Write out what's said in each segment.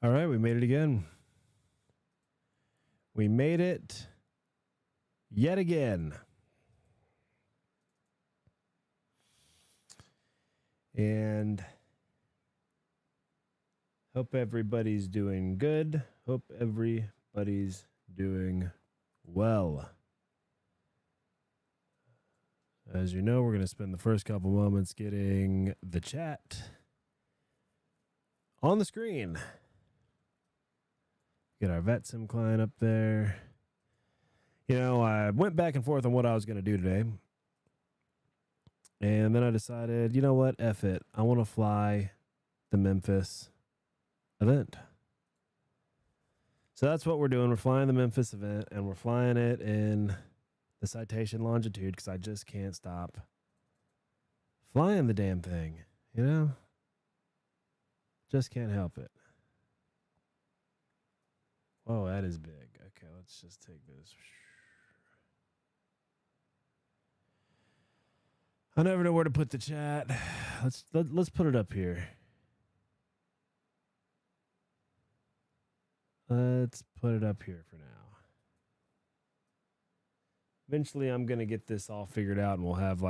All right, we made it again. We made it yet again. And hope everybody's doing good. Hope everybody's doing well. As you know, we're going to spend the first couple moments getting the chat on the screen. Get our VATSIM client up there. You know, I went back and forth on what I was going to do today. And then I decided, you know what? F it. I want to fly the Memphis event. So that's what we're doing. We're flying the Memphis event, and we're flying it in the Citation Longitude because I just can't stop flying the damn thing, you know? Just can't help it. Oh, that is big. Okay, let's just take this. I never know where to put the chat. Let's put it up here. Let's put it up here for now. Eventually, I'm gonna get this all figured out, and we'll have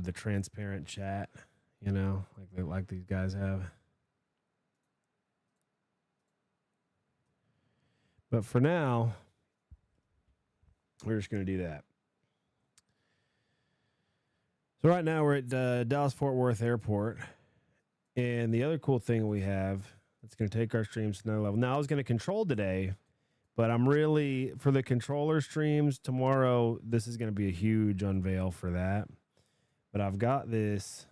the transparent chat, you know, like these guys have. But for now, we're just going to do that. So right now we're at Dallas-Fort Worth Airport. And the other cool thing we have that's going to take our streams to another level. Now, I was going to control today, but I'm really, for the controller streams tomorrow, this is going to be a huge unveil for that. But I've got this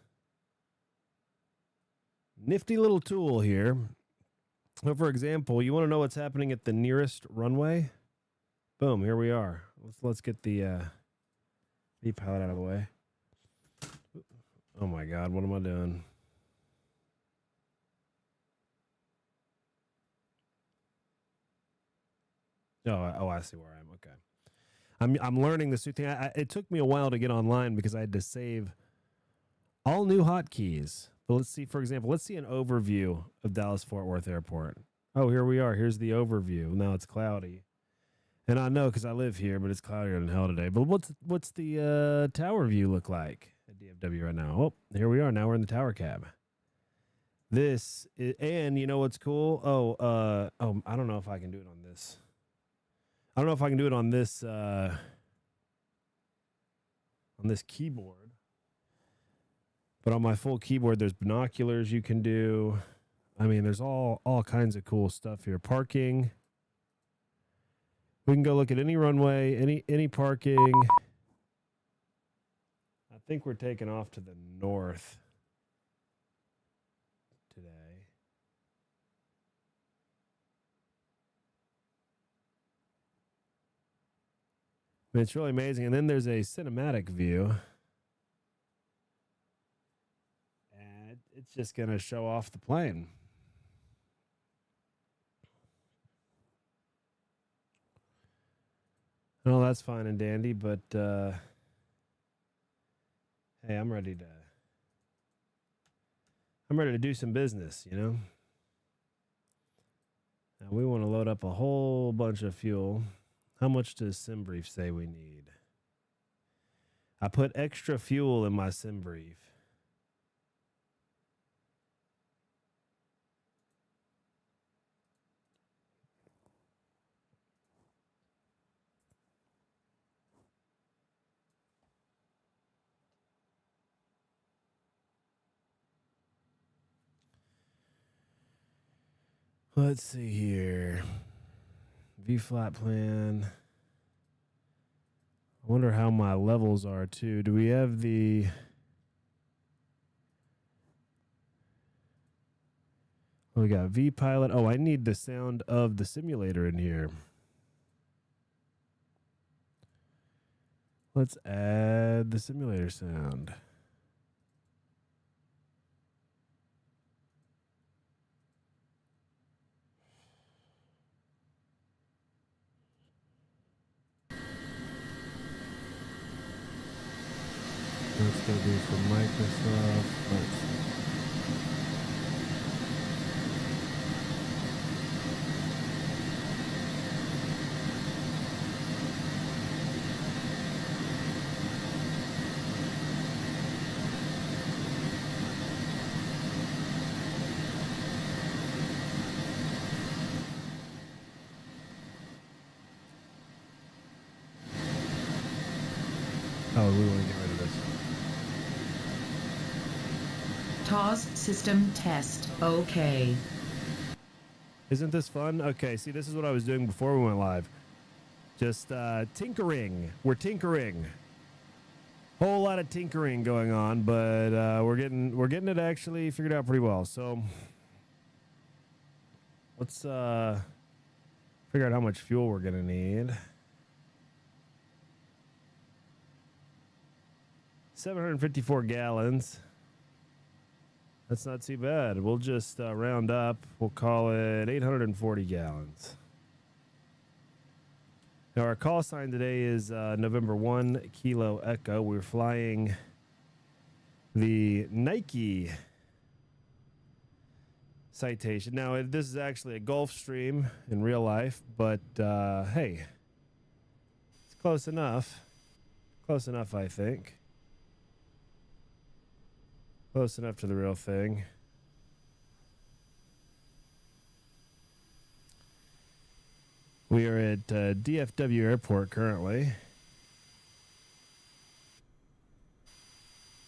nifty little tool here. So, for example, you want to know what's happening at the nearest runway? Boom, here we are. Let's get the V-pilot out of the way. Oh my God, what am I doing? Oh, I see where I am. Okay, I'm learning this new thing. It took me a while to get online because I had to save all new hotkeys. But let's see, for example, let's see an overview of Dallas-Fort Worth Airport. Oh, here we are. Here's the overview. Now it's cloudy. And I know because I live here, but it's cloudier than hell today. But what's the tower view look like at DFW right now? Oh, here we are. Now we're in the tower cab. And you know what's cool? I don't know if I can do it on this. I don't know if I can do it on this keyboard. But on my full keyboard, there's binoculars you can do. I mean, there's all kinds of cool stuff here. Parking. We can go look at any runway, any parking. I think we're taking off to the north today. I mean, it's really amazing. And then there's a cinematic view. It's just going to show off the plane. No, that's fine and dandy, but hey, I'm ready to do some business, you know? Now we want to load up a whole bunch of fuel. How much does SimBrief say we need? I put extra fuel in my SimBrief. Let's see here. V-flat plan. I wonder how my levels are too. Do we have the... Oh, we got V-pilot. Oh, I need the sound of the simulator in here. Let's add the simulator sound. That's going to be from Microsoft. Let's see. Oh, we want to get rid of this. TOS system test. Okay. Isn't this fun? Okay, see, this is what I was doing before we went live. Just tinkering. We're tinkering. Whole lot of tinkering going on, but we're getting it actually figured out pretty well. So let's figure out how much fuel we're gonna need. 754 gallons. That's not too bad. We'll just round up. We'll call it 840 gallons. Now, our call sign today is November 1 Kilo Echo. We're flying the Nike Citation. Now, this is actually a Gulfstream in real life, but hey, it's close enough. Close enough, I think. Close enough to the real thing. We are at DFW Airport currently.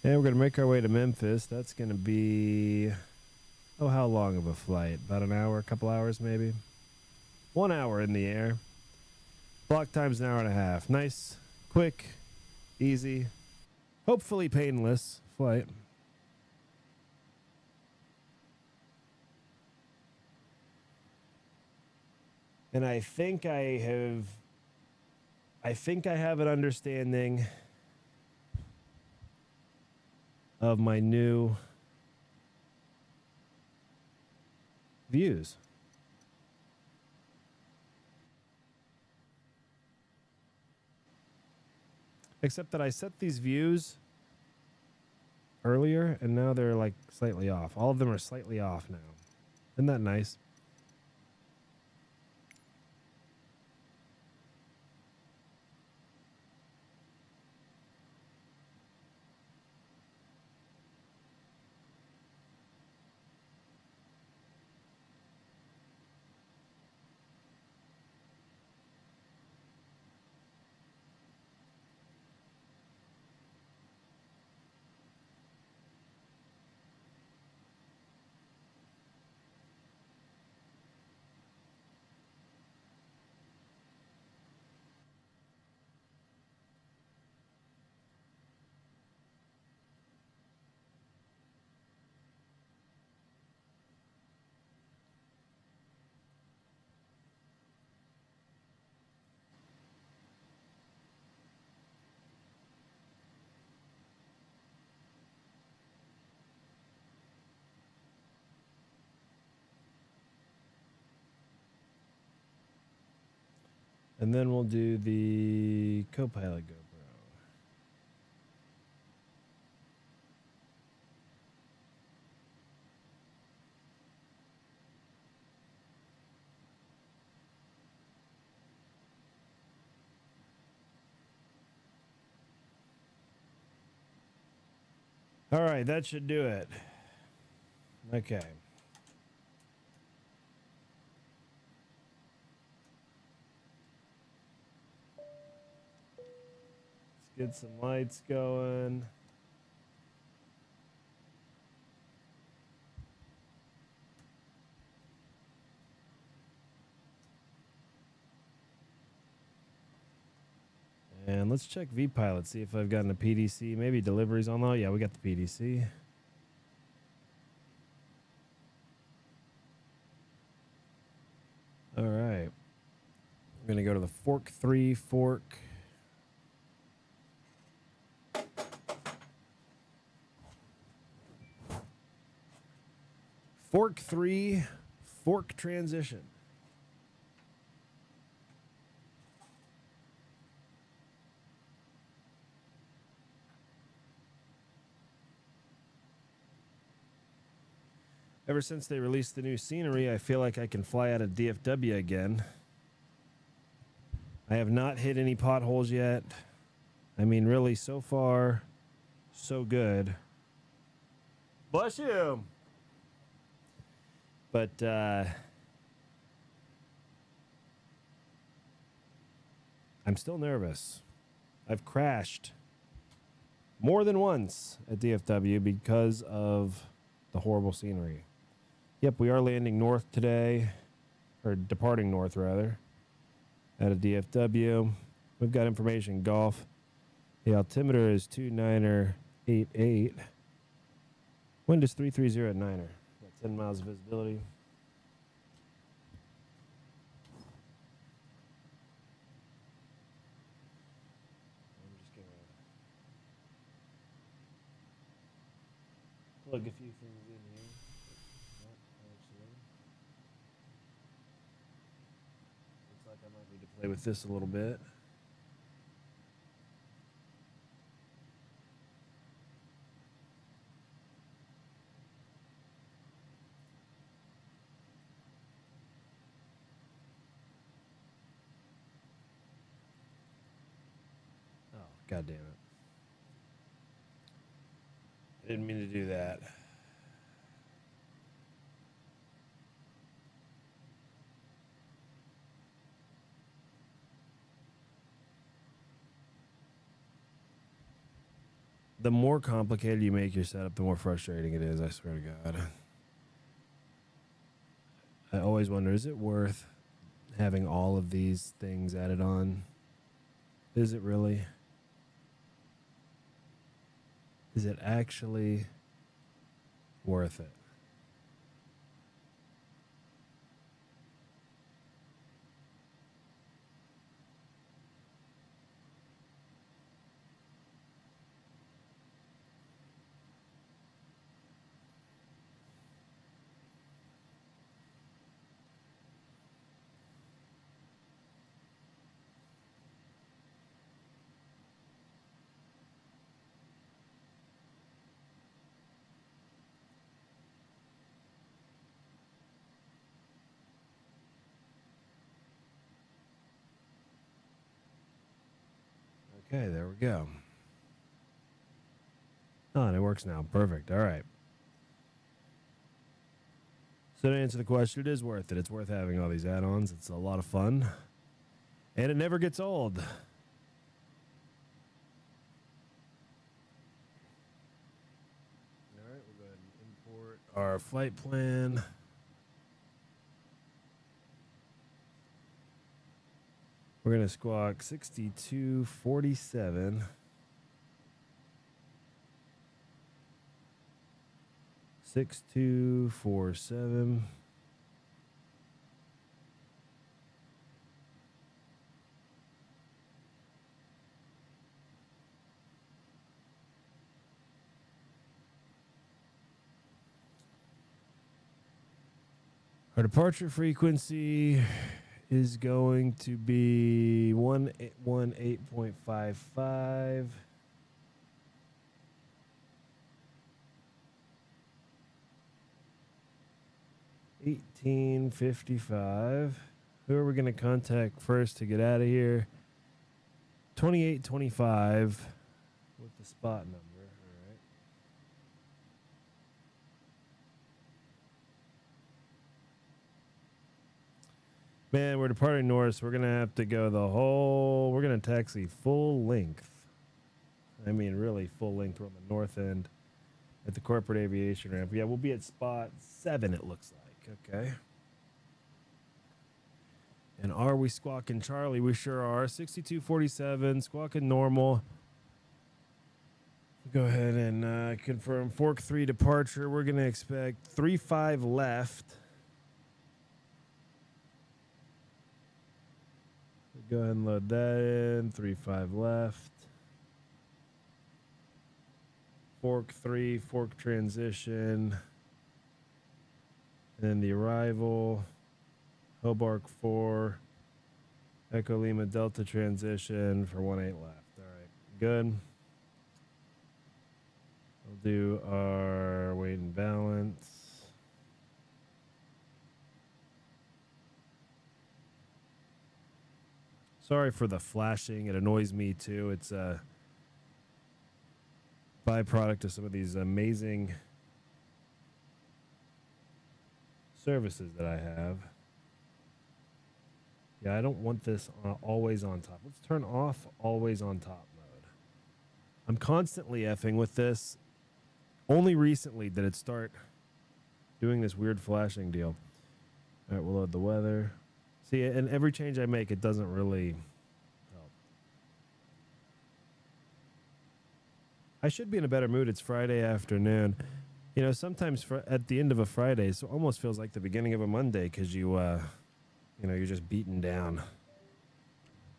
And we're going to make our way to Memphis. That's going to be, oh, how long of a flight? About an hour, a couple hours maybe? 1 hour in the air. Block time's an hour and a half. Nice, quick, easy, hopefully painless flight. And I think I have an understanding of my new views. Except that I set these views earlier and now they're like slightly off. All of them are slightly off now. Isn't that nice? And then we'll do the Copilot GoPro. All right, that should do it. Okay. Let's get some lights going. And let's check vPilot, see if I've gotten a PDC. Maybe deliveries on. Oh, yeah, we got the PDC. All right. We're going to go to the Fork 3 fork. Fork 3 fork transition. Ever since they released the new scenery, I feel like I can fly out of DFW again. I have not hit any potholes yet. I mean, really, so far, so good. Bless you. But, I'm still nervous. I've crashed more than once at DFW because of the horrible scenery. Yep, we are landing north today, or departing north rather, out of DFW. We've got information golf. The altimeter is 29er88. Wind is 330 at Niner. Got 10 miles of visibility. I'm just going to plug a few things in here. Not actually. Looks like I might need to play with this a little bit. God damn it. I didn't mean to do that. The more complicated you make your setup, the more frustrating it is, I swear to God. I always wonder, is it worth having all of these things added on? Is it really? Is it actually worth it? Okay, there we go. Oh, and it works now. Perfect. All right. So to answer the question, it is worth it. It's worth having all these add-ons. It's a lot of fun. And it never gets old. All right, we'll go ahead and import our flight plan. We're going to squawk 6247. 6247. Our departure frequency is going to be 118.55. $18.55. Who are we going to contact first to get out of here? 2825 with the spot number. All right. Man, we're departing north. We're going to have to go the whole... We're going to taxi full length. I mean, really full length. We're on the north end at the corporate aviation ramp. Yeah, we'll be at spot 7, it looks like. Okay. And are we squawking Charlie? We sure are. 6247, squawking normal. Go ahead and confirm Fork 3 departure. We're going to expect 35 left. Go ahead and load that in. 35 left. Fork 3, Fork transition. And then the arrival. Hobart 4. Echo Lima Delta transition for 18 left. All right. Good. We'll do our weight and balance. Sorry for the flashing. It annoys me too. It's a byproduct of some of these amazing services that I have. Yeah, I don't want this always on top. Let's turn off always on top mode. I'm constantly effing with this. Only recently did it start doing this weird flashing deal. All right, we'll load the weather. See, and every change I make, it doesn't really help. I should be in a better mood. It's Friday afternoon. You know, sometimes at the end of a Friday, it almost feels like the beginning of a Monday because you're just beaten down.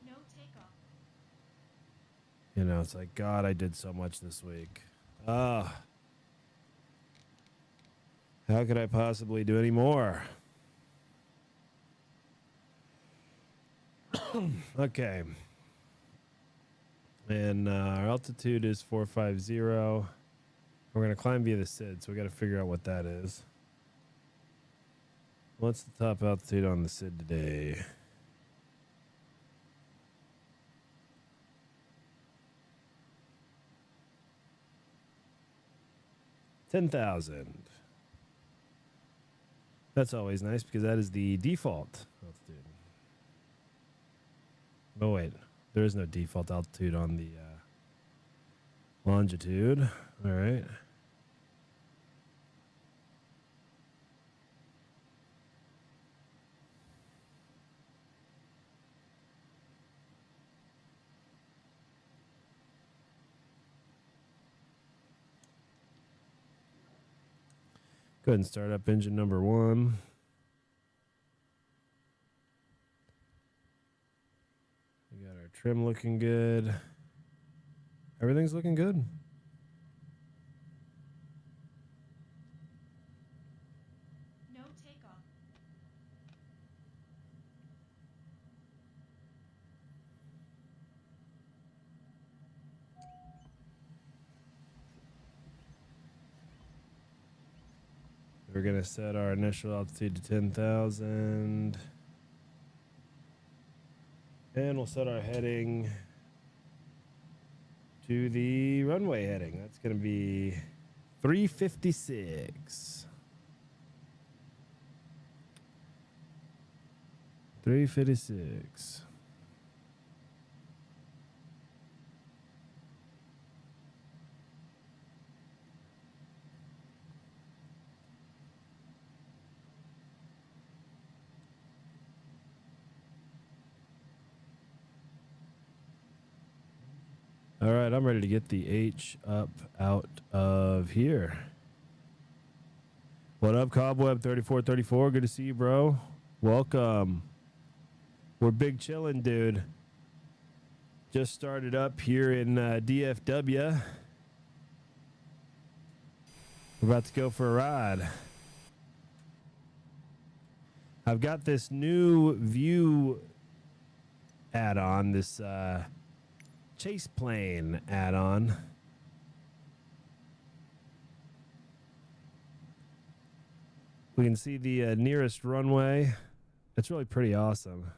No takeoff. You know, it's like, God, I did so much this week. How could I possibly do any more? Okay. And our altitude is 450. We're going to climb via the SID, so we got to figure out what that is. What's the top altitude on the SID today? $10,000. That's always nice because that is the default altitude. Oh, wait. There is no default altitude on the longitude. All right. Go ahead and start up engine number 1. We got our trim looking good. Everything's looking good. No takeoff. We're going to set our initial altitude to 10,000. And we'll set our heading to the runway heading. That's going to be 356. 356. All right, I'm ready to get the H up out of here. What up, Cobweb 3434? Good to see you, bro. Welcome. We're big chillin', dude. Just started up here in DFW. We're about to go for a ride. I've got this new view add-on, this chase plane add-on. We can see the nearest runway. It's really pretty awesome.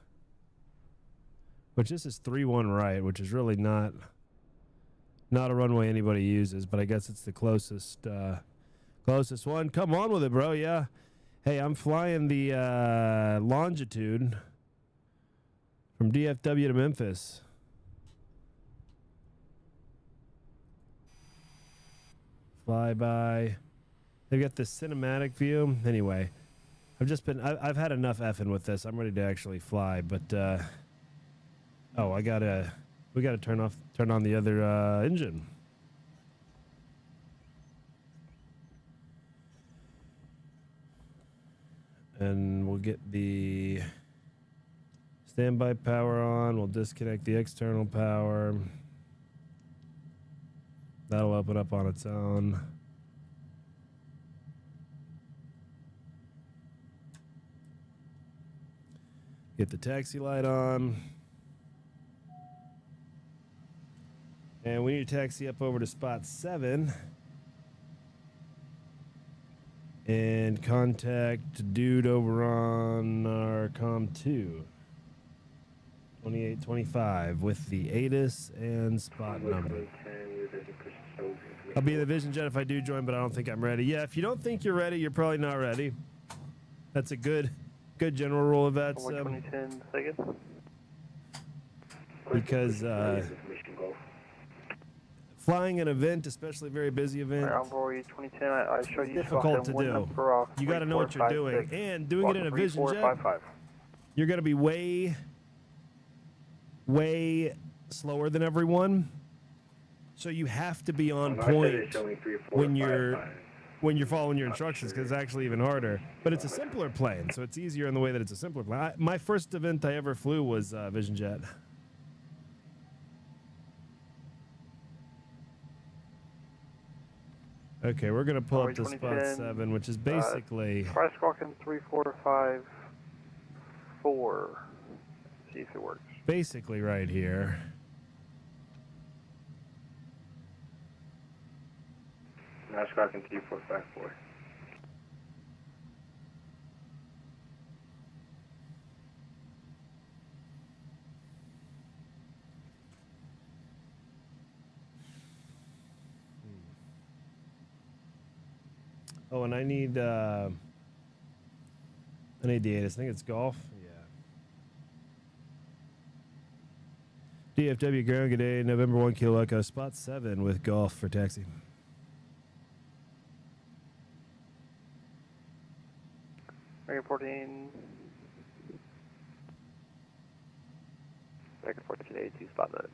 Which this is 31 right, which is really not a runway anybody uses, but I guess it's the closest one. Come on with it, bro. Yeah. Hey, I'm flying the Longitude from DFW to Memphis. Flyby. They've got this cinematic view. Anyway, I've had enough effing with this. I'm ready to actually fly, but we gotta turn on the other engine. And we'll get the standby power on. We'll disconnect the external power. That'll open up on its own. Get the taxi light on. And we need to taxi up over to spot 7. And contact dude over on our COM 2. 2825 with the ATIS and spot number. I'll be in the Vision Jet if I do join, but I don't think I'm ready. Yeah, if you don't think you're ready, you're probably not ready. That's a good general rule of VATSIM. Flying an event, especially a very busy event, Envoy 2010, I show you difficult to do. You got to know what you're doing, and doing it in a Vision jet, you're going to be way slower than everyone. So you have to be on point when you're following your instructions, because it's actually even harder. But it's a simpler plane, so it's easier in the way that it's a simpler plane. My first event I ever flew was Vision jet. Okay, we're gonna pull up to spot 7, which is basically. Try squawking 3454. See if it works. Basically, right here. Now squawking 3454. Oh, and I need the 8. I think it's golf. Yeah. DFW ground, good day. November 1 Kilo Echo, spot 7 with golf for taxi. American 14. American 1482, spot 9.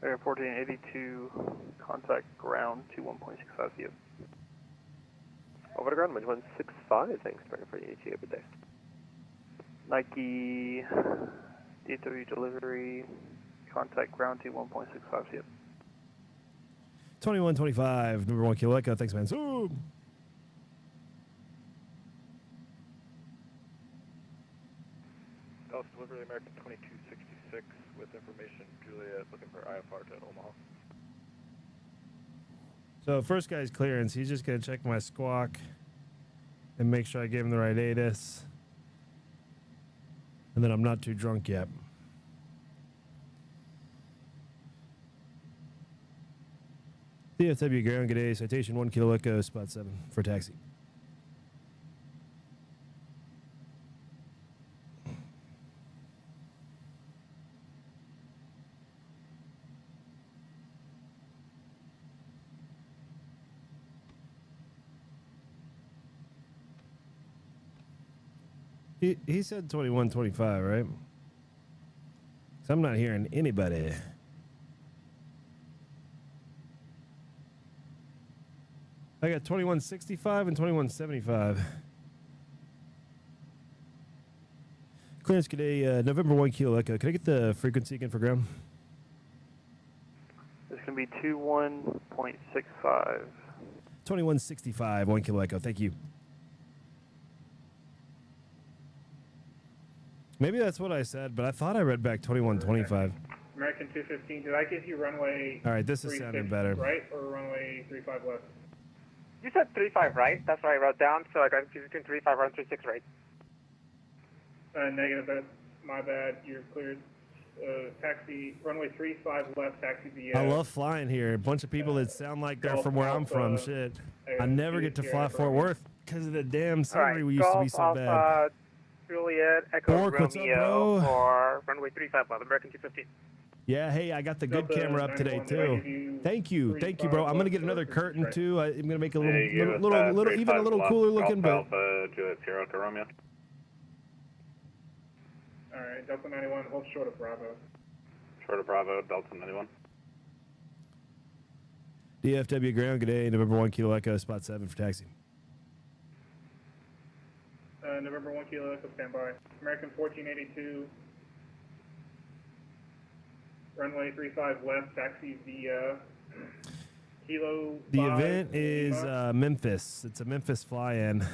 American 1482, contact ground 21.65 view. Over the ground, 165, thanks, American 1482, every day. Nike, DFW delivery, contact ground 21.65 view. 2125, number 1 Kilo Echo, thanks, man. Zoom! Dallas delivery, American 2266, with information, Juliet, looking for IFR to Omaha. So first guy's clearance, he's just gonna check my squawk and make sure I gave him the right ATIS. And then I'm not too drunk yet. DFW ground, good day. Citation 1 Kilo Echo, spot 7 for taxi. He said 2125, right? So I'm not hearing anybody. I got 2165 and 2175. Clearance, good day. November 1 Kilo Echo. Can I get the frequency again for ground? It's going to be 21.65. 2165, 1 Kilo Echo. Thank you. Maybe that's what I said, but I thought I read back 2125. American 215, did I give you runway? All right, this is sounding better. Right, or runway 35 left? You said 35 right? That's what I wrote down, so I got confused between 35 right and 36 right. Negative, that's my bad, you're cleared. Taxi, runway 35 left, taxi the... I love flying here. A bunch of people that sound like they're from where I'm from. Shit. I never get to fly Fort Worth because of the damn scenery we used to be so bad. Juliet, Echo Bork, what's up, Romeo bro? for runway 35 left, American 215. Yeah, hey, I got the good Delta camera up today 91, too. Thank you, bro. I'm gonna get another curtain right. too. I'm gonna make it a little even a little cooler looking, but. Juliet Sierra to Romeo. Alright, Delta 91, hold short of Bravo. Short of Bravo, Delta 91. DFW ground, good day. November 1 Kilo Echo, spot 7 for taxi. November 1 Kilo Echo, standby. American 1482, runway 35 left, taxi via Kilo. The 5, event is Memphis. It's a Memphis fly-in.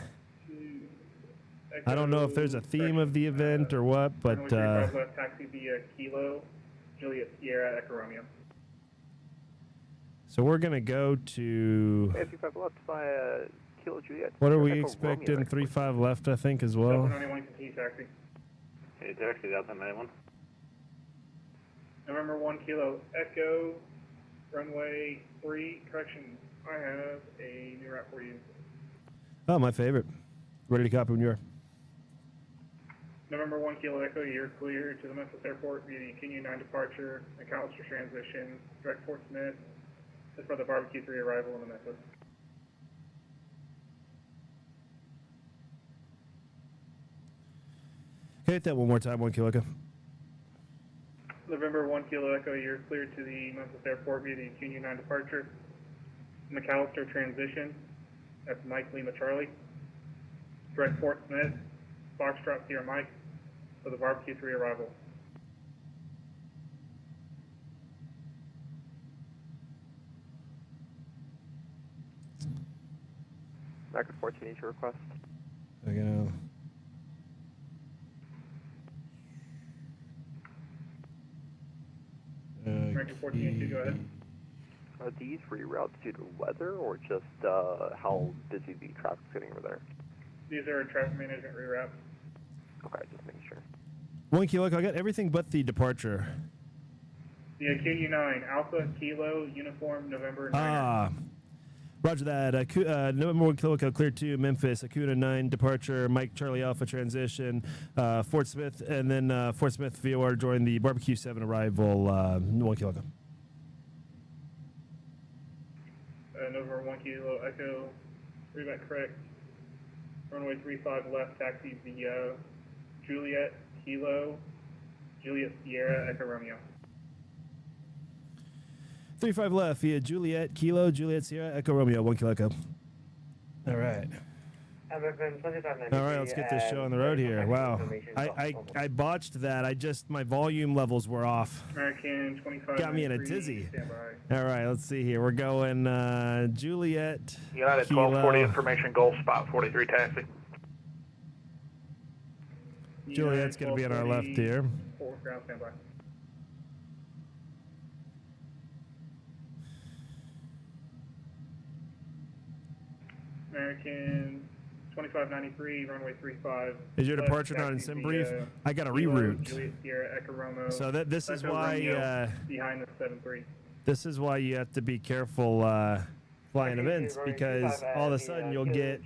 I don't know if there's a theme of the event or what, but runway 35 left, taxi via Kilo, Juliet Sierra, Echo Romeo. so we're gonna go to. 35 left via Kilo Juliet. What are we Echo expecting? Romeo. 3-5 left, I think, as well. Delta 91, continue taxi. Hey, taxi Delta 91. November 1 Kilo Echo, runway 3, correction, I have a new route for you. Oh, my favorite. Ready to copy when you are. November 1 Kilo Echo, you're clear to the Memphis airport via the King 9 departure, McAllister transition, direct Fort Smith, This is for the barbecue 3 arrival in the Memphis. Okay, hit that one more time, 1 Kilo Echo. November 1 Kilo Echo, you're cleared to the Memphis Airport via the Junior 9 departure. McAllister transition. That's Mike Lima Charlie. Direct Fort Smith, Foxtrot Sierra Mike for the barbecue 3 arrival. American 14 each request. I go. American 14 go ahead. Are these reroutes due to weather or just how busy the traffic's getting over there? These are traffic management reroutes. Okay, just making sure. 1 Kilo Echo, I got everything but the departure. The QU 9, Alpha, Kilo, Uniform, November 9. Ah, roger that. November 1 Kilo Echo, clear to Memphis. Acuna 9 departure. Mike Charlie Alpha transition. Fort Smith, and then Fort Smith VOR join the barbecue 7 arrival. 1 Kilo Echo. November 1 Kilo Echo, reroute correct. Runway 35 left, taxi via Juliet, Kilo, Juliet Sierra, Echo Romeo. 35 left via Juliet, Kilo, Juliet Sierra, Echo Romeo, 1 Kilo Echo. All right. All right, let's get this show on the road here. Wow. I botched that. My volume levels were off. American 25. Got me in a tizzy. All right, let's see here. We're going Juliet, United Kilo. 1240 information, Gulf spot 43 taxi. Juliet's going to be on our left here. Ground standby. American 2593, runway 35. Is your left, departure not in taxi sim via brief? I got a Kilo, reroute. Juliet Sierra, Echo Romeo. So this is Echo why Romeo, behind the 73. this is why you have to be careful flying events, because all of a sudden you'll get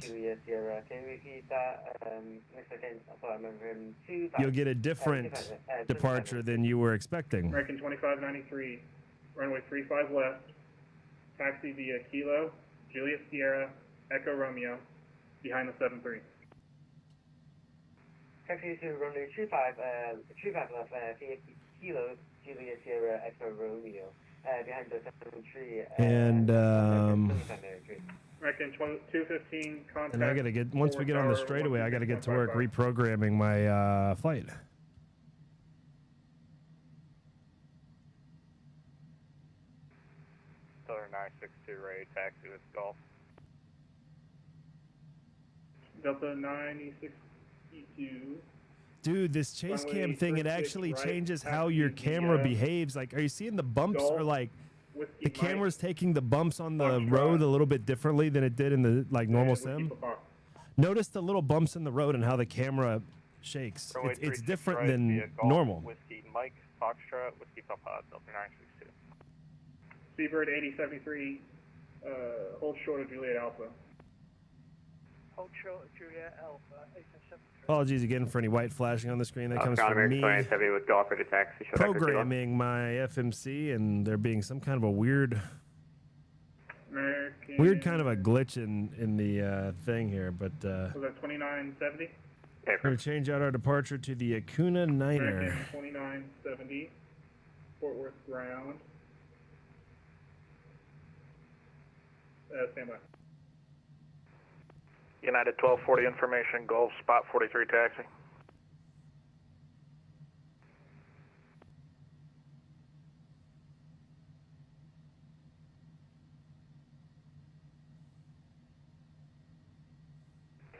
a different departure than you were expecting. American 2593, runway 35 left, taxi via Kilo, Juliet Sierra, Echo Romeo, behind the 73. Taxi to runway 35 left, via Kilo, Juliet Sierra, Echo Romeo, behind the 73. And American 215, contact. and I gotta get, once we get on the straightaway, I gotta get to work reprogramming my flight. Southern 962 ready taxi with Gulf. Delta 962. Dude, this chase Runway cam thing, it 36 actually right, changes taxi how your via camera behaves. Like, are you seeing the bumps, Gulf, or like Whiskey the camera's taking the bumps on the Foxtrot. road a little bit differently than it did in the normal Whiskey sim? Papa. Notice the little bumps in the road and how the camera shakes. Runway It's 36 different right, than via Gulf, normal. Whiskey Mike, Foxtrot, Whiskey Papa, Delta 962. Seabird 8073, hold short of Juliet Alpha. Hold short of Juliet Alpha, 873. Apologies again for any white flashing on the screen. That comes from American me 2070 with Gulf ready taxi. Show that programming my FMC, and there being some kind of a weird kind of a glitch in the thing here. But Was that 2970? we're going to change out our departure to the Acuna Niner. American 2970, Fort Worth ground. Stand by. United 1240 information, Gulf spot 43 taxi.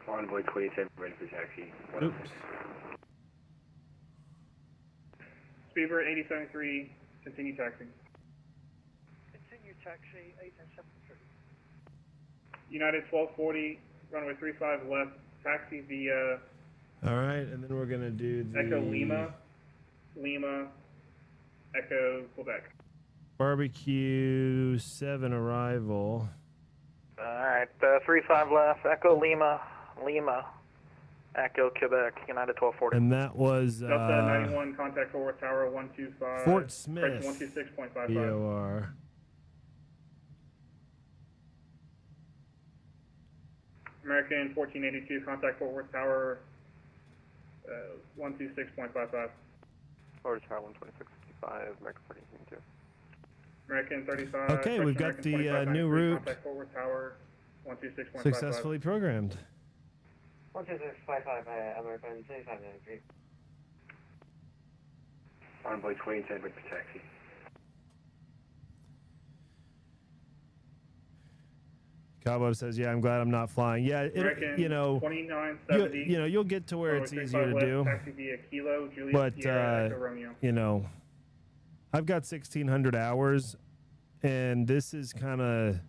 Envoy 27 ready for taxi. Oops. Speedbird 8073, continue taxing. Continue taxi, 873. United 1240, runway 35 left, taxi via All right, and then we're going to do the Echo Lima, Echo Quebec. barbecue 7 arrival. Alright, 35 left, Echo Lima, Echo Quebec, United 1240. And that was Delta 91, contact Fort Worth Tower 125. Fort Smith, Correction, 126.55. VOR. American 1482, contact Fort Worth Tower 126.55. Florida Tower 126.55, American 1482. American 35. Okay, we've got American the 2593, new route contact Fort Worth Tower 126.55. successfully programmed. 12655, American 2593. Envoy 2010, wait for taxi. Cabo says, "Yeah, I'm glad I'm not flying." Yeah, American you know, 2970. you know, you'll get to where it's easier to do. Taxi via Kilo, Juliet But Sierra, Echo Romeo. you know, I've got 1,600 hours, and this is exciting.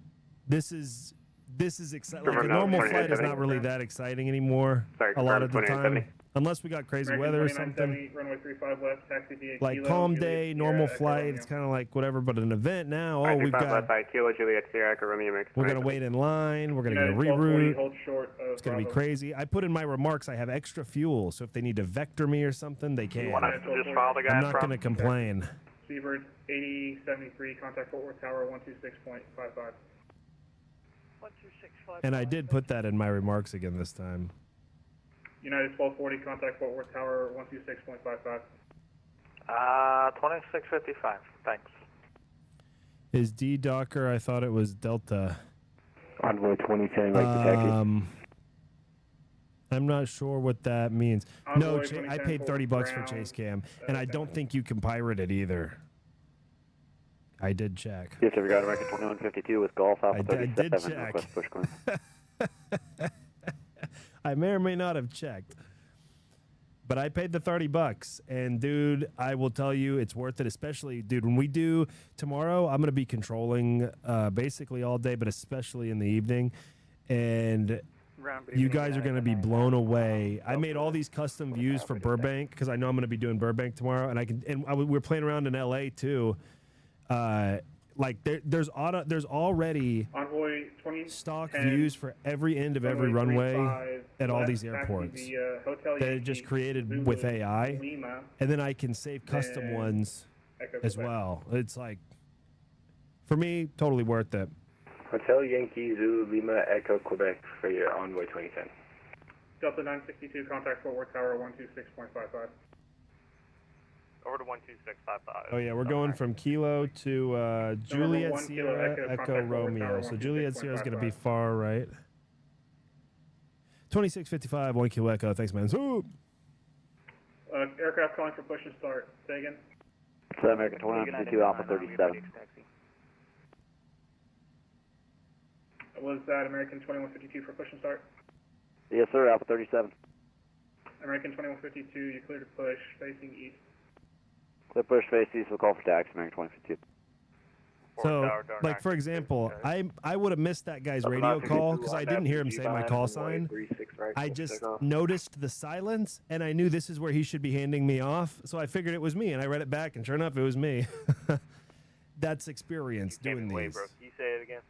Like a normal flight is not really that exciting anymore. Sorry, A lot of the time, 2870. unless we got crazy American weather or 2970, something. runway 35 left, taxi via Like Kilo, calm Juliet day, Sierra, normal Echo flight, Romeo. it's kind of like whatever. But an event now, oh, we've 35 got left by Kilo, Juliet Sierra, Echo Romeo, American we're gonna 2970. wait in line. We're gonna get a United 1240, reroute. hold short of It's gonna be Bravo. crazy. I put in my remarks I have extra fuel, so if they need to vector me or something, they can. You want us to just follow the guy I'm in not front? gonna complain. Seabird 8073, contact Fort Worth Tower 126.55. 12655. And I did put that in my remarks again this time. United 1240, contact Fort Worth Tower 126.55. 2655. Thanks. Is D Docker? I thought it was Delta. Envoy 2010, wait for taxi. I'm not sure what that means. No, Envoy I 2010 paid $30 for ground, Chase Cam, and I don't think you can pirate it either. I did check. Yes, sir, we got American 2152 with Golf Alpha I did 37. check. Request push clearance. I may or may not have checked. But I paid the $30, and dude, I will tell you, it's worth it. Especially, dude, when we do tomorrow, I'm gonna be controlling basically all day, but especially in the evening, and you guys are gonna be blown away. I made all these custom views for Burbank because I know I'm gonna be doing Burbank tomorrow, and we're playing around in LA too. Like there's already Envoy 2010, stock views for every end of every runway at all these airports that are just created with AI, and then I can save custom ones as well. It's like, for me, totally worth it. Hotel Yankee Zulu Lima Echo Quebec for your Envoy 2010. Delta 962, contact Fort Worth Tower 126.55. Over to 12655. Oh yeah, we're going from Kilo to Juliet 1 Kilo Sierra Echo, Echo contact Fort Worth Romeo. Tower So Juliet Sierra is going to be 126.55. far right. 2655, 1 Kilo Echo. Thanks, man. Swoop. Aircraft calling for push and start. Say again. So American 2152 Alpha 37. Was that American 2152 for push and start? Yes, sir, Alpha 37. American 2152, you clear to push, facing east. Clear push face east, we'll call for taxi, American 2052. So, like for example, I would have missed that guy's radio call because I didn't hear him say my call sign. I just noticed the silence, and I knew this is where he should be handing me off. So I figured it was me, and I read it back, and sure enough, it was me. That's experience doing these. Can you say it again?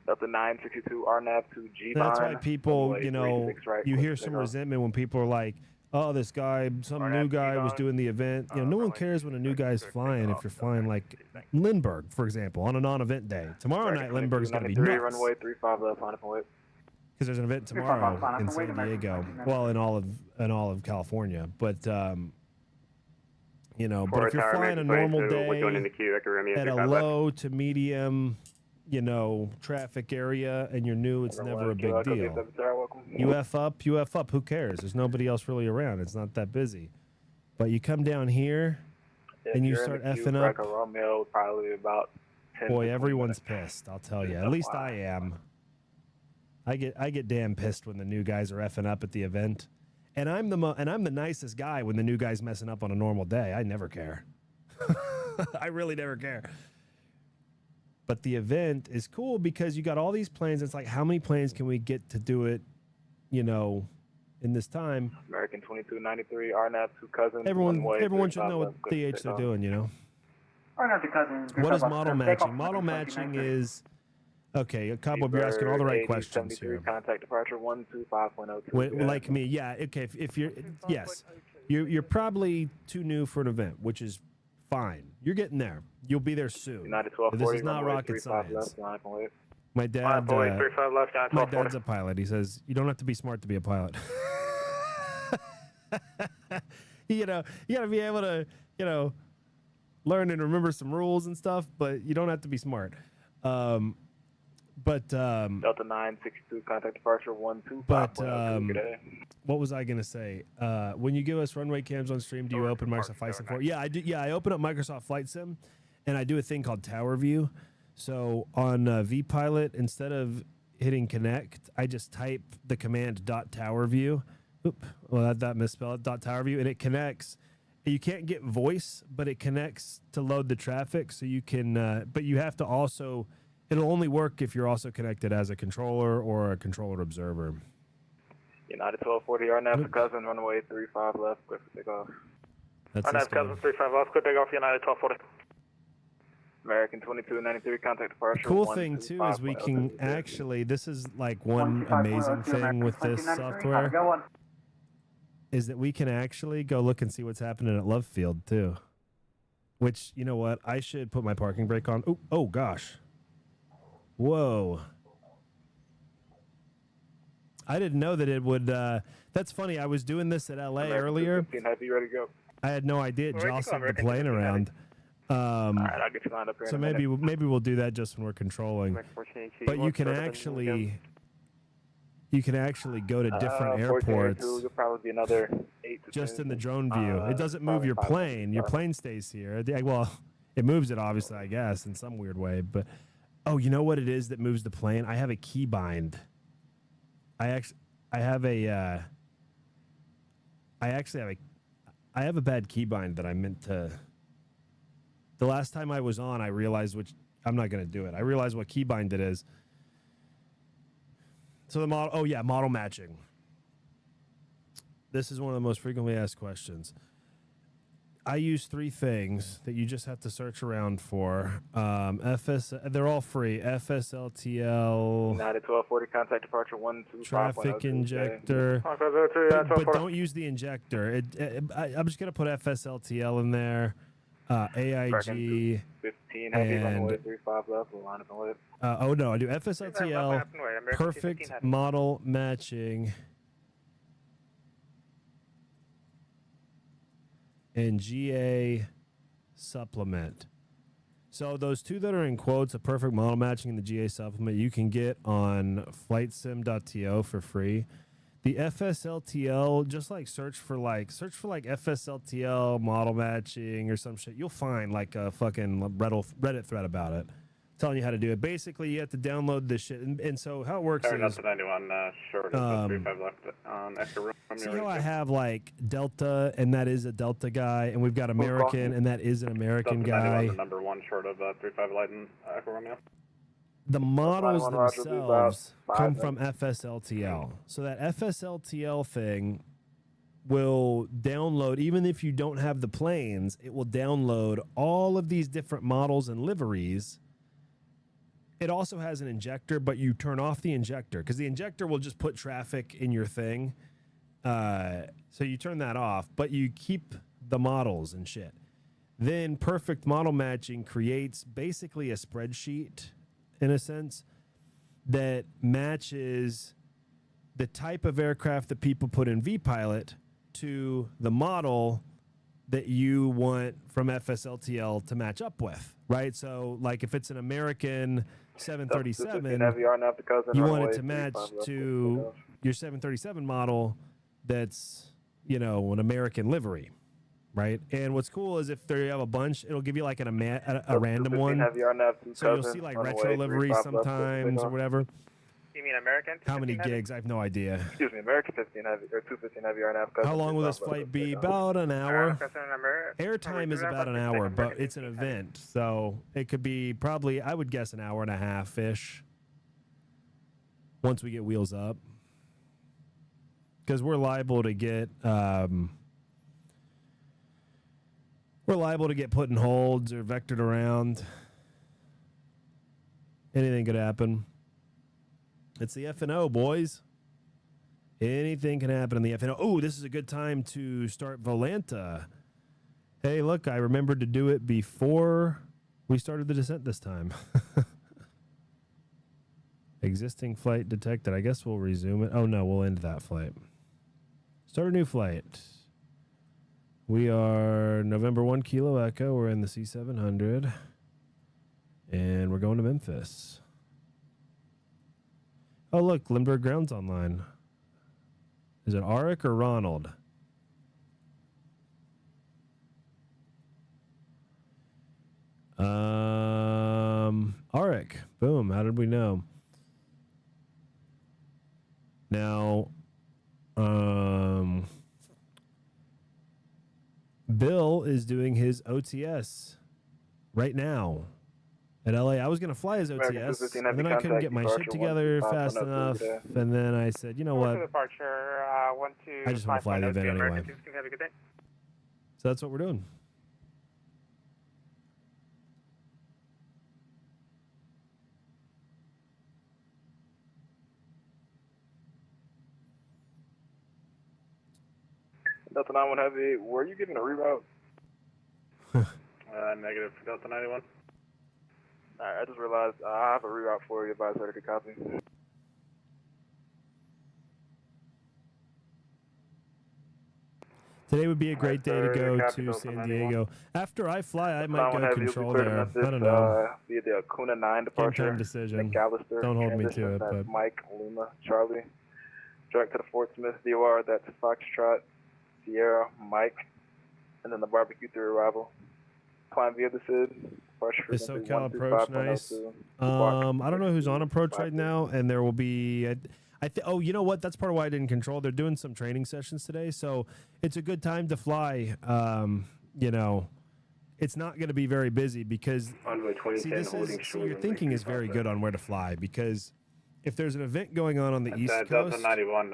Delta 962 RNAV to G. That's why people, you know, you hear some resentment when people are like, "Oh, this guy, some new guy was doing the event." You know, no one cares when a new guy's flying. If you're flying like Lindbergh, for example, on a non-event day. Tomorrow night, Lindbergh's going to be nuts. Runway 35 left, line up and wait. Because there's an event tomorrow in San Diego. Well, in all of California, but you know, but if you're flying a normal day at a low to medium, you know, traffic area, and you're new, it's never a big deal. You F up, who cares? There's nobody else really around. It's not that busy. But you come down here, and you start effing up, boy, everyone's pissed, I'll tell you. At least I am. I get damn pissed when the new guys are effing up at the event. And I'm the nicest guy when the new guy's messing up on a normal day. I never care. I really never care. But the event is cool because you got all these planes. It's like, how many planes can we get to do it, you know, in this time? American 2293, RNAV to Cousins. Everyone should know what DH they're doing, you know. RNAV to Cousins. What is model matching? Model matching is, okay, Cabo, you're asking all the right questions here. Contact departure 125.02. Like me, yeah. Okay, if you're, yes, you're probably too new for an event, which is fine. You're getting there. You'll be there soon. This is not rocket science. My dad, 35 left, United my 1240. dad's a pilot. He says you don't have to be smart to be a pilot. You got to be able to, learn and remember some rules and stuff, but you don't have to be smart. Delta 962, contact departure 125. What was I going to say? When you give us runway cams on stream, do you open Microsoft Flight Sim 4? Yeah, I do. Yeah, I open up Microsoft Flight Sim, and I do a thing called Tower View. So on vPilot, instead of hitting connect, I just type the command .tower view. Oop, well, that misspelled .tower view, and it connects. You can't get voice, but it connects to load the traffic. So you can, but you have to also. It'll only work if you're also connected as a controller or a controller observer. United 1240, RNAV for cousin, runway 35 left, clear for takeoff. That's RNAV cousin 35 left, clear takeoff, United 1240. American 2293, contact departure. The cool thing too is we can actually. This is like one amazing thing with this software. Is that we can actually go look and see what's happening at Love Field too. Which, you know what? I should put my parking brake on. Oh gosh. Whoa. I didn't know that it would. That's funny. I was doing this at LA earlier. Heavy, ready to go. I had no idea it jostled the plane around. All right, I'll get you lined up here. So maybe we'll do that just when we're controlling. But you can actually go to different airports. You'll probably be another 8 to just 10. in the drone view. It doesn't move your plane. Your plane stays here. Well, it moves it obviously, I guess, in some weird way. But you know what it is that moves the plane? I have a keybind. I have a bad keybind that I meant to. The last time I was on, I realized I'm not going to do it. I realized what keybind it is. So the model, model matching. This is one of the most frequently asked questions. I use 3 things that you just have to search around for. They're all free. FSLTL. United 1240, contact departure 125. Traffic injector. But don't use the injector. I'm just going to put FSLTL in there. AIG. 15 heavy, runway 35 left, we'll line up and wait. I do FSLTL, perfect model matching, and GA supplement. So those 2 that are in quotes, a perfect model matching and the GA supplement, you can get on flightsim.to for free. The FSLTL, just like search for FSLTL model matching or some shit. You'll find like a fucking Reddit thread about it, telling you how to do it. Basically, you have to download this shit, and so how it works is. Delta 91, short of 35 left on extra room. See how I have like Delta, and that is a Delta guy, and we've got American, and that is an American guy. Number 1 short of 35 light and Echo Romeo. The models themselves come from FSLTL. So that FSLTL thing will download, even if you don't have the planes, it will download all of these different models and liveries. It also has an injector, but you turn off the injector because the injector will just put traffic in your thing. So you turn that off, but you keep the models and shit. Then perfect model matching creates basically a spreadsheet in a sense that matches the type of aircraft that people put in vPilot to the model that you want from FSLTL to match up with, right? So like if it's an American 737, you want it to match to your 737 model that's, an American livery, right? And what's cool is if they have a bunch, it'll give you like a random one. So you'll see like retro liveries sometimes or whatever. You mean American? How many gigs? I have no idea. Excuse me, American 15 heavy or 215 heavy RNAV. How long will this flight be? About an hour. Airtime is about an hour, but it's an event, so it could be probably, I would guess, an hour and a half-ish once we get wheels up. Because we're liable to get put in holds or vectored around. Anything could happen. It's the F&O, boys. Anything can happen in the F&O. Oh, this is a good time to start Volanta. Hey, look, I remembered to do it before we started the descent this time. Existing flight detected. I guess we'll resume it. Oh, no, we'll end that flight. Start a new flight. We are November 1 Kilo Echo. We're in the C700. And we're going to Memphis. Oh, look, Lindbergh Ground's online. Is it Arik or Ronald? Arik. Boom. How did we know? Now, Bill is doing his OTS right now at LA. I was going to fly his OTS, and then I couldn't get my shit together fast enough. And then I said, you know what? Departure, I just want to fly the event anyway. Have a good day. So that's what we're doing. Delta 91 Heavy, were you given a reroute? Negative for Delta 91. Alright, I just realized I have a reroute for you, advise her to copy. Today would be a great day to go to San Diego. After I fly, I might go control there. I don't know. Via the Kuna 9 departure. Game time decision. McAllister, Don't hold me to it, that's but Mike, Lima, Charlie. Direct to the Fort Smith DOR, that's Foxtrot, Sierra, Mike, and then the barbecue through arrival. Climb via the SID. The SoCal approach, nice. I don't know who's on approach right now, and there will be. Oh, you know what? That's part of why I didn't control. They're doing some training sessions today, so it's a good time to fly. You know, it's not going to be very busy because your thinking is very good on where to fly because if there's an event going on the East Coast, 91,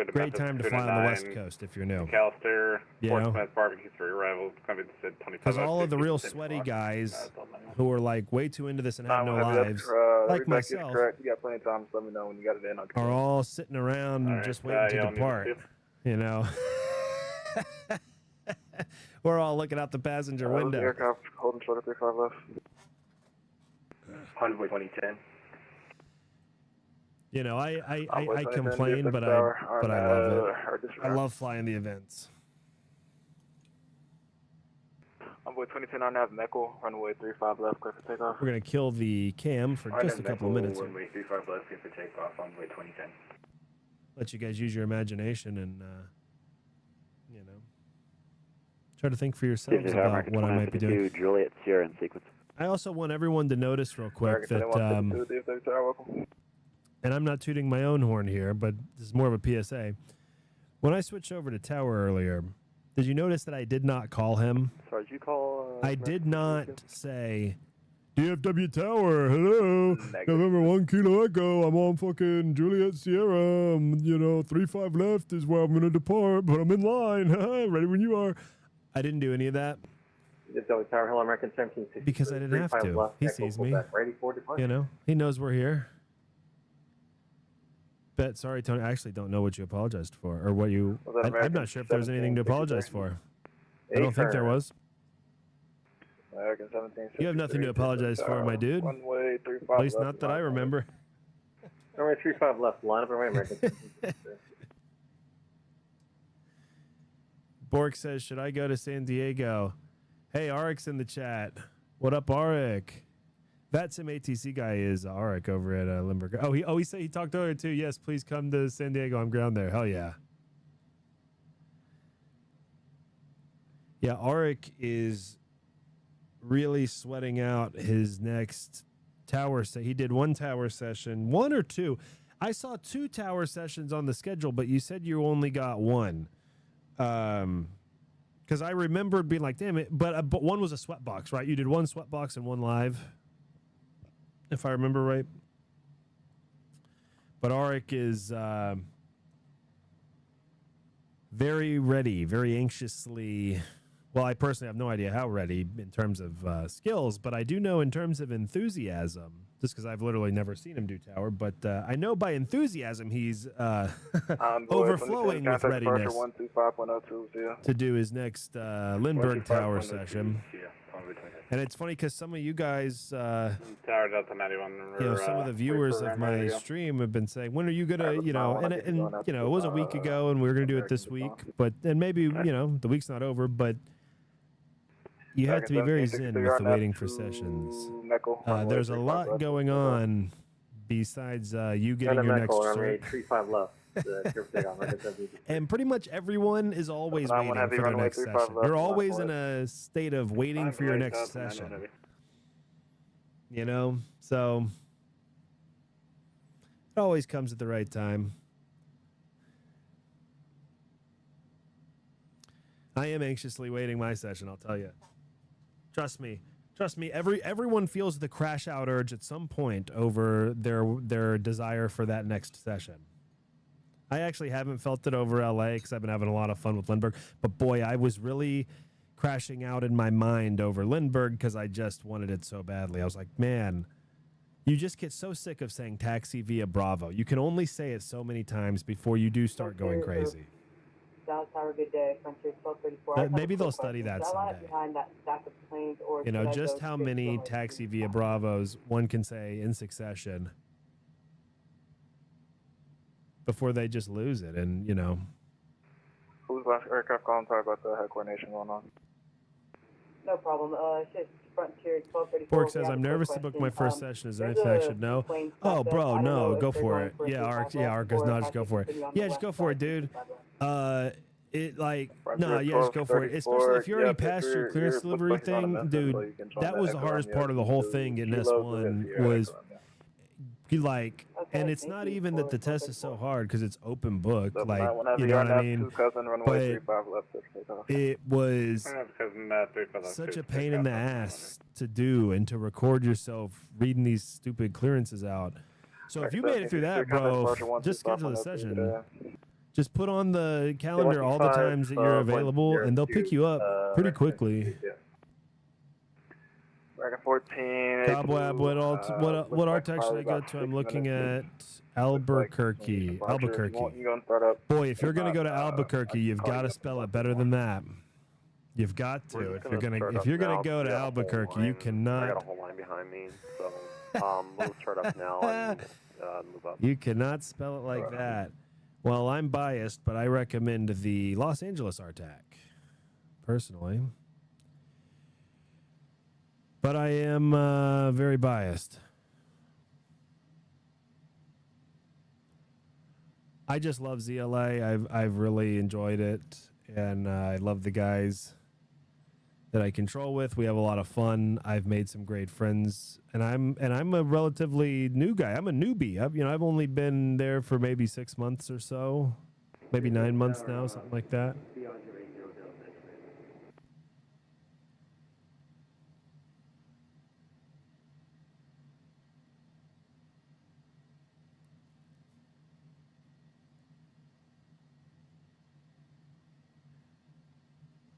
great time to fly on the West Coast if you're new. McAllister, Fort Smith, barbecue through arrival. Because all of the real sweaty guys who are like way too into this and have no lives, like myself, correct. You got plenty of time. Just let me know when you got it in. Are all sitting around and just waiting to depart. You know, we're all looking out the passenger window. Aircraft holding short of 35 left. 100 2010. You know, I complain, but I love it. I love flying the events. Envoy 2010 on nav, Meckel, runway 35 left, clear for takeoff. We're going to kill the cam for just a couple of minutes. Runway 35 left, clear for takeoff, envoy 2010. Let you guys use your imagination and, you know, try to think for yourselves about what I might be doing. Juliet Sierra in sequence. I also want everyone to notice real quick that, and I'm not tooting my own horn here, but this is more of a PSA. When I switched over to Tower earlier, did you notice that I did not call him? Sorry, did you call? I did not say, DFW Tower, hello, November 1 Kilo Echo, I'm on fucking Juliet Sierra, you know, 35 left is where I'm going to depart, but I'm in line, ready when you are. I didn't do any of that. DFW Tower, hello, American 1760. Because I didn't have to. He sees me. You know, he knows we're here. Sorry, Tony. I actually don't know what you apologized for, or what you. I'm not sure if there was anything to apologize for. I don't think there was. American 17. You have nothing to apologize for, my dude. Runway 35 At least not that I remember. Runway 35 left, line up and right, American 1760. Bork says, should I go to San Diego? Hey, Arik's in the chat. What up, Arik? VATSIM ATC guy is Arik over at Lindbergh. He said he talked earlier too. Yes, please come to San Diego. I'm ground there. Hell yeah. Yeah, Arik is really sweating out his next tower. He did one tower session, one or two. I saw 2 tower sessions on the schedule, but you said you only got one. Because I remembered being like, damn it. But one was a sweat box, right? You did one sweat box and one live, if I remember right. But Arik is very ready, very anxiously. Well, I personally have no idea how ready in terms of skills, but I do know in terms of enthusiasm, just because I've literally never seen him do tower, but I know by enthusiasm he's overflowing with readiness to do his next Lindbergh tower session. And it's funny because some of you guys, Tower Delta 91. you know, some of the viewers of my stream have been saying, when are you gonna, you know, and you know, it was a week ago, and we were gonna do it this week, but and maybe you know the week's not over, but you have to be very zen with the waiting for sessions. There's a lot going on besides you getting your next cert. 35 left. And pretty much everyone is always waiting for their next session. You're always in a state of waiting for your next session. You know, so it always comes at the right time. I am anxiously waiting my session, I'll tell you. Trust me. Trust me, everyone feels the crash out urge at some point over their desire for that next session. I actually haven't felt it over LA because I've been having a lot of fun with Lindbergh. But boy, I was really crashing out in my mind over Lindbergh because I just wanted it so badly. I was like, man, you just get so sick of saying taxi via Bravo. You can only say it so many times before you do start going crazy. Dallas Tower, good day. Frontier 1234. Maybe they'll study that someday. You know, just how many taxi via Bravos one can say in succession before they just lose it, and you know. Who's last aircraft calling? Sorry about the head coordination going on. No problem. It's Frontier 1234. Pork says, I'm nervous to book my first session. Is there anything I should know? Oh, bro, no, go for it. Yeah, Ark goes, no, just go for it. Yeah, just go for it, dude. It like, no, yeah, just go for it. Especially if you already passed your clearance delivery thing, dude, that was the hardest part of the whole thing in S1 was like, and it's not even that the test is so hard because it's open book, like, you know what I mean? But it was such a pain in the ass to do and to record yourself reading these stupid clearances out. So if you made it through that, bro, just schedule a session. Just put on the calendar all the times that you're available, and they'll pick you up pretty quickly. Dragon 14. Cobweb, what Artex should I go to? I'm looking at Albuquerque. Albuquerque. Boy, if you're gonna go to Albuquerque, you've got to spell it better than that. You've got to. If you're gonna go to Albuquerque, you cannot. I got a whole line behind me, so we'll start up now and move up. You cannot spell it like that. Well, I'm biased, but I recommend the Los Angeles RTAC, personally. But I am very biased. I just love ZLA. I've really enjoyed it, and I love the guys that I control with. We have a lot of fun. I've made some great friends, and I'm a relatively new guy. I'm a newbie. I've only been there for maybe 6 months or so, maybe 9 months now, something like that.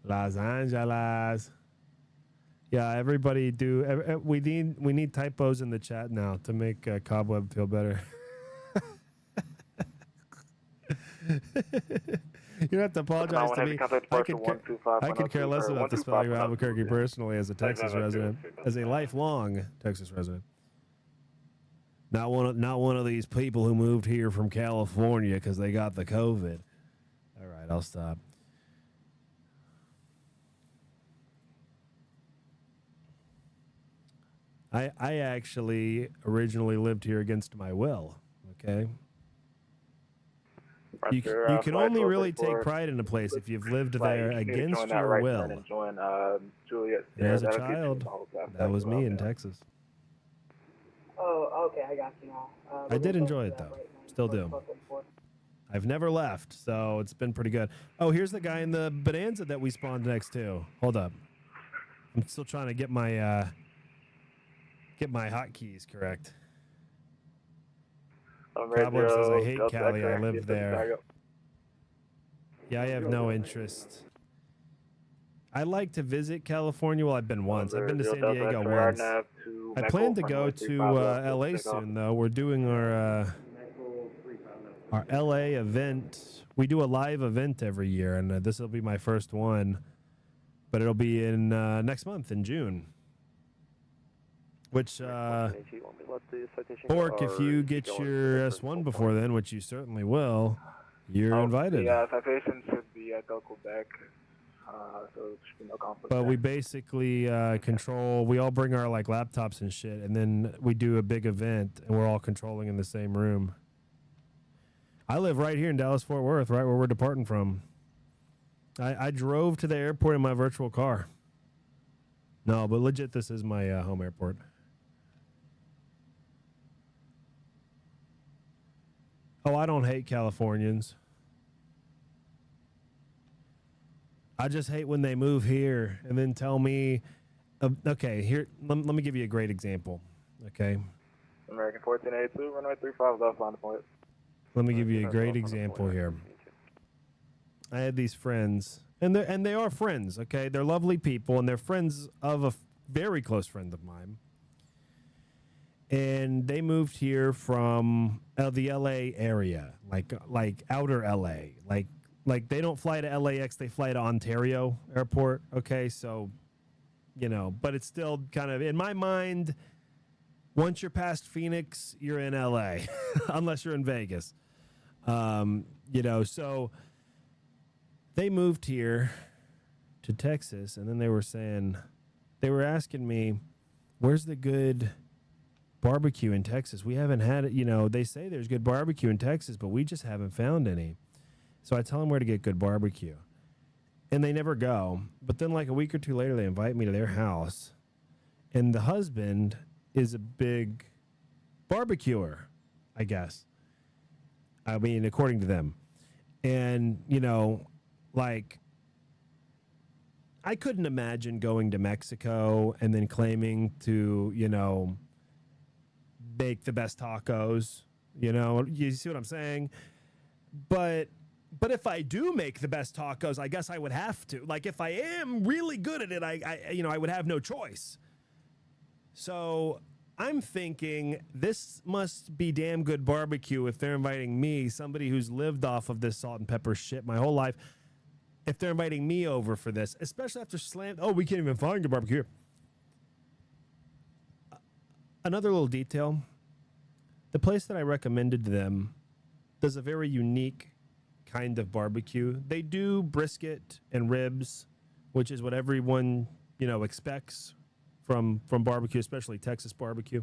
Los Angeles. Yeah, everybody do. We need typos in the chat now to make Cobweb feel better. You don't have to apologize to me. I could care less about the spelling of Albuquerque personally as a Texas resident, as a lifelong Texas resident. Not one of these people who moved here from California because they got the COVID. All right, I'll stop. I actually originally lived here against my will, okay? You can only really take pride in a place if you've lived there against your will. And as a child, that was me in Texas. Oh, okay, I got you now. I did enjoy it, though. Still do. I've never left, so it's been pretty good. Oh, here's the guy in the Bonanza that we spawned next to. Hold up. I'm still trying to get my hotkeys correct. Cobweb says, I hate Cali. I live there. Yeah, I have no interest. I like to visit California. Well, I've been once. I've been to San Diego once. I plan to go to LA soon, though. We're doing our LA event. We do a live event every year, and this will be my first one. but it'll be in next month in June. Which Bork, if you get your S1 before then, which you certainly will, you're invited. Yeah, citation should be at local deck, so there should be no conflict. But we basically control. We all bring our like laptops and shit, and then we do a big event, and we're all controlling in the same room. I live right here in Dallas Fort Worth, right where we're departing from. I drove to the airport in my virtual car. No, but legit, this is my home airport. Oh, I don't hate Californians. I just hate when they move here and then tell me, okay, here, let me give you a great example, okay? American 1482, runway 35 left, line of point. Let me give you a great example here. I had these friends, and they are friends, okay? They're lovely people, and they're friends of a very close friend of mine. And they moved here from the LA area, like outer LA. Like they don't fly to LAX, they fly to Ontario Airport, okay? So, you know, but it's still kind of, in my mind, once you're past Phoenix, you're in LA, unless you're in Vegas. You know, so they moved here to Texas, and then they were asking me, where's the good barbecue in Texas? We haven't had it. You know, they say there's good barbecue in Texas, but we just haven't found any. So I tell them where to get good barbecue, and they never go. But then like a week or two later, they invite me to their house, and the husband is a big barbecuer, I guess. I mean, according to them. And, you know, like, I couldn't imagine going to Mexico and then claiming to, you know, make the best tacos. You know, you see what I'm saying? But if I do make the best tacos, I guess I would have to. Like, if I am really good at it, I would have no choice. So I'm thinking this must be damn good barbecue if they're inviting me, somebody who's lived off of this salt and pepper shit my whole life, if they're inviting me over for this, especially after we can't even find good barbecue. Another little detail, the place that I recommended to them does a very unique kind of barbecue. They do brisket and ribs, which is what everyone, you know, expects from barbecue, especially Texas barbecue.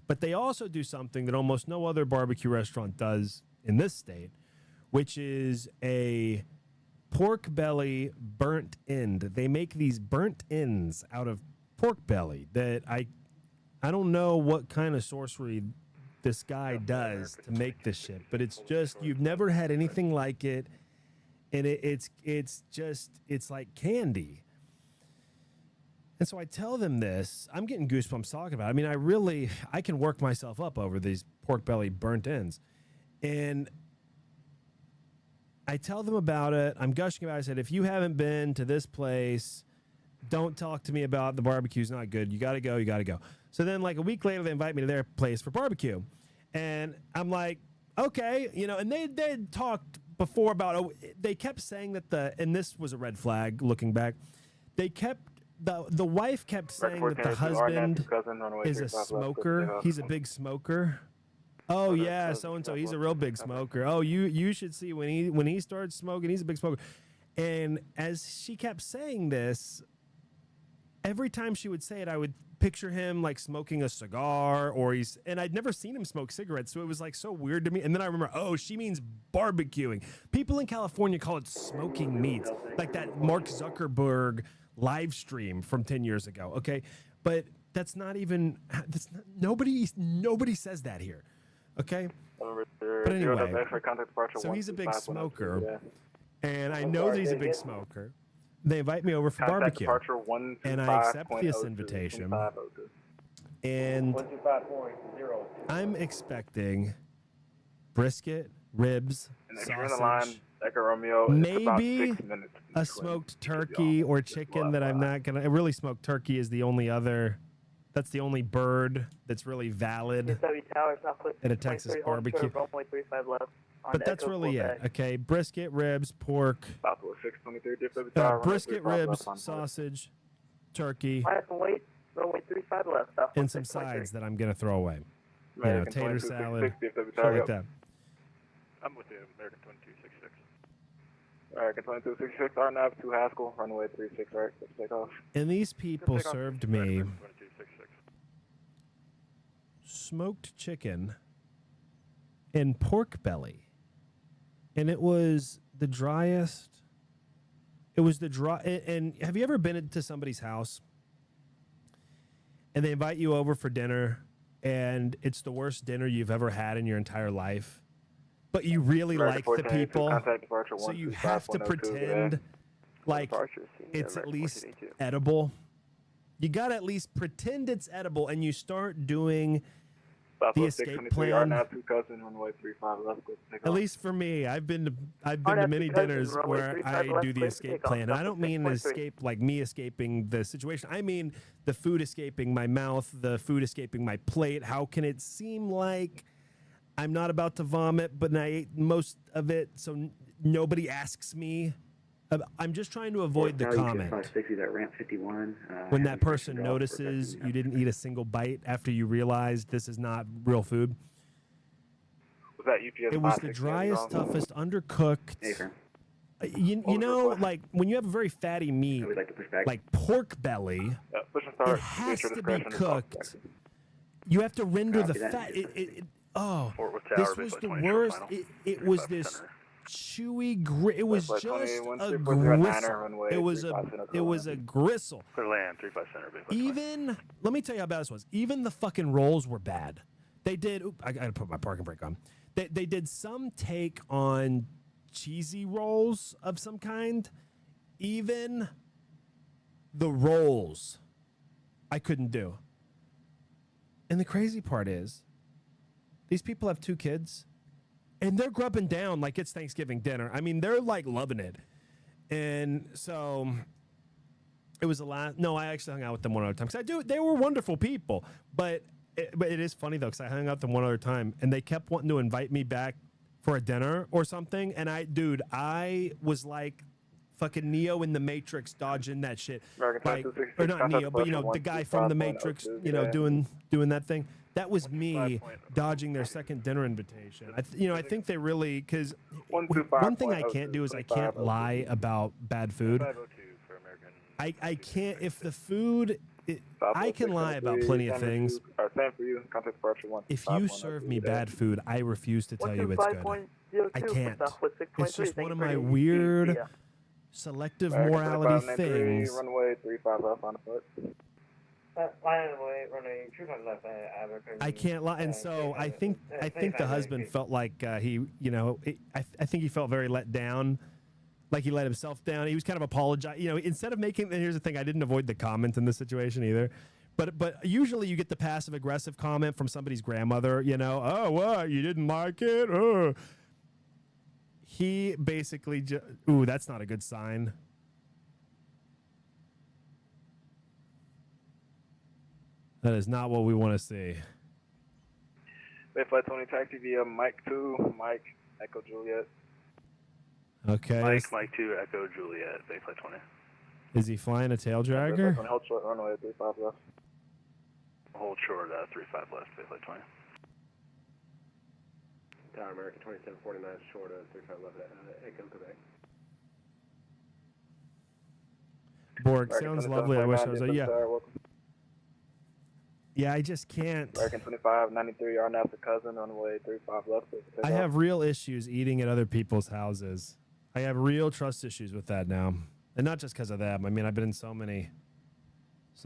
But they also do something that almost no other barbecue restaurant does in this state, which is a pork belly burnt end. They make these burnt ends out of pork belly that I don't know what kind of sorcery this guy does to make this shit, but it's just, you've never had anything like it, and it's like candy. And so I tell them this. I'm getting goosebumps talking about it. I mean, I can work myself up over these pork belly burnt ends. And I tell them about it. I'm gushing about it. I said, if you haven't been to this place, don't talk to me about the barbecue's not good. You got to go. You got to go. So then like a week later, they invite me to their place for barbecue. And I'm like, okay, you know, and they had talked before about, they kept saying that and this was a red flag looking back. They kept, the wife kept saying that the husband is a smoker. He's a big smoker. Oh yeah, so and so. He's a real big smoker. Oh, you should see when he starts smoking, he's a big smoker. And as she kept saying this, every time she would say it, I would picture him like smoking a cigar, and I'd never seen him smoke cigarettes, so it was like so weird to me. And then I remember, oh, she means barbecuing. People in California call it smoking meats, like that Mark Zuckerberg live stream from 10 years ago. Okay, but nobody says that here. Okay, but anyway, so he's a big smoker, and I know that he's a big smoker. They invite me over for barbecue, and I accept this invitation, and I'm expecting brisket, ribs, sausage, maybe a smoked turkey or chicken that I'm not gonna. Really, smoked turkey is the only other. That's the only bird that's really valid at a Texas barbecue. but that's really it. Okay, brisket, ribs, pork, Southwest 623 DFW Tower. brisket, ribs, sausage, turkey, Runway 35 left. and some sides that I'm gonna throw away. American Tater 2266 salad, DFW shit Tower. like that. I'm with you, American 2266. American 2266 RNAV 2 Haskell, runway 36 right, let's take off. And these people take off. served me 2266. smoked chicken and pork belly. And it was the driest. It was the dry. And have you ever been into somebody's house and they invite you over for dinner and it's the worst dinner you've ever had in your entire life, but you really like the people, so you have to pretend like it's at least edible. You got to at least pretend it's edible, and you start doing the escape plan. At least for me, I've been to many dinners where I do the escape plan. And I don't mean escape like me escaping the situation. I mean the food escaping my mouth, the food escaping my plate. How can it seem like I'm not about to vomit, but I ate most of it, so nobody asks me? I'm just trying to avoid the comment. When that person notices you didn't eat a single bite after you realized this is not real food. It was the driest, toughest, undercooked. You know, like when you have a very fatty meat, like pork belly, it has to be cooked. You have to render the fat. This was the worst. It was this chewy it was just a gristle. It was a gristle. Even, let me tell you how bad this was. Even the fucking rolls were bad. They did, I gotta put my parking brake on. They did some take on cheesy rolls of some kind. Even the rolls I couldn't do. And the crazy part is, these people have 2 kids. And they're grubbing down like it's Thanksgiving dinner. I mean, they're like loving it. And so it was I actually hung out with them one other time. Because they were wonderful people. But it is funny, though, because I hung out with them one other time. And they kept wanting to invite me back for a dinner or something. And I was like fucking Neo in the Matrix dodging that shit. Like, or not Neo, but, the guy from the Matrix, doing that thing. That was me dodging their second dinner invitation. I think they really, because one thing I can't do is I can't lie about bad food. I can't, if the food, I can lie about plenty of things. If you serve me bad food, I refuse to tell you it's good. I can't. It's just one of my weird selective morality things. Runway 35 left on the foot. I can't lie, and so I think the husband felt like I think he felt very let down, like he let himself down. He was kind of apologizing, instead of making. And here's the thing: I didn't avoid the comment in this situation either, but usually you get the passive aggressive comment from somebody's grandmother. Oh, what, you didn't like it? Oh. He basically ooh, that's not a good sign. That is not what we want to see. Bayflight 20 taxi via Mike 2, Mike, Echo Juliet. Okay. Mike 2, Echo Juliet, Bayflight 20. Is he flying a tail dragger? Hold short, runway 35 left. Hold short, 35 left, Bayflight 20. Tower American 2749 short, 35 left, Echo Quebec. Borg, sounds lovely. I wish I was there. Yeah. Yeah, I just can't. American 2593, RNAV the cousin on the way 35 left. I have real issues eating at other people's houses. I have real trust issues with that now. And not just because of them. I mean, I've been in so many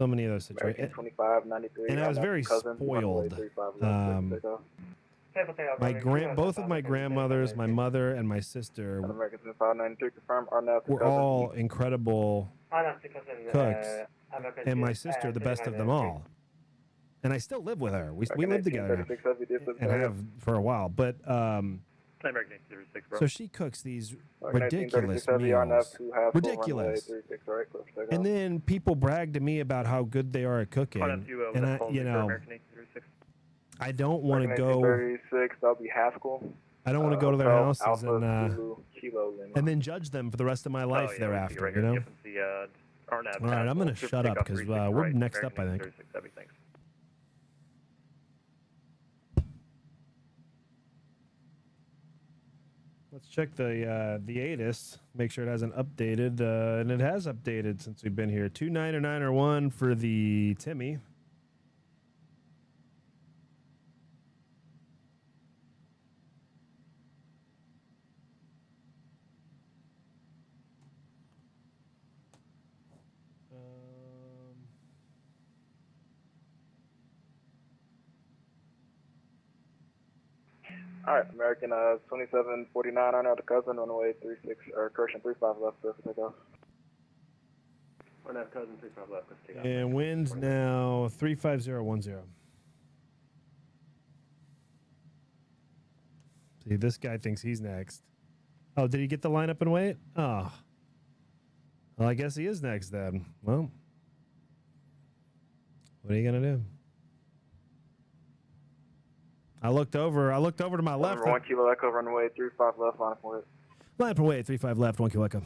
of those situations. 2593, and I was very spoiled. Both of my grandmothers, my mother and my sister, American 2593, confirm RNAV were all incredible cooks. And my sister, the best of them all. And I still live with her. We live together and have for a while. But so she cooks these ridiculous meals. Ridiculous. And then people brag to me about how good they are at cooking. And I don't want to go. 36, that'll be Haskell. I don't want to go to their Hotel houses Alpha Zulu Kilo Lima. and then judge them for the rest of my life thereafter. Right you here. know. Yep, it's the RNAV. All right, I'm gonna Clear shut up takeoff because 36 we're right, next American up, I think. 36 Heavy, thanks. Let's check the ATIS. Make sure it hasn't updated, and it has updated since we've been here. 290901 for the Timmy. All right, American 2749 on out the cousin, runway 36, or correction 35 left, clear for takeoff. RNAV cousin, 35 left, let's take off. And winds now 35010. See, this guy thinks he's next. Oh, did he get the lineup and wait? Oh. Well, I guess he is next then. Well, what are you going to do? I looked over to my left. Number 1 Kilo Echo, runway 35 left, line up and wait. Line up and wait, 35 left, 1 Kilo Echo.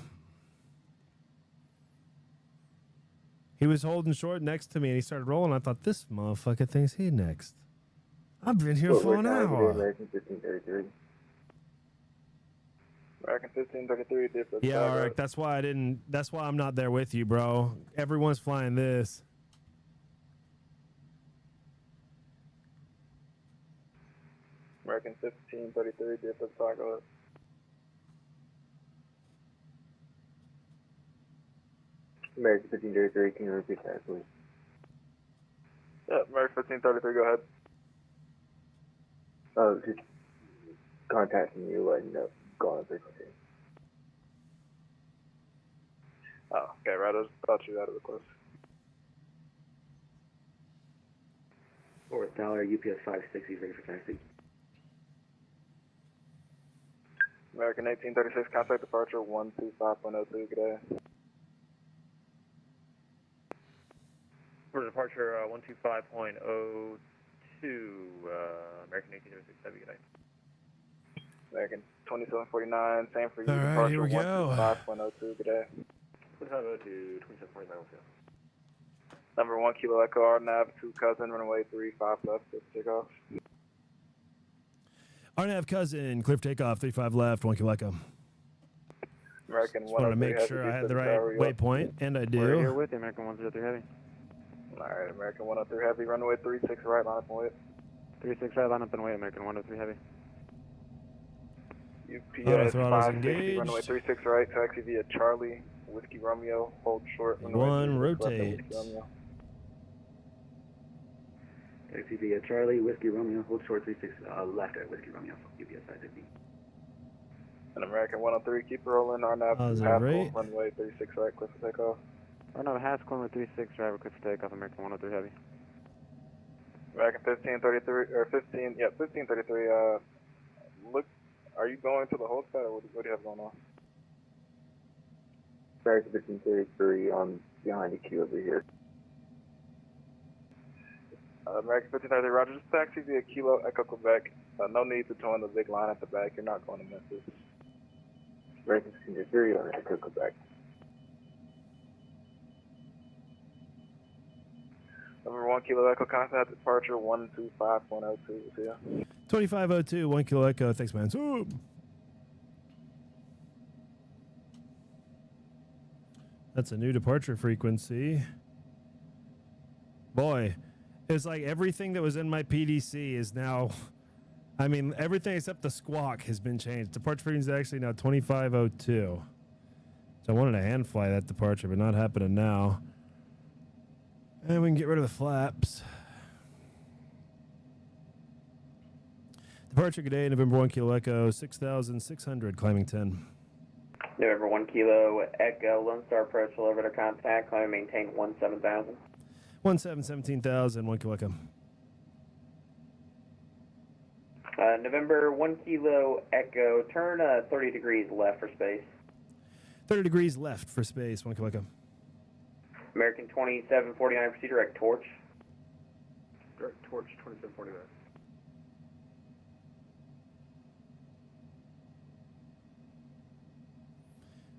He was holding short next to me and he started rolling. I thought, this motherfucker thinks he next. I've been here for an hour. American 1533. American 1533, different. Yeah, Eric, that's why I'm not there with you, bro. Everyone's flying this. American 1533, different Saga. American 1533, can you repeat that, please? Yeah, American 1533, go ahead. Oh, just contacting you, letting you know, go on frequency. Oh, okay, right, I thought you out of the close. $4 UPS 560, ready for taxi. American 1836, contact departure 125.02, good day. For departure 125.02, American 1836 Heavy, good day. American 2749, same for you, All right, here departure we go. 125.02, good day. 2502, 2749, okay. Number 1 Kilo Echo, RNAV 2 cousin, runway 35 left, let's take off. RNAV cousin, clear for takeoff, 35 left, 1 Kilo Echo. American Just wanted to make sure I had the right waypoint, and I do. We're here with the American 103 Heavy. Alright, American 103 Heavy, runway 36 right, line up and wait. 36 right, line up and wait, American 103 Heavy. UPS throttles 560, engaged. runway 36 right, taxi via Charlie, Whiskey Romeo, hold short, runway 1 36 left at rotate. Whiskey Romeo. Taxi via Charlie, Whiskey Romeo, hold short 36 left at Whiskey Romeo, UPS 560. And American 103, keep rolling, RNAV How's 2 that Haskell, rate? runway 36 right, clear for takeoff. RNAV Haskell, runway 36 right, clear for takeoff, American 103 Heavy. American 1533, or 1533, look, are you going to the hold side, or what do you have going on? American 1533 on behind the queue over here. American 1533, roger, just taxi via Kilo Echo Quebec. No need to join the big line at the back, you're not going to Memphis. American 1533 on Echo Quebec. Number 1 Kilo Echo, contact departure 125.02, see ya. 2502, 1 Kilo Echo, thanks, man. Swoop. That's a new departure frequency. Boy, it's like everything that was in my PDC is now, I mean, everything except the squawk has been changed. Departure frequency is actually now 2502. So I wanted to hand fly that departure, but not happening now. And we can get rid of the flaps. Departure, good day, November 1 Kilo Echo, 6,600, climbing 10. November 1 Kilo Echo, Lone Star approach, deliver to contact, climb and maintain 17,000. 17,000, 1 Kilo Echo. November 1 Kilo Echo, turn 30 degrees left for space. 30 degrees left for space, 1 Kilo Echo. American 2749, proceed direct torch. Direct torch, 2749.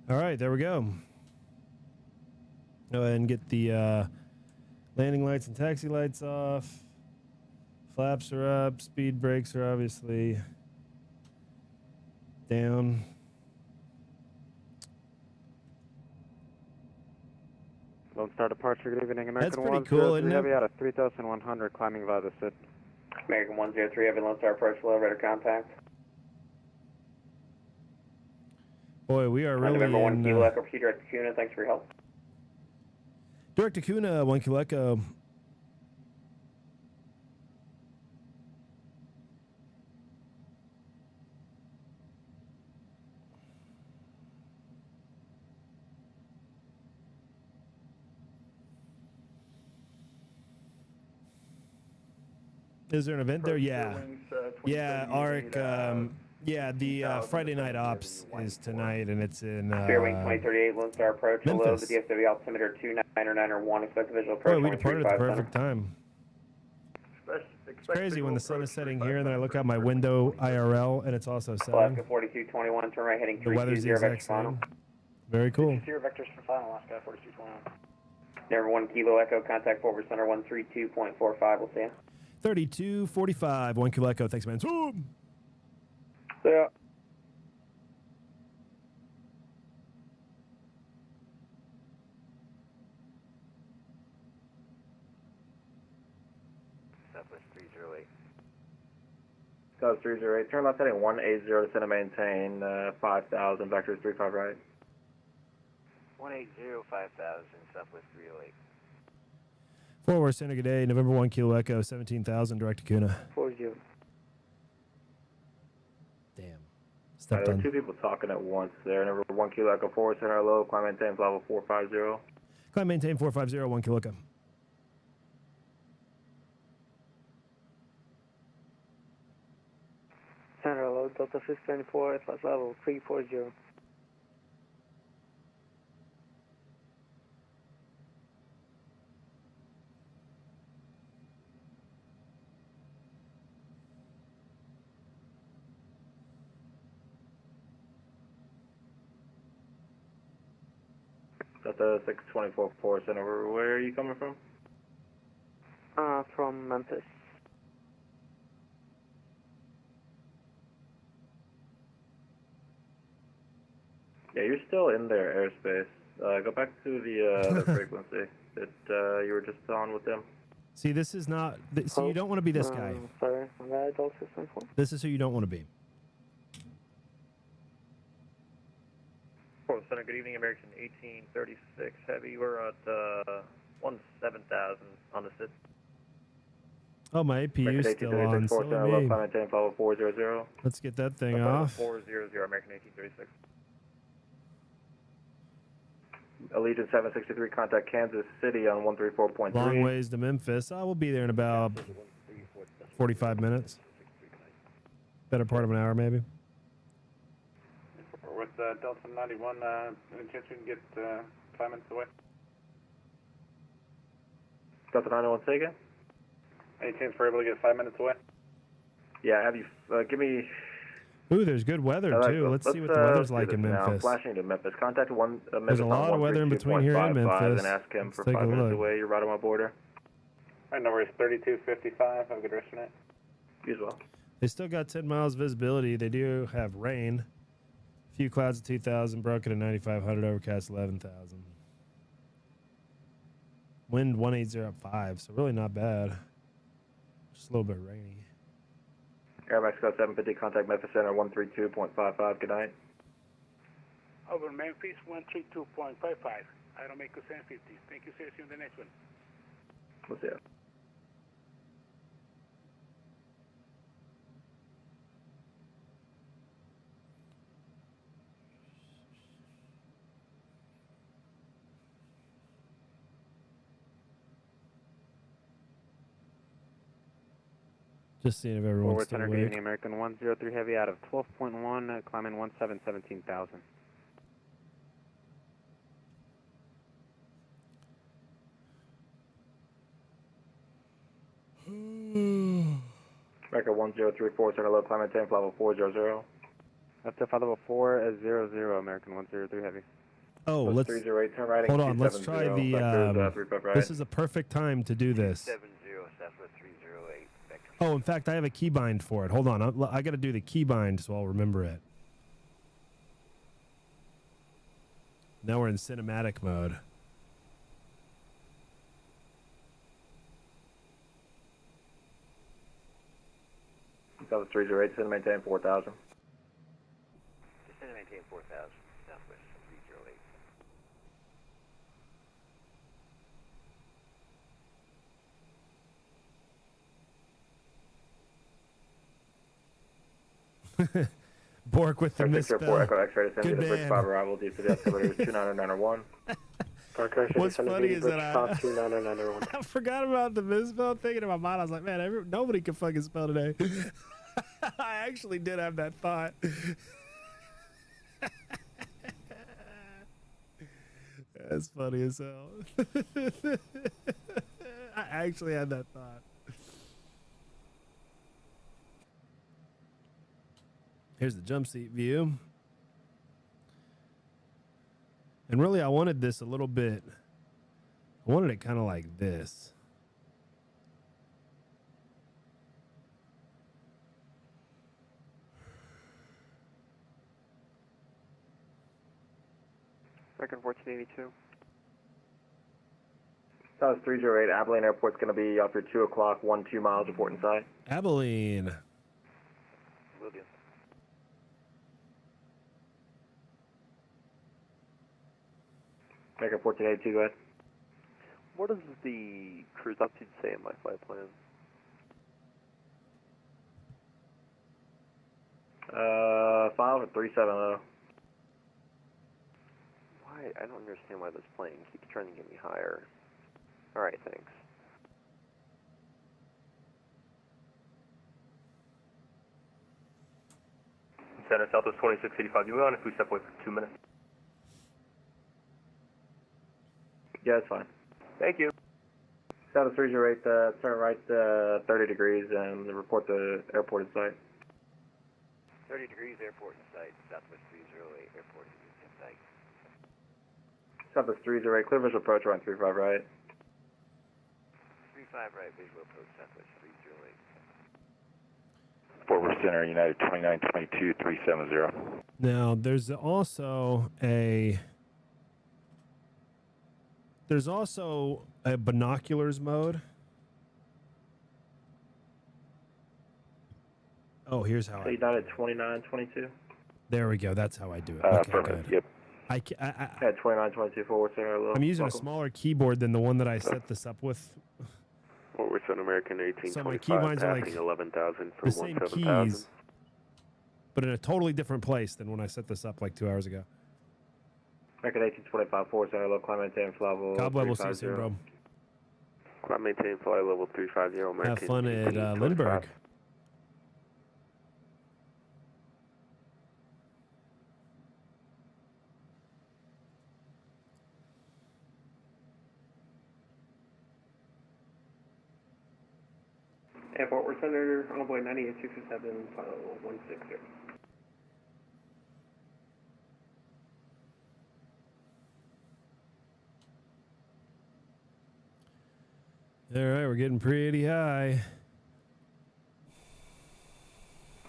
All right, there we go. Go ahead and get the landing lights and taxi lights off. Flaps are up. Speed brakes are obviously down. Lone Star departure, good evening. American That's pretty cool, isn't it? Heavy out of 3,100, climbing via the SID. American 103 Heavy, Lone Star approach, elevator contact. Boy, we are really November 1 in... Kilo Echo, proceed direct to Kuna, thanks for your help. Direct to Kuna, 1 Kilo Echo. Is there an event there? Yeah. Yeah, Arc. Yeah, the Friday night ops is tonight, and it's in Fairwing 2038, Lone Star approach. Memphis. Hello, the DFW altimeter 29991, expect a visual approach. Boy, we departed at the 135 perfect time. It's crazy when the sun is setting here, and then I look out my window IRL, and it's also setting. Alaska 4221, turn right heading The weather's the 320, exact vector final. same. Very cool. 0 vectors for final, Alaska 4221. Number 1 Kilo Echo, contact forward center 132.45, we'll see ya. 3245, 1 Kilo Echo. Thanks, man. Zoom. Yeah. Southwest 308. South 308. Turn left heading 180 to center maintain 5,000. Vectors 35 right. 180, 5000, Southwest 308. Forward center, good day. November 1 Kilo Echo, 17,000, direct to Kuna. 40. Damn. There Stepped were on. two people talking at once there. Number 1 Kilo Echo forward center low. Climb maintain level 450. Climb maintain 450, 1 Kilo Echo. Center low, Delta 624, flight level 340. That's the 624 forward center. Where are you coming from? From Memphis. Yeah, you're still in their airspace. Go back to the frequency that you were just on with them. See, this is not... So you don't want to be this guy. Sorry, my bad, Delta 624. This is who you don't want to be. Forward center, good evening, American 1836 Heavy. We're at 17,000 on the SID. Oh, my APU is still on. Forward center low. Climb maintain level 400. Let's get that thing off. 400, American 1836. Allegiant 763, contact Kansas City on 134.3. Long ways to Memphis. We'll be there in about 45 minutes. Better part of an hour, maybe. With Delta 91, any chance we can get 5 minutes away? Delta 91, say again? Any chance we're able to get 5 minutes away? Yeah, have you, give me... Ooh, there's good weather, too. Let's see what the weather's like in Memphis. I'm flashing to Memphis. Contact Memphis. There's a lot of weather in between here and Memphis. And ask him Let's for take 5 a minutes look. away. You're right on my border. Alright, number is 3255. Have a good rest of your night. You as well. They still got 10 miles visibility. They do have rain. A few clouds at 2,000, broken at 9,500, overcast 11,000. Wind 180 at 5, so really not bad. Just a little bit rainy. Air Mexico 750, contact Memphis Center 132.55. Good night. Over Memphis 132.55. Aeromexico 750. Thank you, sir. See you on the next one. We'll see you. Just seeing if everyone's Forward still center, good awake. evening, American 103 Heavy out of 12.1, climbing 17,000. Record 1034, center low, climb maintain level 400. Up to flight level 400, American 103 Heavy. Oh, let's 308, turn right. hold on. Let's try the. 355 right. This is a perfect time to do this. 70, Southwest 308. Vector. Oh, in fact, I have a keybind for it. Hold on. I got to do the keybind so I'll remember it. Now we're in cinematic mode. Southwest 308, descend and maintain 4,000. Descend and maintain 4,000, Southwest 308. Bork with the 4 misspell. Echo X-ray, descend Good to the bridge man. 5 arrival, DFW altimeter is 29901. What's funny is that I 29901. I forgot about the misspell thing, and in my mind I was like, man, nobody can fucking spell today. I actually did have that thought. That's funny as hell. I actually had that thought. Here's the jump seat view. And really, I wanted this a little bit. I wanted it kind of like this. Second 1482. Southwest 308, Abilene Airport's going to be off your 2 o'clock, 2 miles, report inside. Abilene. Will do. American 1482, go ahead. What does the cruise altitude say in my flight plan? File for 370. Why? I don't understand why this plane keeps trying to get me higher. Alright, thanks. Center Southwest 2685. You went on if we step away for 2 minutes. Yeah, that's fine. Thank you. Southwest 308, turn right 30 degrees and report the airport in sight. 30 degrees, airport in sight. Southwest 308, airport in sight. Southwest 308, clear visual approach, around 35 right. 35 right, visual approach, Southwest 308. Fort Worth Center, United 2922 370. Now, there's also a binoculars mode. Oh, here's how So United 2922. There we go. That's how I do it. Affirmative, good. yep. I, Yeah, 2922 Fort Worth Center. I'm using a smaller keyboard than the one that I set this up with. Fort Worth Center, American 1825. So my keybinds are like passing 11,000 for the same 17,000. keys, but in a totally different place than when I set this up like 2 hours ago. American 1825 Fort Worth Center, low climb maintain flight level. God bless, we'll see you soon, bro. Climb maintain flight level 350, American Have fun at 1825. Lindbergh. Fort Worth Center, Envoy 9867, flight level 160. All right, we're getting pretty high.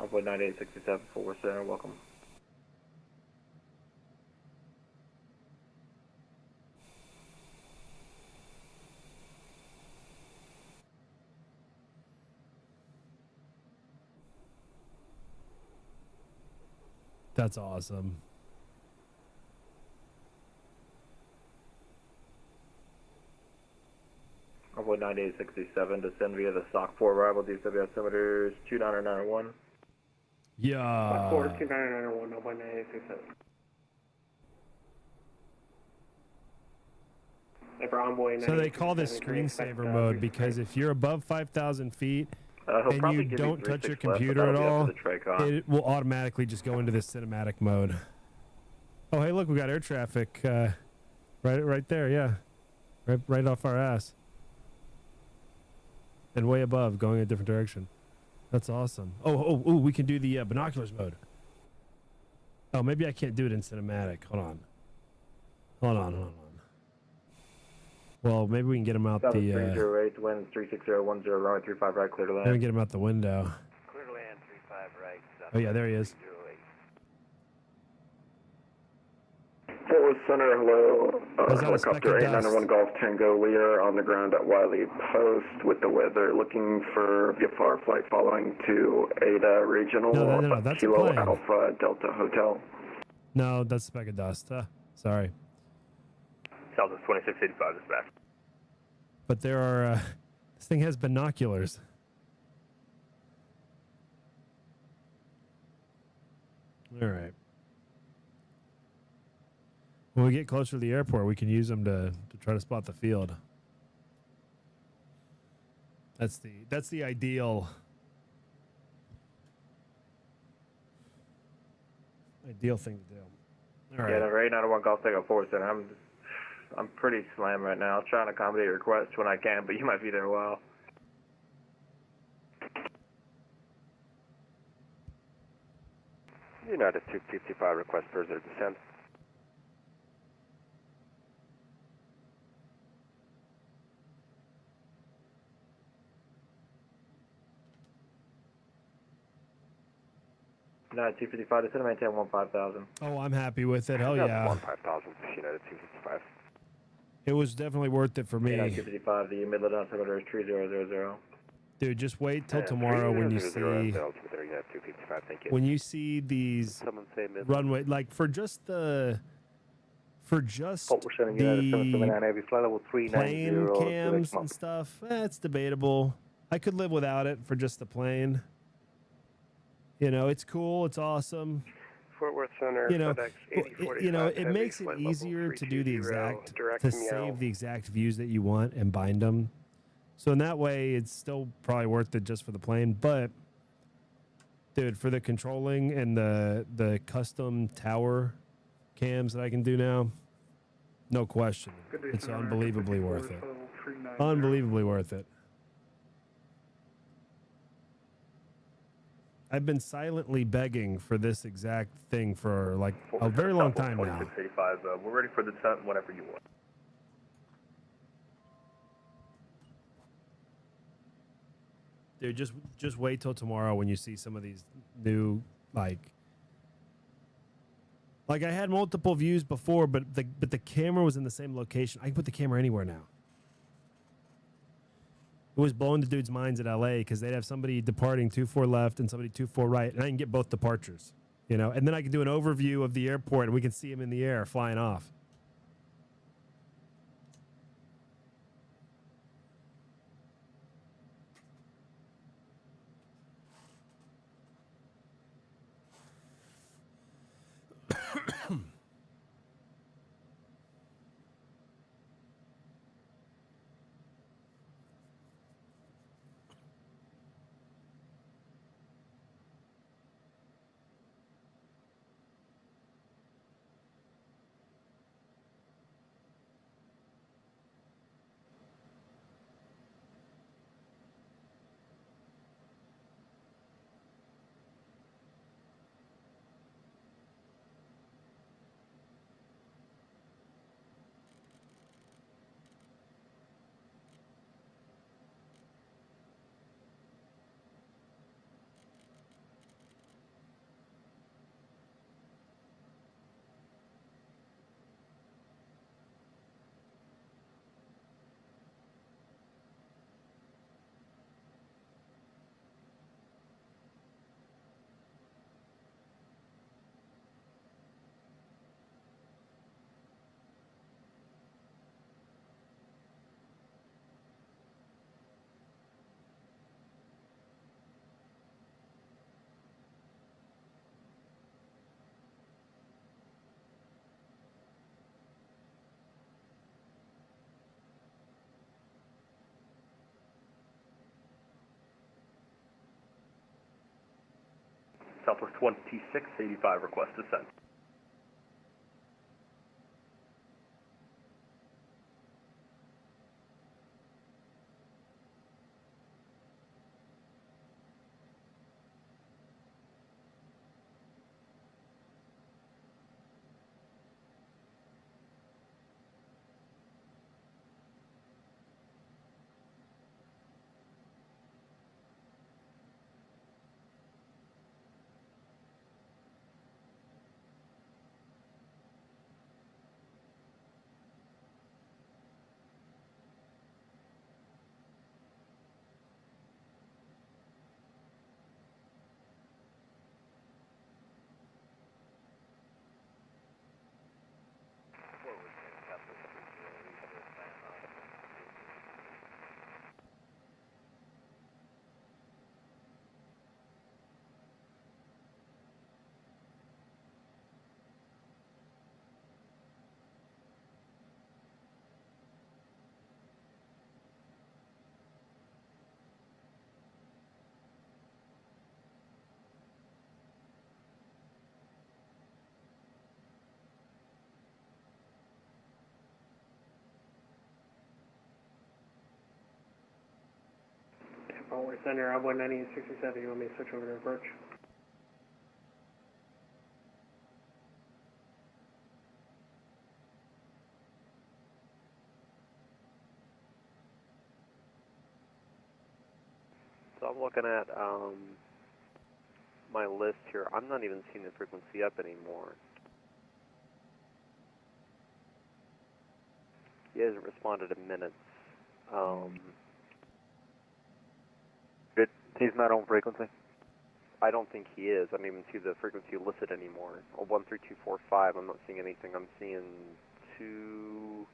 Envoy 9867 Fort Worth Center, welcome. That's awesome. Envoy 9867, descend via the SOC 4 arrival, DFW altimeter is 29901. Yeah. 29901, Envoy 9867. So they call this screensaver mode because if you're above 5,000 feet He'll and probably you give don't you touch 3-6 your left, but computer at that'll be up all, to the TRACON. it will automatically just go into this cinematic mode. Oh, hey, look, we got air traffic right there, yeah. Right off our ass. And way above, going a different direction. That's awesome. Oh, we can do the binoculars mode. Oh, maybe I can't do it in cinematic. Hold on. Hold on. Well, maybe we can get him out Southwest the. 308, wind 36010, runway 35 right, clear to land. Let me get him out the window. Clear to land, 35 right. Oh yeah, there he is. 308. Fort Worth Center, hello. There's not a speck Helicopter of dust. 891 Golf Tango Lear on the ground at Wiley Post with the weather, looking for VFR flight following to Ada Regional. No, that's a Kilo plane. Alpha Delta Hotel. No, that's a speck of dust. Sorry. Southwest 2685 dispatch. But there are. This thing has binoculars. All right. When we get closer to the airport, we can use them to try to spot the field. That's the ideal thing to do. All right. Yeah, number 891 Golf Tango Forward Center. I'm pretty slammed right now. I'll try and accommodate your request when I can, but you might be there a while. United 255, request further descent. United 255, descend and maintain 15,000. Oh, I'm happy with it. Hell That's yeah. 15,000, United 255. It was definitely worth it for me. United 255, the Midland altimeter is 3000. Dude, just wait till tomorrow when you see these runway, like for just the plane cams and stuff. It's debatable. I could live without it for just the plane. You know, it's cool. It's awesome. Fort Worth Center, You know, FedEx it makes it easier to do the exact, to save the exact views that you want and bind them. So in that way, it's still probably worth it just for the plane. But, dude, for the controlling and the custom tower cams that I can do now, no question. It's unbelievably worth it. Unbelievably worth it. I've been silently begging for this exact thing for like a very long time now. 2685, we're ready for the descent whenever you want. Dude, just wait till tomorrow when you see some of these new like I had multiple views before, but the camera was in the same location. I can put the camera anywhere now. It was blowing the dudes' minds at LA because they'd have somebody departing 24 left and somebody 24 right, and I can get both departures, you know, and then I can do an overview of the airport and we can see them in the air flying off. Southwest 2685, request descent. Forward Center, Envoy 9867, you want me to switch over to approach? So I'm looking at my list here. I'm not even seeing the frequency up anymore. He hasn't responded in minutes. He's not on frequency? I don't think he is. I don't even see the frequency listed anymore. 13245, I'm not seeing anything. I'm seeing two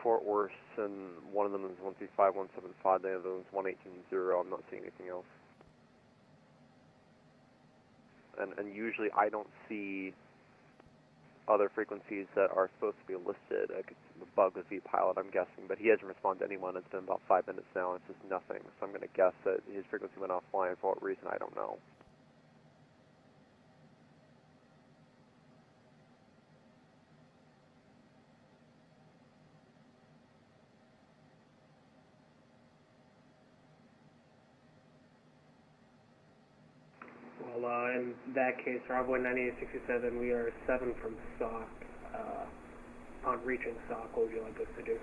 Fort Worths, and one of them is 135175, the other one's 1180. I'm not seeing anything else. And usually I don't see other frequencies that are supposed to be listed. It's a bug with vPilot, I'm guessing, but he hasn't responded to anyone. It's been about 5 minutes now, and it's just nothing. So I'm going to guess that his frequency went offline. For what reason, I don't know. Well, in that case, for Envoy 9867, we are 7 from SOC. Upon reaching SOC, what would you like us to do?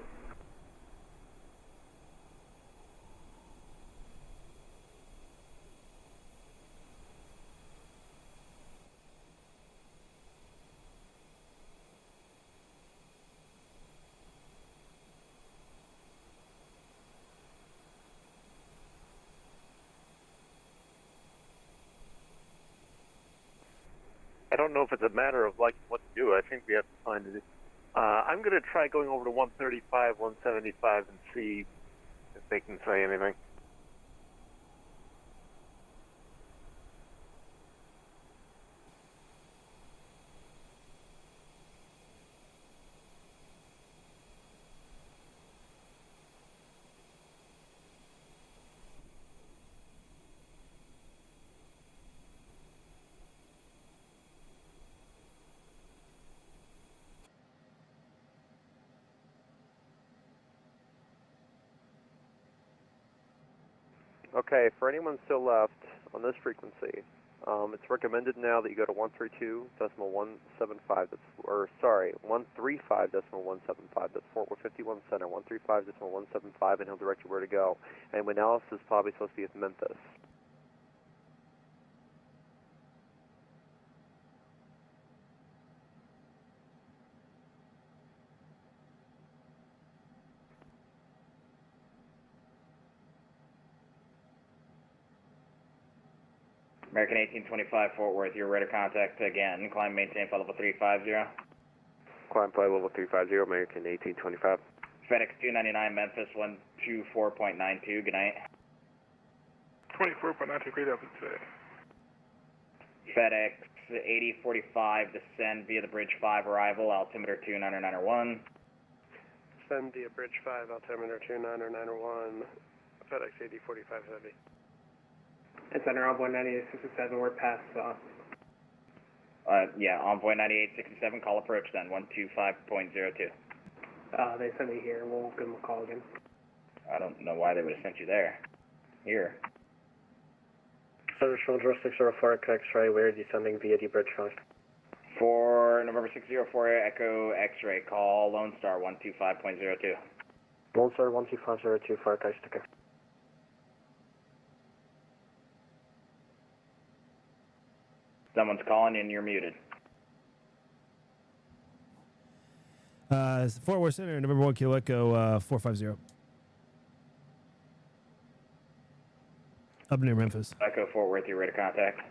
I don't know if it's a matter of like what to do. I think we have to find it. I'm going to try going over to 135, 175 and see if they can say anything. Okay, for anyone still left on this frequency, it's recommended now that you go to 132.175. Or sorry, 135.175. That's Fort Worth 51 Center. 135.175, and he'll direct you where to go. And anyone else is probably supposed to be at Memphis. American 1825, Fort Worth, you're ready to contact again. Climb, maintain, flight level 350. Climb flight level 350, American 1825. FedEx 299, Memphis 124.92, good night. 24.92, great up today. FedEx 8045, descend via the Bridge 5 arrival, altimeter 2991. Descend via Bridge 5, altimeter 2991, FedEx 8045 heavy. It's Center Envoy 9867, we're past SOC. Yeah, Envoy 9867, call approach then, 125.02. They sent me here, we'll give them a call again. I don't know why they would have sent you there. Here. Center Shoulder 604 X-ray, we're descending via the Bridge 5. For November 604 Echo X-ray, call Lone Star 125.02. Lone Star 12502 for X ticket. Someone's calling and you're muted. Fort Worth Center, November 1 Kilo Echo 450. Up near Memphis. Echo Fort Worth, you're ready to contact.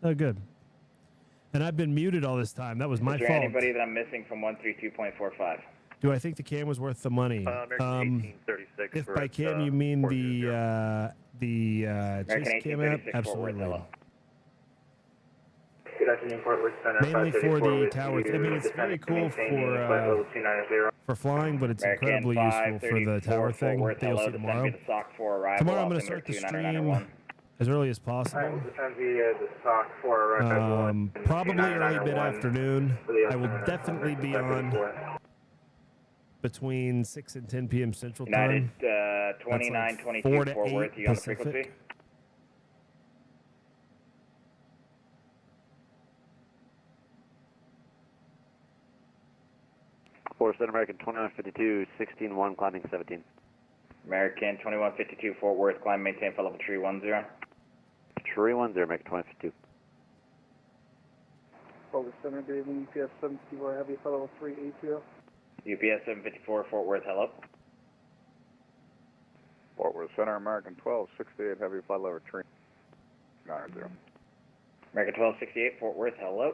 Oh, good. And I've been muted all this time. That was my Is there fault. anybody that I'm missing from 132.45? Do I think the cam was worth the money? American 1836. If by cam you mean the Chase cam app, absolutely. Good afternoon, Fort Worth Center. Mainly for the tower. I mean, it's very cool for flying, but it's incredibly useful for the tower thing that you'll see tomorrow. Tomorrow I'm going to start the stream as early as possible. Probably early mid-afternoon. I will definitely be on. between 6 and 10 p.m. Central United Time. 2922 4 to Fort 8 Worth, you on the Pacific. frequency? Fort Center American 2152, 16-1, climbing 17. American 2152 Fort Worth, climb, maintain, flight level 310. 310, American 2152. Fort Center, good evening, UPS 754, heavy flight level 380. UPS 754 Fort Worth, hello. Fort Worth Center, American 1268, heavy flight level 390. American 1268 Fort Worth, hello.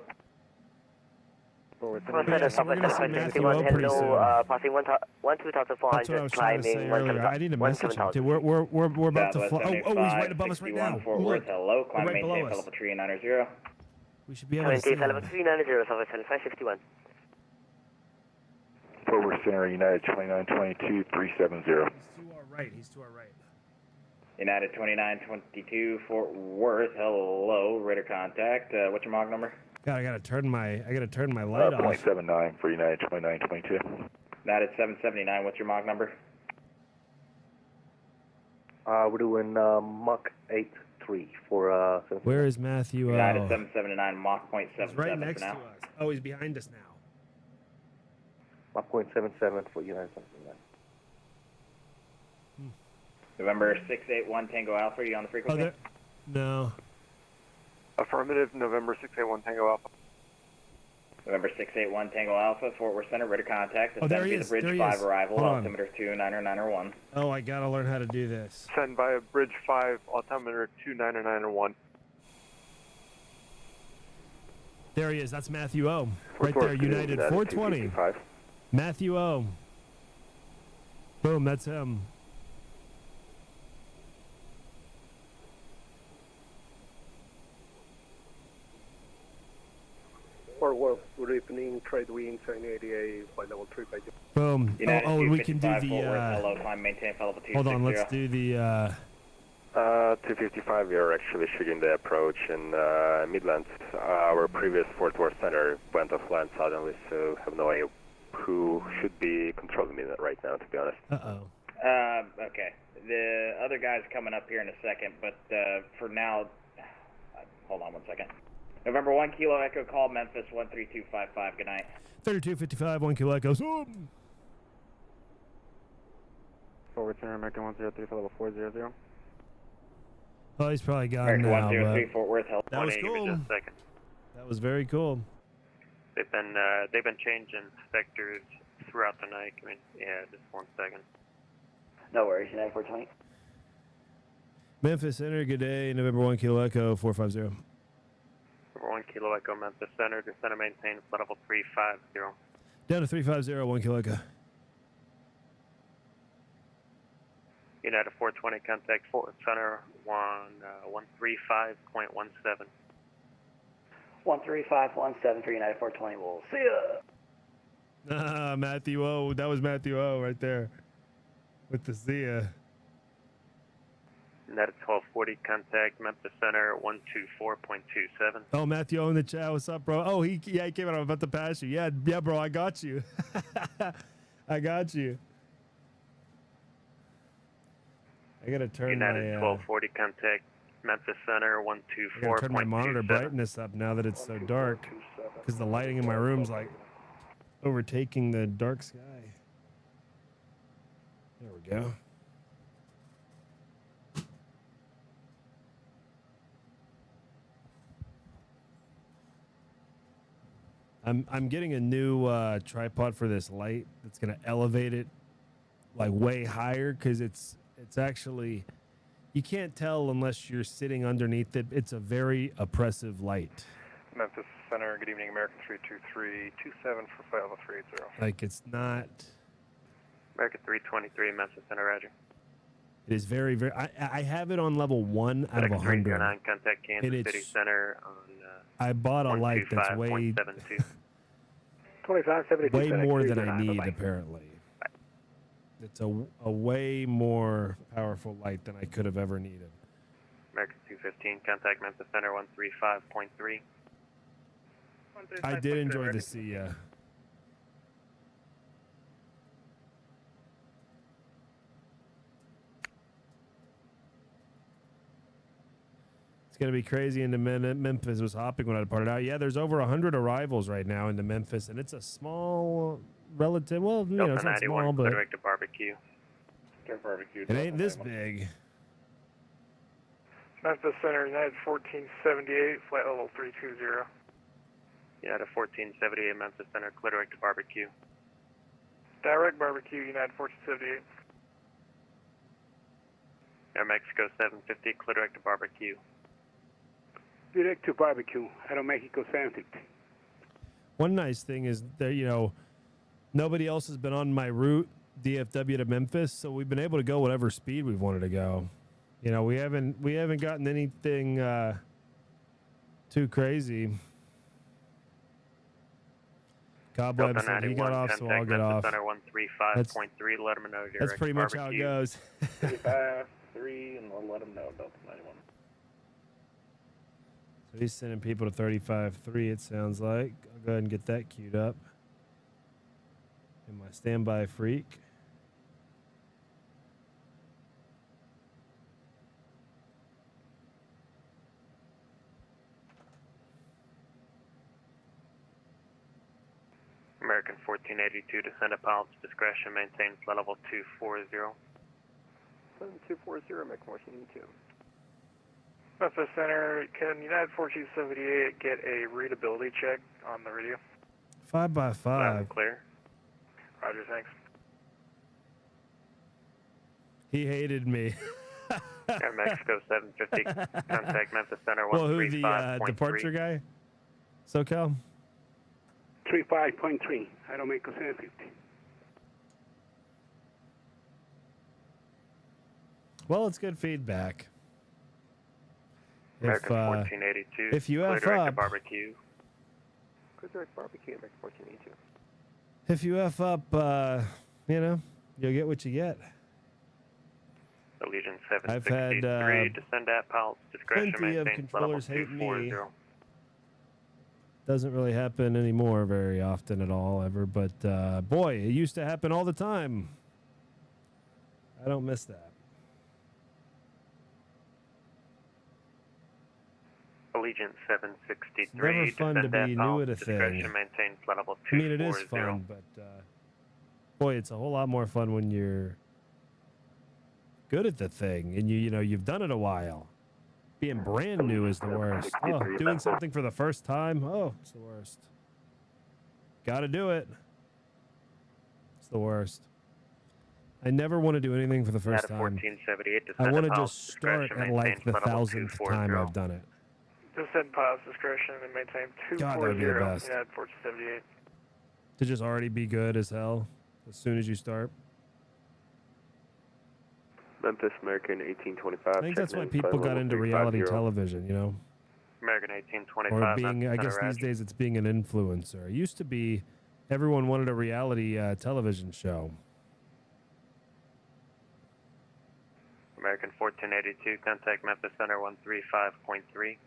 Yeah, so we're going to see Matthew O pretty soon. Passing 12,400, That's what I was trying to say earlier. I need to message him too. We're about to fly. Oh, he's right above us right now. Fort Ooh, Worth, look. hello. Climb, Right maintain, below flight us. level 390. We should be able to see him. level 390, Southwest 561. Fort Worth Center, United 2922, 370. He's to our right. He's to our right. United 2922 Fort Worth, hello. Radar contact. What's your Mach number? God, I gotta turn my light off. 0.79 for United 2922. United 779, what's your Mach number? We're doing Mach 8.3 for Where is Matthew O? United 779, Mach .77 He's right for next to now. us. Oh, he's behind us now. Mach 0.77 for United 779. November 681 Tango Alpha, are you on the frequency? No. Affirmative, November 681 Tango Alpha. November 681 Tango Alpha, Fort Worth Center, radar contact. Oh, there he the is. Bridge There he 5 is. arrival, Hold on. altimeter 29901. Oh, I gotta learn how to do this. Send via Bridge 5, altimeter 29901. There he is. That's Matthew O. Right there, United 420. Matthew O. Boom, that's him. Fort Worth, good evening, trade wind 788, flight level 350. Boom. United Oh, we can do 255 Fort Worth, the. hello, climb, maintain, flight level 260. Hold on, let's do the. 255, we are actually shooting the approach in Midlands. Our previous Fort Worth Center went offline suddenly, so have no idea who should be controlling me right now, to be honest. Okay. The other guy's coming up here in a second, but for now, hold on one second. November 1 Kilo Echo, call Memphis 13255. Good night. 3255, 1 Kilo Echo. Forward Center, American 103, level 400. Oh, he's probably gone American now. 103 But Fort Worth, hello. that was cool. Just a second. That was very cool. They've been changing vectors throughout the night. I mean, yeah, just 1 second. No worries, United 420. Memphis Center, good day. November 1 Kilo Echo 450. Number 1 Kilo Echo, Memphis Center, descend and maintain flight level 350. Down to 350, 1 Kilo Echo. United 420, contact Fort Center 135.17. 13517 for United 420, we'll see ya. Matthew O. That was Matthew O right there. With the Zia. United 1240, contact Memphis Center 124.27. Oh, Matthew O in the chat. What's up, bro? Oh, he came out. I'm about to pass you. Yeah, bro, I got you. I got you. I gotta turn United my 1240, contact Memphis Center 124.27. I gotta turn my monitor brightness up now that it's so dark, because the lighting in my room's like overtaking the dark sky. There we go. I'm getting a new tripod for this light that's gonna elevate it like way higher, because it's actually, you can't tell unless you're sitting underneath it. It's a very oppressive light. Memphis Center, good evening, American 323, 27 for flight level 380. Like, it's not. American 323, Memphis Center, roger. It is very, very. I have it on level 1 out of 100. 309, contact Kansas City Center on. I bought a light that's way 2572. way more than I need, apparently. It's a way more powerful light than I could have ever needed. American 215, contact Memphis Center 135.3. I did enjoy the sea. going to be crazy into Memphis. Was hopping when I departed out. Yeah, there's over 100 arrivals right now into Memphis, and it's a small relative. Well, you know, it's not small, but direct to barbecue. Barbecue. it ain't this big. Memphis Center, United 1478, flight level 320. United 1478, Memphis Center, clear direct to barbecue. Direct barbecue, United 1478. Air Mexico 750, clear direct to barbecue. Direct to barbecue, Aeromexico 750. One nice thing is that, you know, nobody else has been on my route, DFW to Memphis, so we've been able to go whatever speed we've wanted to go. You know, we haven't gotten anything too crazy. Cobweb said he got off, so I'll get off. Center 135.3, let him know. That's pretty much how it goes. 35.3, and we'll let him know Delta 91. So he's sending people to 35.3, it sounds like. I'll go ahead and get that queued up. And my standby freak. American 1482, descend at pilot's discretion, maintain flight level 240. 7240, make 1482. Memphis Center, can United 1478 get a readability check on the radio? 5x5. Clear. Roger, thanks. He hated me. Air Mexico 750, contact Memphis Center 135.3. Well, who, the departure guy? SoCal? 35.3, Aeromexico 750. Well, it's good feedback. American 1482. If you F direct to up, barbecue. Clear direct barbecue, American 1482. if you F up, you know, you'll get what you get. Allegiance I've 763, had descend at pilot's discretion, plenty of maintain flight level controllers hate me. 240. Doesn't really happen anymore very often at all, ever. But boy, it used to happen all the time. I don't miss that. Allegiance 763. It's never fun to be new at a thing. Maintain flight level I mean, it is fun, but boy, it's a whole lot more fun when you're good at the thing and you know you've done it a while. Being brand new is the worst. Oh, doing something for the first time, oh, it's the worst. Got to do it. It's the worst. I never want to do anything for the first time. 1478, I want to just start at like the 1,000th time I've done it. Descend pilot's discretion and maintain 240. God, that would be the best. United 1478. To just already be good as hell as soon as you start. Memphis, American 1825. I think that's why people got into reality television, you know? American 1825. Or being, I guess these days it's being an influencer. It used to be everyone wanted a reality television show. American 1482, contact Memphis Center 135.3.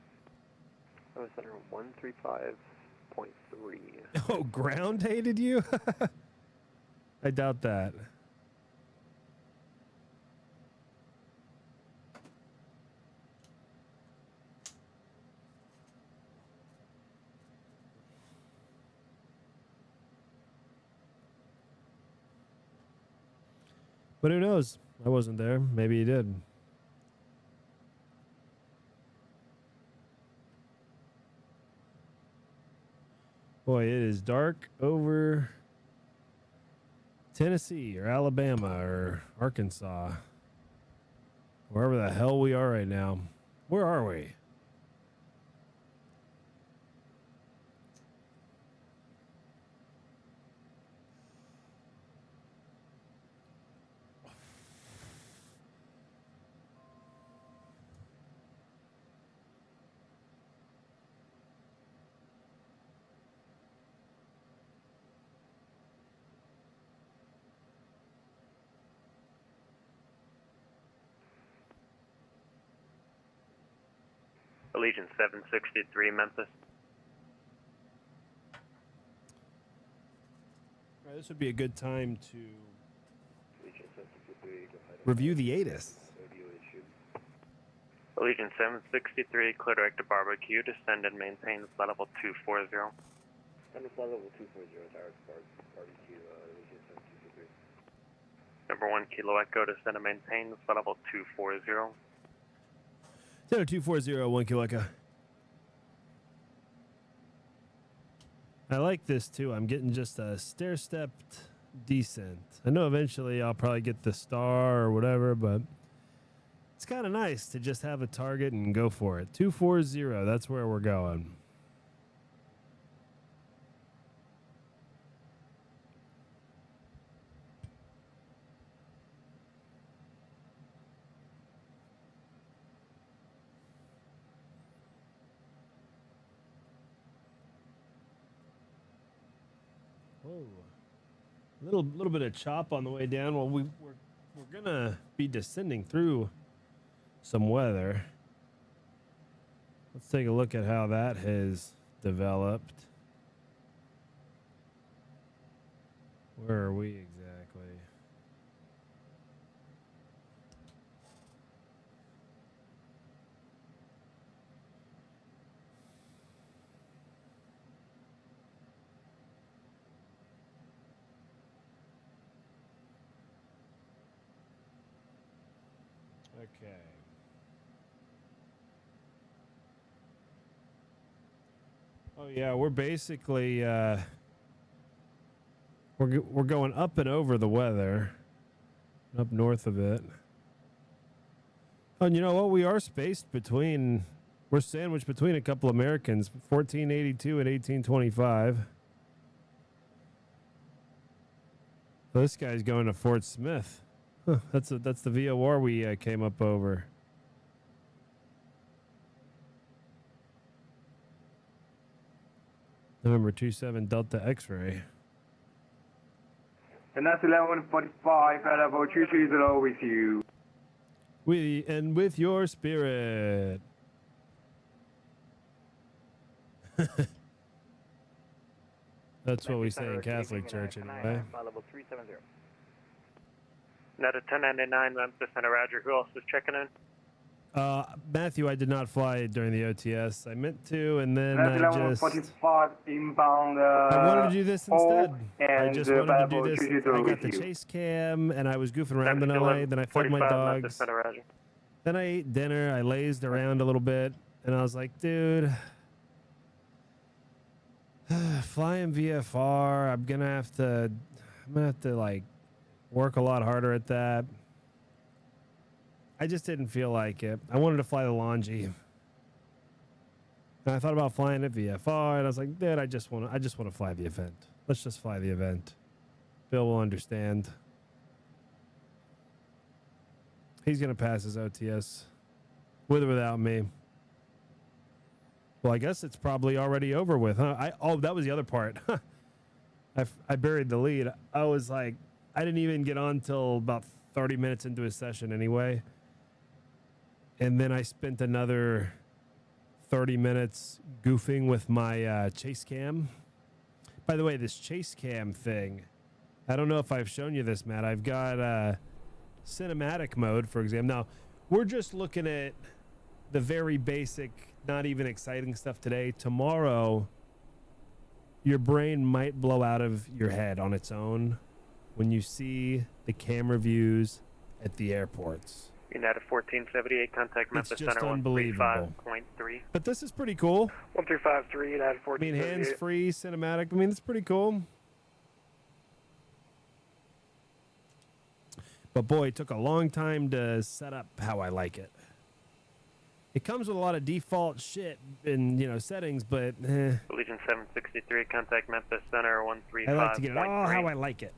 Memphis Center 135.3. Oh, ground hated you? I doubt that. But who knows? I wasn't there. Maybe he did. Boy, it is dark over Tennessee or Alabama or Arkansas. Wherever the hell we are right now. Where are we? Allegiance 763, Memphis. All right, this would be a good time to review the ATIS. Allegiant 763, clear direct to barbecue, descend and maintain flight level 240. Under flight level 240, tower barbecue, Allegiant 763. Number 1 Kilo Echo, descend and maintain flight level 240. Center 240, 1 Kilo Echo. I like this too. I'm getting just a stair-stepped descent. I know eventually I'll probably get the star or whatever, but it's kind of nice to just have a target and go for it. 240, that's where we're going. Whoa. Little bit of chop on the way down. Well, we're gonna be descending through some weather. Let's take a look at how that has developed. Where are we exactly? Okay. Oh yeah, we're basically we're going up and over the weather, up north of it. Oh, and you know what? We are spaced between. We're sandwiched between a couple Americans, 1482 and 1825. So this guy's going to Fort Smith. Huh, that's the VOR we came up over. November 27 Delta X-ray. And that's 11:45 at about 230 with you. And with your spirit. That's what we say in Catholic Church anyway. Flight level 370. Net at 1099, Memphis Center, Roger. Who else is checking in? Matthew, I did not fly during the OTS. I meant to, and then That's I just... 11:45 inbound. I wanted to do this instead. I just wanted to do this. I got with the you. chase cam, and I was goofing around in LA. Then I fed my dogs. Then I ate dinner. I lazed around a little bit, and I was like, dude, flying VFR, I'm gonna have to like work a lot harder at that. I just didn't feel like it. I wanted to fly the Longi. And I thought about flying at VFR, and I was like, dude, I just want to fly the event. Let's just fly the event. Bill will understand. He's gonna pass his OTS with or without me. Well, I guess it's probably already over with, huh? Oh, that was the other part. I buried the lead. I was like, I didn't even get on till about 30 minutes into his session anyway. And then I spent another 30 minutes goofing with my chase cam. By the way, this chase cam thing, I don't know if I've shown you this, Matt. I've got cinematic mode, for example. Now, we're just looking at the very basic, not even exciting stuff today. Tomorrow, your brain might blow out of your head on its own when you see the camera views at the airports. United 1478, contact Memphis It's just Center unbelievable. 135.3. But this is pretty cool. 1353, United I mean, 1478. hands-free, cinematic. I mean, it's pretty cool. But boy, it took a long time to set up how I like it. It comes with a lot of default shit in, settings, but Allegiant 763, contact Memphis Center I 135.3. like to get it all how I like it.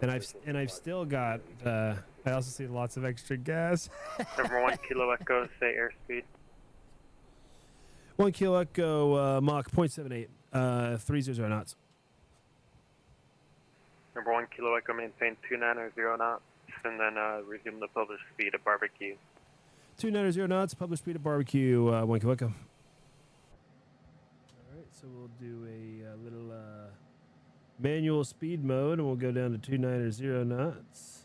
And I've still got I also see lots of extra gas. Number 1 Kilo Echo, say airspeed. 1 Kilo Echo, Mach 0.78, 300 knots. Number 1 Kilo Echo, maintain 290 knots, and then resume the published speed at barbecue. 290 knots, published speed at barbecue, 1 Kilo Echo. All right, so we'll do a little manual speed mode, and we'll go down to 290 knots.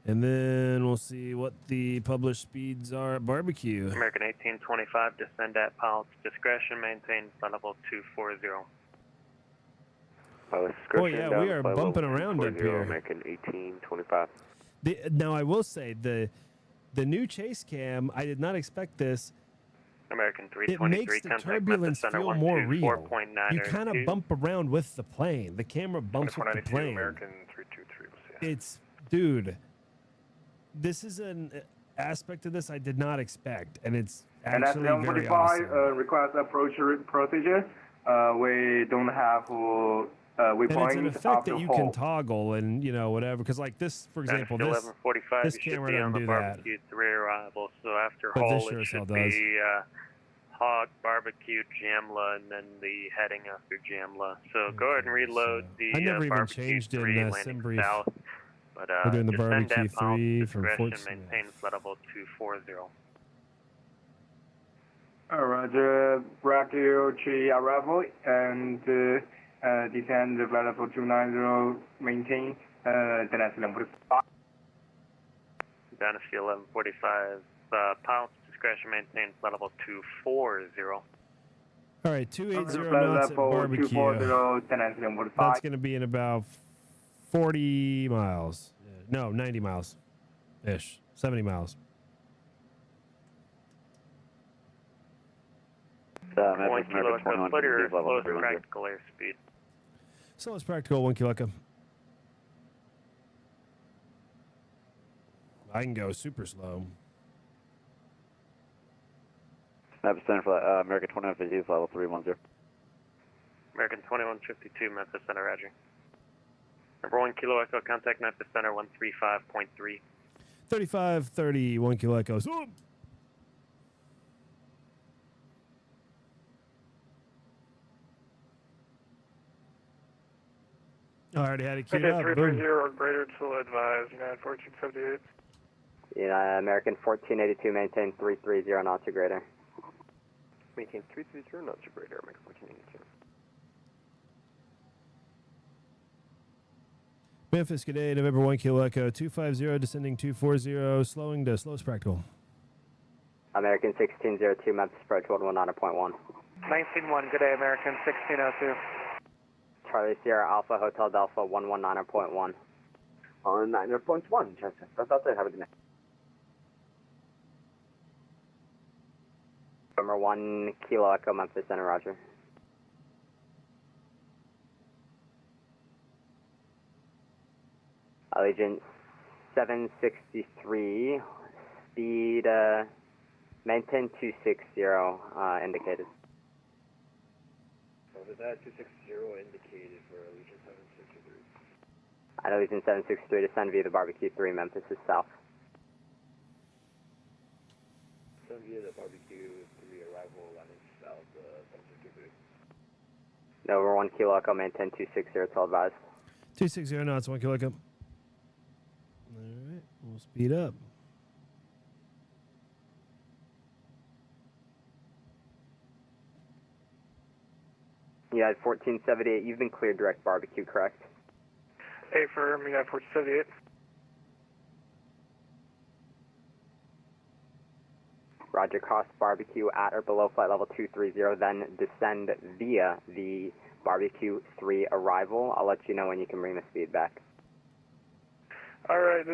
And then we'll see what the published speeds are at barbecue. American 1825, descend at pilot's discretion, maintain flight level 240. Oh yeah, we are bumping around up here. American 1825. Now I will say the new chase cam, I did not expect this. American It 323, makes the contact turbulence Memphis Center feel more real. 124.902. You kind of bump around with the plane. The camera bumps with the plane. American 323. We'll see. It's, dude, this is an aspect of this I did not expect, and it's And that's actually very 145 awesome. request approach procedure. We don't have we And it's point an of effect the that you hole. can toggle and, whatever. Because, like this, for example, this 1145, this you should camera be on doesn't the do that. barbecue 3 arrival. So after But this Hull, sure it as hell should does. be Hog, Barbecue, Jamla, and then the heading after Jamla. So go ahead and reload the I never even barbecue changed in 3 landing SimBrief. south. But We're doing the descend barbecue at pilot's 3 from discretion, Fort Smith. maintain flight level 240. Roger, Barbecue 3 arrival and descend the flight level 290, maintain Dynasty 1145. Dynasty 1145, pilot's discretion, maintain flight level 240. All right, 280 Flight knots at level barbecue. 240, Dynasty 1145. That's going to be in about 40 miles. No, 90 miles ish. 70 miles. 1 kilo echo, put your lowest practical airspeed. So it's practical 1 kilo echo. I can go super slow. Memphis Center for American 2152, level 310. American 2152, Memphis Center, Roger. Number 1 kilo echo, contact Memphis Center 135.3. 3530, 1 kilo echo. Oh! I already had it queued up. Boom. 330 or greater till advised, United 1478. American 1482, maintain 330 knots or greater. Maintain 330 knots or greater, American 1482. Memphis, good day. November 1 kilo echo, 250, descending 240, slowing to slowest practical. American 1602, Memphis approach 119.1. 191, good day, American 1602. Charlie Sierra Alpha Hotel Delta 119.1. On 9.1, Justin. That's it. Have a good night. Number 1 kilo echo, Memphis Center, Roger. Allegiant 763, speed maintain 260 indicated. Over that, 260 indicated for Allegiant 763. At Allegiant 763, descend via the barbecue 3, Memphis is south. Send via the barbecue 3 arrival, landing south, 763. Over 1 kilo echo, maintain 260 till advised. 260 knots, 1 kilo echo. All right, we'll speed up. You had 1478, you've been cleared direct barbecue, correct? A firm, United 1478. Roger, cross barbecue at or below flight level 230, then descend via the barbecue 3 arrival. I'll let you know when you can bring the speed back. Alright,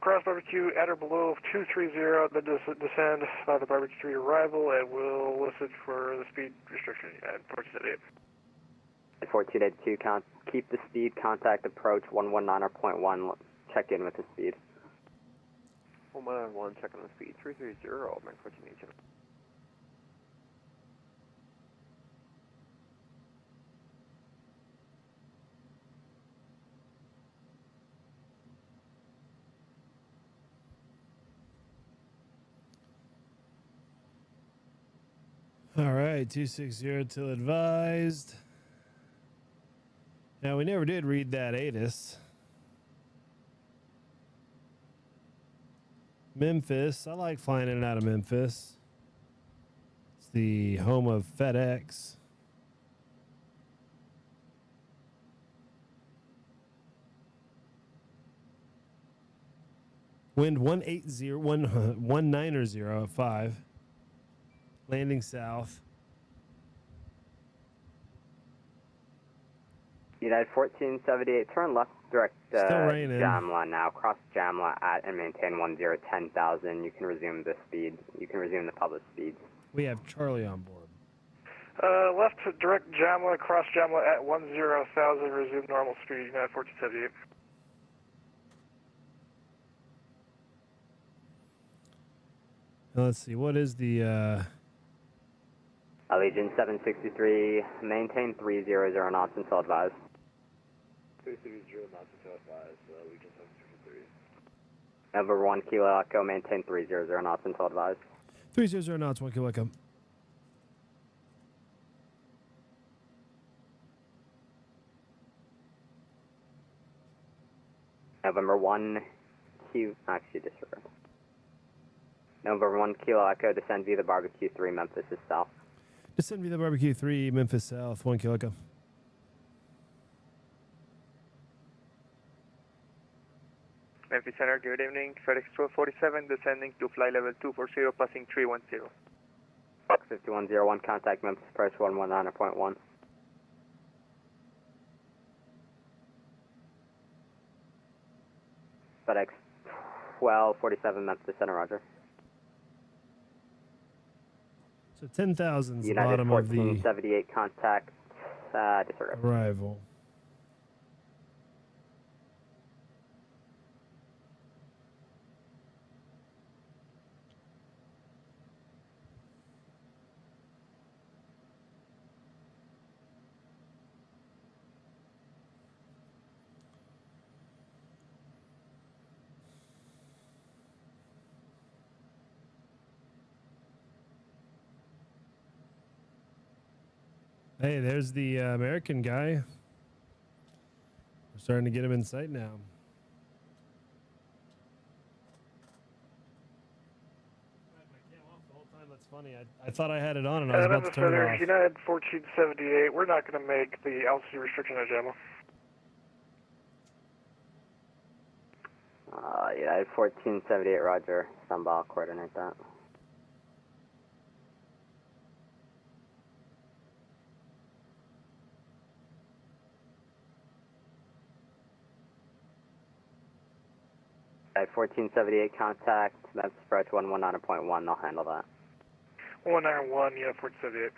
cross barbecue at or below 230, then descend by the barbecue 3 arrival, and we'll listen for the speed restriction at 1478. 1482, keep the speed, contact approach 119.1, check in with the speed. 1 check on the speed, 330, American 1482. All right, 260 till advised. Now, we never did read that ATIS. Memphis. I like flying in and out of Memphis. It's the home of FedEx. Wind 190 at 5. Landing south. United 1478, turn left, direct Still raining. Jamla now. Cross Jamla at and maintain 10,000. You can resume the speed. You can resume the published speeds. We have Charlie on board. Left to direct Jamla, cross Jamla at 10,000, resume normal speed, United 1478. Let's see, what is the... Allegiant 763, maintain 300 knots until advised. 330 knots until advised, Legion 763. Number 1 Kilo Echo, maintain 300 knots until advised. 300 knots, 1 Kilo Echo. November 1 Q, actually disregard. November 1 Kilo Echo, descend via the Barbecue 3, Memphis is south. Descend via the Barbecue 3, Memphis south, 1 Kilo Echo. Memphis Center, good evening. FedEx 1247 descending to flight level 240, passing 310. Fox 5101, contact Memphis approach 119.1. FedEx 1247, Memphis Center, roger. So 10,000 is the United bottom of the 1478, contact disregard. arrival. Hey, there's the American guy. We're starting to get him in sight now. That's funny. I thought I had it on and I was about to turn it off. United 1478, we're not going to make the altitude restriction at Jamla. United 1478, roger. Sunball, coordinate that. United 1478, contact Memphis approach 119.1. They'll handle that. 191, United 1478.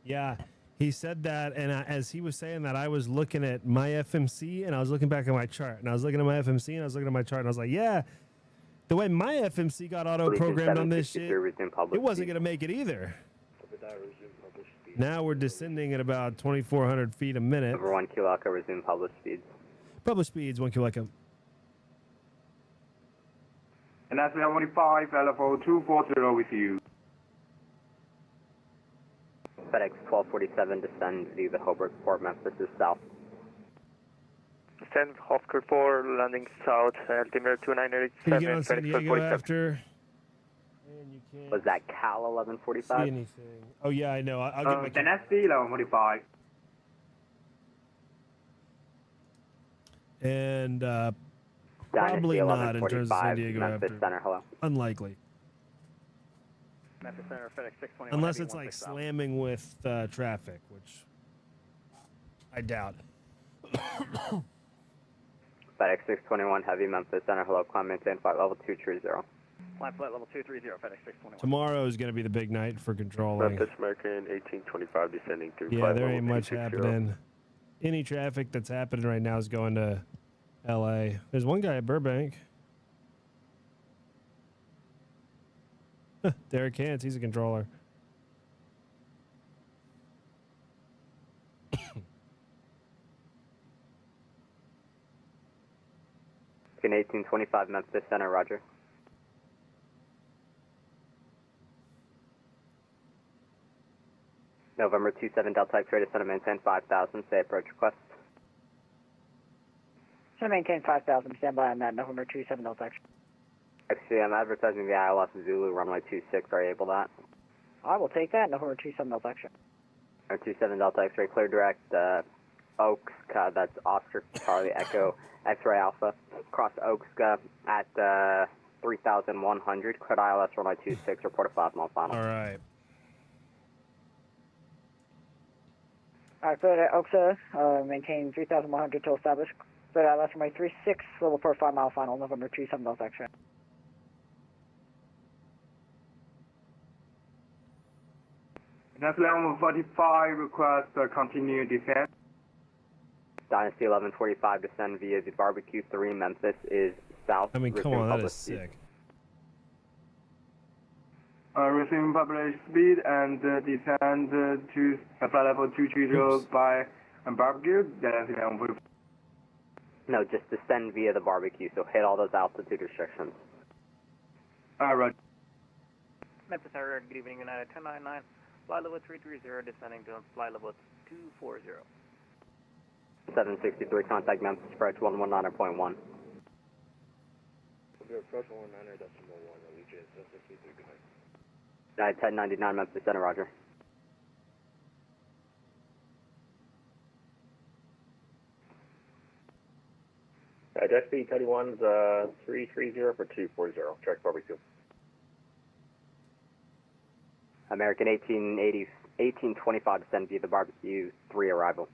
Yeah, he said that, and as he was saying that, I was looking at my FMC, and I was looking back at my chart, and I was looking at my FMC, and I was looking at my chart, and I was like, yeah, the way my FMC got auto-programmed on this shit, it wasn't going to make it either. Now we're descending at about 2,400 feet a minute. Number 1 Kilo Echo, resume published speeds. Published speeds, 1 Kilo Echo. And that's 125, LFO 240 with you. FedEx 1247, descend via the Hobart Port, Memphis is south. Descend Hofker 4, landing south, altimeter 2987, Can you get on San FedEx Diego 1247. after? And you can't Was that Cal 1145? see anything. Oh, yeah, I know. I'll get my... Then that's the 125. And Dynasty probably not in terms of San 1145, Diego Memphis after. Center, hello. Unlikely. Memphis Center, FedEx 621. Unless heavy it's like 16 south. slamming with traffic, which I doubt. FedEx 621, heavy Memphis Center, hello. Climb maintain flight level 230. Flight level 230, FedEx 621. Tomorrow is going to be the big night for controlling. Memphis American 1825 descending through Yeah, flight there level ain't much 260. happening. Any traffic that's happening right now is going to LA. There's one guy at Burbank. Derek Hance, he's a controller. In 1825 Memphis Center, roger. November 27 Delta X-ray to center maintain 5,000, say approach request. Center maintain 5,000, stand by on that, November 27 Delta X. Actually, I'm advertising the ILS Zulu, runway 26, are you able that? I will take that, November 27 Delta X. November 27 Delta X-ray, clear direct, Oaks, that's Oscar Charlie Echo X-ray Alpha, cross Oaks at 3,100, cleared ILS runway 26, report a 5-mile final. All right. Alright, clear at Oaksa, maintain 3,100 till established. Clear at ILS runway 36, level 4 5-mile final, November 27 Delta X-ray. That's level 45, request continue descent. Dynasty 1145, descend via the Barbecue 3, Memphis is south. I mean, come resume on, that public is speed. sick. Resume public speed and descend to flight level 230 by Barbecue. That's level 45. No, just descend via the Barbecue, so hit all those altitude restrictions. Right. Memphis Area, good evening, United 1099. Flight level 330, descending to flight level 240. 763, contact Memphis, approach 119.1. We'll be approach 119.1, Allegiant 763, good night. 1099, Memphis Center, roger. Jet speed 31's 330 for 240, track Barbecue. American 1825, descend via the Barbecue 3 arrival.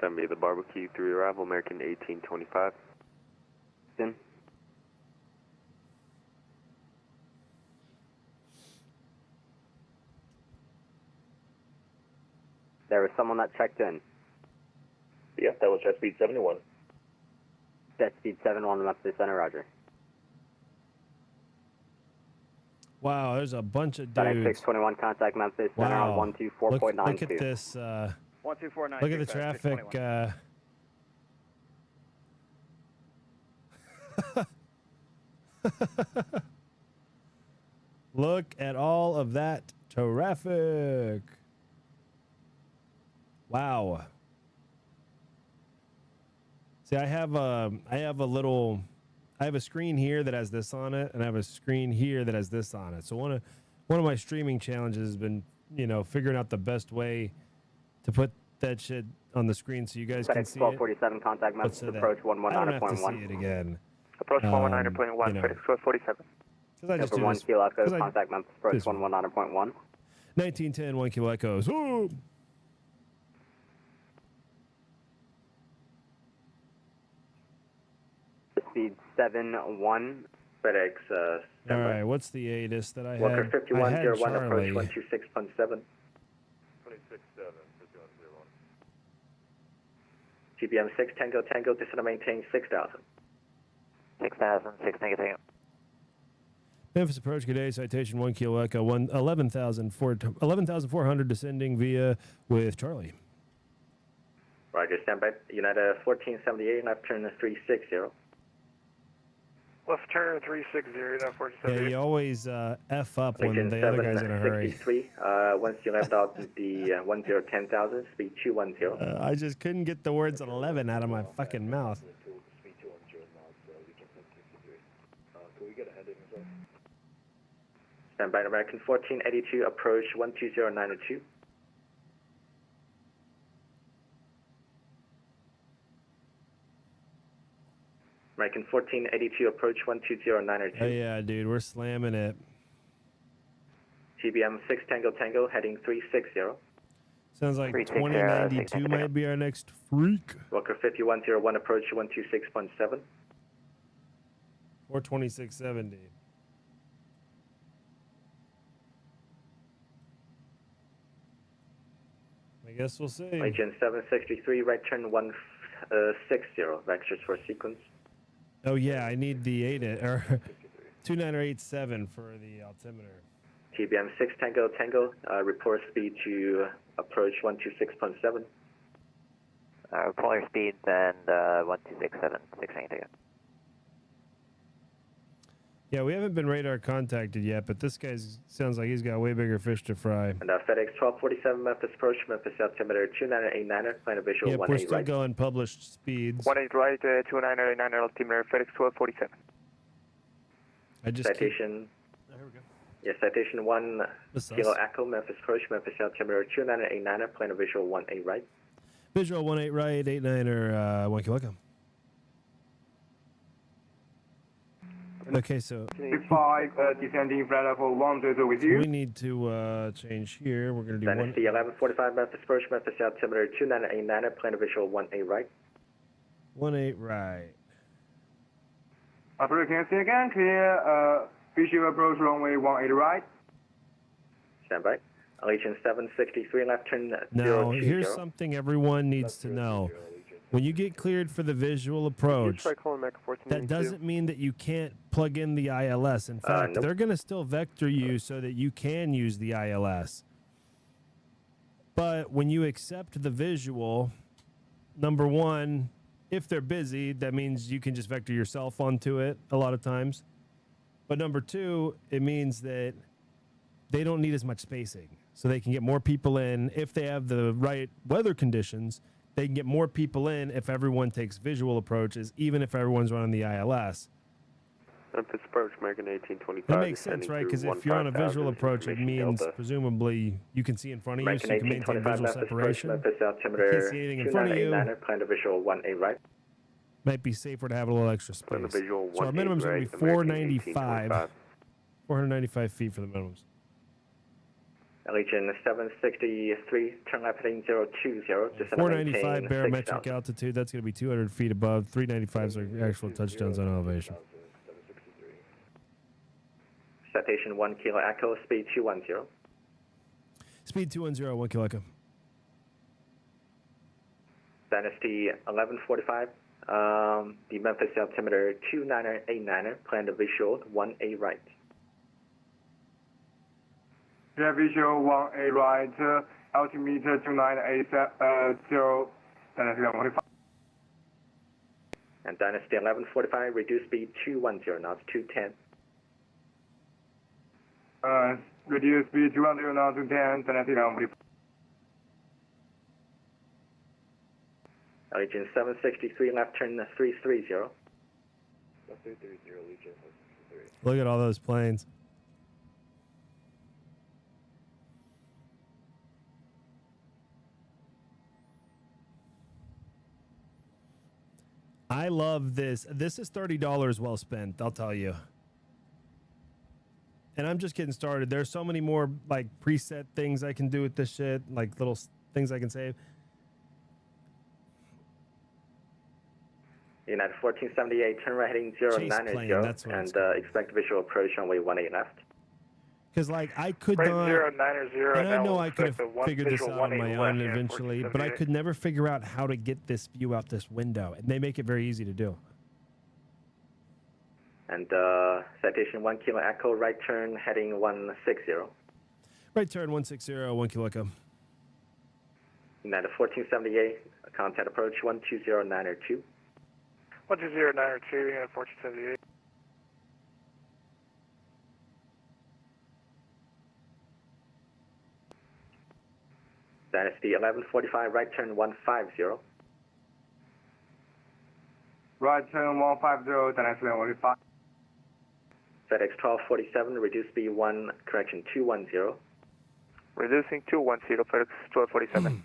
Send me the Barbecue 3 arrival, American 1825. In. There was someone that checked in. Yeah, that was jet speed 71. Jet speed 71, Memphis Center, roger. Wow, there's a bunch of FedEx dudes. 621, contact Memphis Center on 124.92. Look at this. 124.92. Look at the traffic. Look at all of that traffic. Wow. See, I have a screen here that has this on it, and I have a screen here that has this on it. So one of my streaming challenges has been, figuring out the best way to put that shit on the screen so you guys can see it. 1247, contact Memphis, approach 119.1. I don't have to see it again. Approach 119.1, FedEx 1247. Because I just do 1 this. Kilo Echo, 'cause I- contact Memphis, approach this- 119.1. 1910, 1 Kilo Echoes. Woo! Speed 71. FedEx, All right, what's the ATIS that I Walker had? 5101, approach Charlie. 126.7. 26.7, 5101. GBM 6 Tango Tango, descend and maintain 6,000. 6,000, 6 Tango. Memphis approach, good day, citation 1 Kilo Echo, 11,400 descending via with Charlie. Roger, stand by. United 1478, left turn 360. Left turn 360, United Yeah, 1478. you always F up when Lincoln the other guy's in a hurry. 763, once you left out the 1010,000, speed 210. I just couldn't get the words 11 out of my fucking mouth. Speed 210 knots, Legion 763. Can we get a heading as well? Stand by, American 1482, approach 12092. American 1482, approach 12092. Oh yeah, dude, we're slamming it. GBM 6 Tango Tango, heading 360. Sounds like 360, 2092 might be our next freak. Walker 5101, approach 126.7. Or 2670. I guess we'll see. Agent 763, right turn 160, vectors for sequence. Oh yeah, I need the 8 or 2987 for the altimeter. TBM 6 Tango Tango, report speed to approach 126.7. Polar speed then 1267, 6 Tango. Yeah, we haven't been radar contacted yet, but this guy sounds like he's got way bigger fish to fry. And FedEx 1247 Memphis approach, Memphis altimeter 2989, plan of visual Yep, 18 we're still right. going published speeds. 18 right, 2989 altimeter, FedEx 1247. I just Citation. Yeah, citation 1 Kilo Echo, Memphis approach, Memphis altimeter 2989, plan of visual 18 right. Visual 18 right, 89 or 1 Kilo Echo. Okay, so 5, descending flight level 100 with you. we need to change here. We're going to do Dynasty 1145 Memphis approach, Memphis altimeter 2989, plan of visual 18 right. 18 right. Operator, can you say again? Clear, visual approach runway 18 right. Stand by. Allegiance 763 left turn Now, 020. here's something everyone needs to know. When you get cleared for the visual approach, that doesn't mean that you can't plug in the ILS. In fact, nope. they're going to still vector you so that you can use the ILS. But when you accept the visual, number one, if they're busy, that means you can just vector yourself onto it a lot of times. But number two, it means that they don't need as much spacing. So they can get more people in if they have the right weather conditions. They can get more people in if everyone takes visual approaches, even if everyone's running the ILS. Memphis approach, American 1825. That makes sense, right? Because if you're on a visual approach, it means presumably you can see in front of you, so you can maintain visual separation. Memphis You altimeter can't see anything in front of you. 2989, plan of visual 18 right. Might be safer to have a little extra space. visual So our 18 minimum's going right, to be American 495. 495 feet for the minimums. Allegiance 763, turn left heading 020, descend 495 barometric altitude. That's going to be 200 feet above. 395s are actual touchdowns on elevation. Citation 1 Kilo Echo, speed 210. Speed 210, 1 Kilo Echo. Dynasty 1145, the Memphis altimeter 2989, plan to visual 18 right. Yeah, visual 18 right, altimeter 2980, Dynasty 1145. And Dynasty 1145, reduce speed 210 knots, 210. Reduce speed 210 knots to 10, Dynasty 1145. Allegiance 763, left turn 330. Left 330, Allegiance 763. Look at all those planes. I love this. This is $30 well spent, I'll tell you. And I'm just getting started. There's so many more like preset things I can do with this shit, like little things I can save. United 1478, turn right heading 090, and expect visual approach runway 18 left. Because like I could Right, not, 090, and I that know will I could have affect the figured this visual out on my 18 own left, eventually, but I 1478. could never figure out how to get this view out this window, and they make it very easy to do. And citation 1 Kilo Echo, right turn heading 160. Right turn 160, 1 Kilo Echo. United 1478, contact approach 12092. 12092, United 1478. Dynasty 1145, right turn 150. Right turn 150, Dynasty 1145. FedEx 1247, reduce speed 210. Reducing 210, FedEx 1247.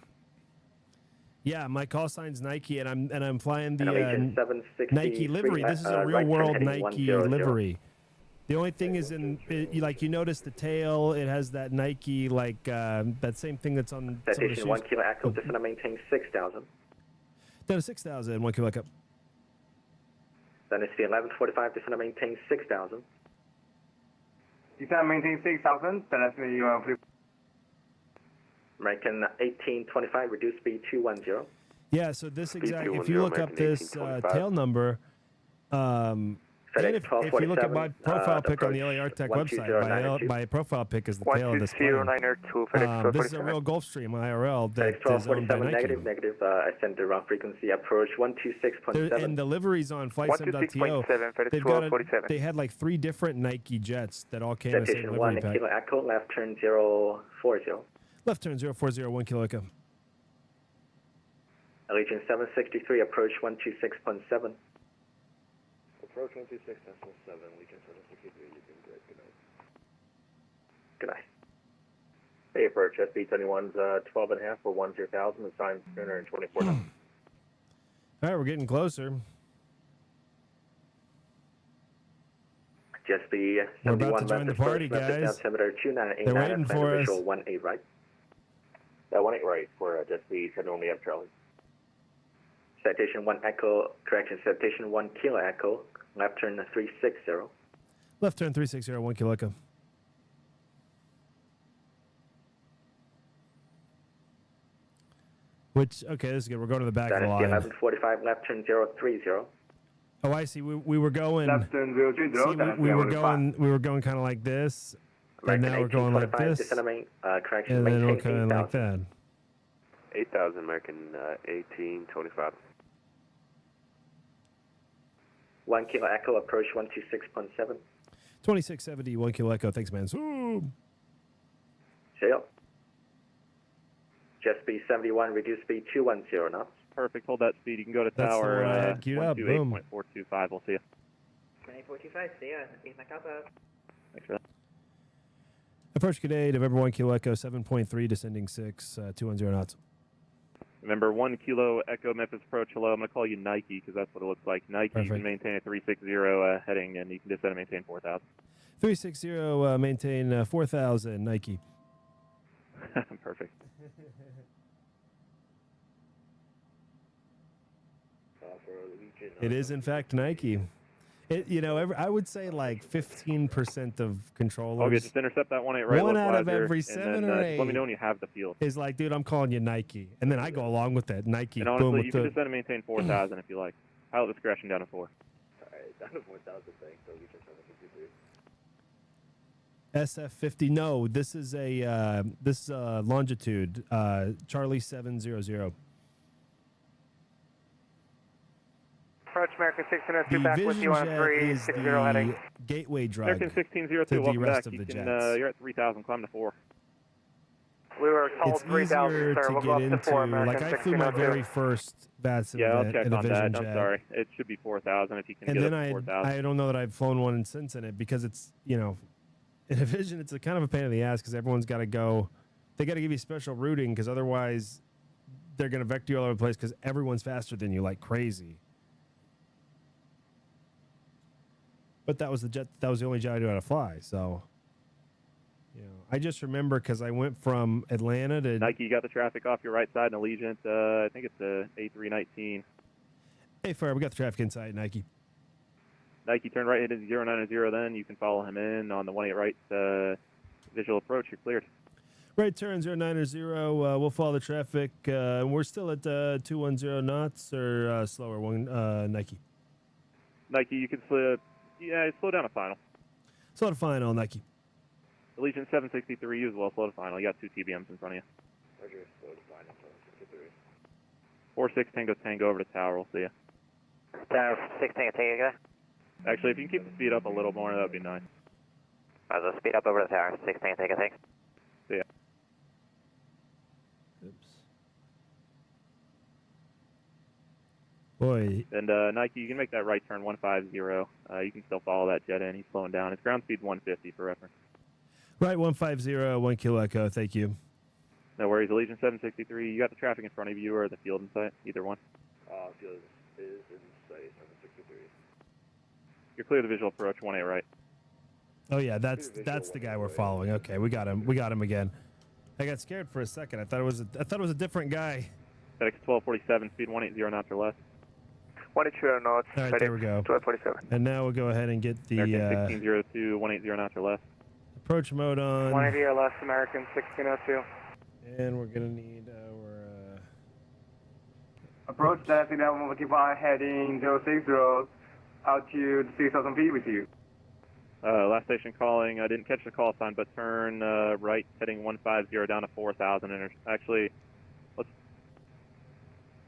Yeah, my call sign's Nike, and I'm flying the Allegiance 763, Nike livery. This is a real right turn world heading Nike 100. livery. The only thing is you notice the tail. It has that Nike that same thing that's on some of the Citation shoes. 1 Kilo Echo, descend and maintain 6000. Down to 6,000, 1 Kilo Echo. Then it's the 1145, descend and maintain 6,000. Descend maintain 6,000, then that's me, American 1825, reduce speed 210. Yeah, so this exact, if 210, you look up American this 1825. tail number, and if you look at my profile pic on the LAR Tech website, my profile pic is the tail of this plane. 1209er2, This is a real Gulfstream IRL that is owned by 1247, Nike. negative, ascend the ground frequency, approach 126.7. And the liveries on FlightSim.to, they had like 3 different Nike jets that all came in the same Citation livery 1, pack. Kilo Echo, left turn 040. Left turn 040, 1 Kilo Echo. Allegiant 763, approach 126.7. Approach 126.7, Legion 763, you've been great, good night. Good night. Hey, approach SB21's 12.5 for 10,000, the sign 324 knots. All right, we're getting closer. Just the We're about to 71 join the party, guys. altimeter 2989, They're waiting for us. visual 18 right. 18 right for just the 71 F Charlie. Citation 1 Echo, correction, Citation 1 Kilo Echo, left turn 360. Left turn 360, 1 Kilo Echo. Which, okay, this is good. We're going to the back of the line. 1145, left turn 030. Oh, I see. We were going. Left turn 030. See, we were going kind of like this, and now we're going like this, and then we're kind of like that. 8,000, American 1825. 1 Kilo Echo, approach 126.7. 2670, 1 Kilo Echo. Thanks, man. Zoom. Sail. Jet speed 71, reduce speed 210 knots. Perfect. Hold that speed. You can go to That's tower the one I had queued up. Boom. 128.425. We'll see you. 2425, see ya. East Macalpa. Thanks for that. Approach today, November 1 Kilo Echo, 7.3, descending 6, 210 knots. Remember, 1 Kilo Echo Memphis approach. Hello. I'm going to call you Nike because that's what it looks like. Nike, Perfect. you can maintain a 360 heading, and you can descend and maintain 4,000. 360, maintain 4,000, Nike. Perfect. It is, in fact, Nike. It, you know, I would say like 15% of controllers. Okay, just intercept that 1-8 right. One out of localizer, every and 7 then, or just 8 let me know when you have the field. is like, dude, I'm calling you Nike. And then I go along with that. Nike. And boom, honestly, with you can the, descend and maintain 4,000 if you like. Pilot discretion down to 4. Alright, down to 4,000, thanks, so Legion 763. SF50. No, this is a Longitude, Charlie 700. Approach American 1602 The back with Vision you on Jet 360 is heading. the gateway drug American 1602, to the welcome rest back. of You the can, jets. you're at 3,000, climb to 4. We were told It's 3,000, easier sir. to We'll get go up to 4, into. American Like I flew my 1602. very first VATSIM Yeah, I'll event check in a on Vision that. Jet. I'm sorry. It should be 4,000 if you can And get then up to 4,000. I don't know that I've flown one since in it because it's, you know, in a Vision, it's a kind of a pain in the ass because everyone's got to go. They got to give you special routing because otherwise they're going to vector you all over the place because everyone's faster than you like crazy. But that was the jet. That was the only jet I knew how to fly. So, you know, I just remember because I went from Atlanta to Nike, you got the traffic off your right side in Allegiant. I think it's a A319. Hey, Fire, we got the traffic inside, Nike. Nike, turn right into 090. Then you can follow him in on the 18 right visual approach. You're cleared. Right turn 090. We'll follow the traffic. We're still at 210 knots or slower. Nike. Nike, you can slow down a final. Slow to final, Nike. Allegiant 763, you as well. Slow to final. You got 2 TBMs in front of you. Roger, slow to final, 763. 46 Tango over to tower. We'll see you. Tower 6 Tango Tango. Actually, if you can keep the speed up a little more, that would be nice. So speed up over to the tower. 6 Tango Tango. Thanks. See ya. Oops. Boy. And Nike, you can make that right turn 150. You can still follow that jet in. He's slowing down. His ground speed's 150 for reference. Right 150, 1 Kilo Echo. Thank you. No worries. Allegiant 763. You got the traffic in front of you or the field in sight? Either one. Field is in sight, 763. You're clear the visual approach 18 right. Oh yeah, that's the guy we're following. Okay, we got him. We got him again. I got scared for a second. I thought it was a different guy. FedEx 1247, speed 180 knots or less. 182 knots. All right, there we go. 1247. And now we'll go ahead and get the American 1602, 180 knots or less. approach mode on. 180 or less, American 1602. And we're going to need our... Approach Dallas 1145, heading 060, altitude 6,000 feet with you. Last station calling. I didn't catch the call sign, but turn right, heading 150 down to 4,000. Actually,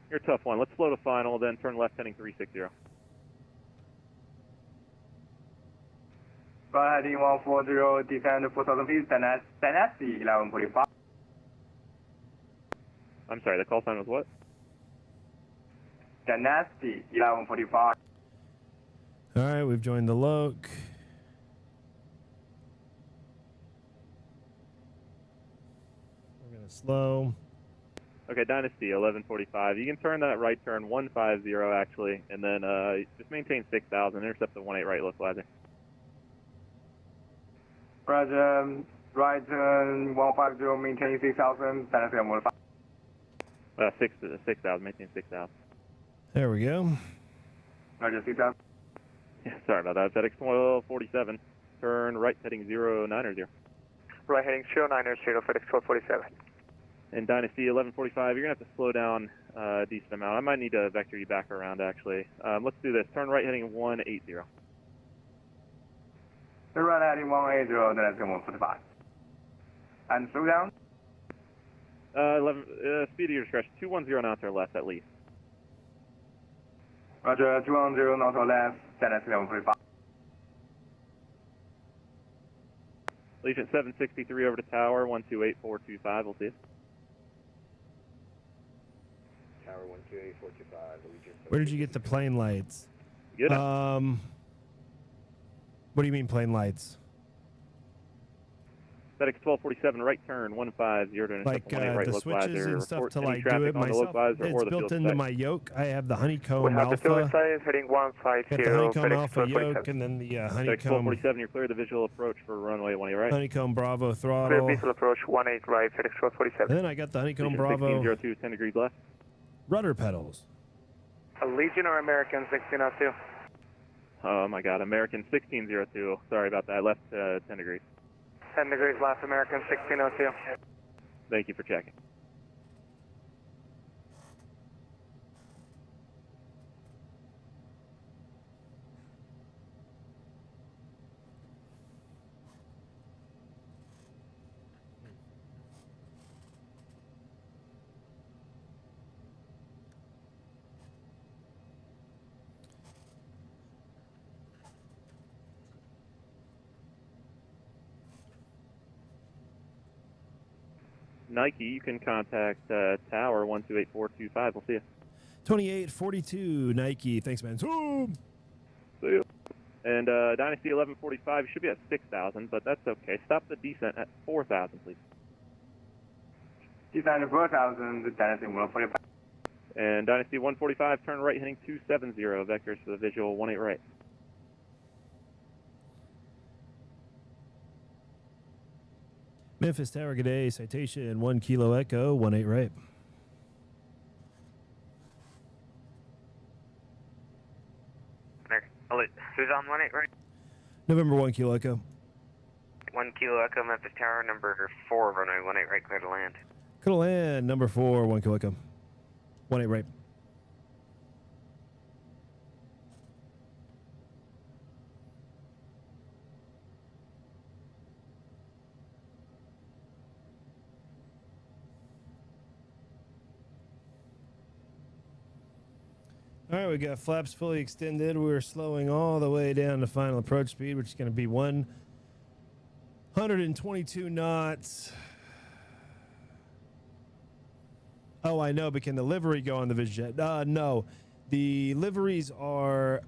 you're a tough one. Let's slow to final, then turn left, heading 360. Heading 140, descend 4,000 feet, Dynasty 1145. I'm sorry, the call sign was what? Dynasty 1145. All right, we've joined the Loke. We're going to slow. Okay, Dynasty 1145. You can turn that right turn 150 actually, and then just maintain 6,000. Intercept the 18 right localizer. Roger, right turn 150, maintain 6,000, Dynasty 1145. 6,000. Maintain 6,000. There we go. Roger, 6,000. Yeah, sorry about that. FedEx 1247. Turn right, heading 090. Right, heading 090, FedEx 1247. And Dynasty 1145, you're going to have to slow down a decent amount. I might need to vector you back around, actually. Let's do this. Turn right, heading 180. Turn right, heading 180, Dynasty 145. And slow down? Speed of your discretion, 210 knots or less at least. Roger, 210 knots or less, Dynasty 1145. Legion 763 over to tower, 128425, we'll see you. Tower 128425, Legion. Where did you get the plane lights? Good. What do you mean plane lights? FedEx 1247, right turn, 150 to Like right the switches and stuff to like do it myself. It's built into my yoke. I have the honeycomb We have the field alpha. size, heading 150, Got the honeycomb FedEx alpha 1247. yoke and then the FedEx honeycomb 1247, you're clear the visual approach for runway 18 right. honeycomb Bravo Clear throttle. visual approach 18 right, FedEx 1247. And then I got the honeycomb Legion Bravo 1602, 10 degrees left. rudder pedals. Legion or American 1602? Oh my god, American 1602. Sorry about that, left 10 degrees. 10 degrees left, American 1602. Thank you for checking. Nike, you can contact Tower 128425. We'll see you. 2842 Nike. Thanks, man. Zoom. See you. And Dynasty 1145, you should be at 6,000, but that's okay. Stop the descent at 4,000, please. Descend 4,000, Dynasty 145. And Dynasty 145, turn right, heading 270. Vectors for the visual 18 right. Memphis Tower, good day. Citation 1 Kilo Echo 18 right. Who's on 18 right? November 1 Kilo Echo. 1 Kilo Echo, Memphis Tower, number 4, runway 18 right, clear to land. Clear to land, number 4, 1 Kilo Echo. 18 right. All right, we got flaps fully extended. We're slowing all the way down to final approach speed, which is going to be 122 knots. Oh, I know, but can the livery go on the VisionJet? No. The liveries are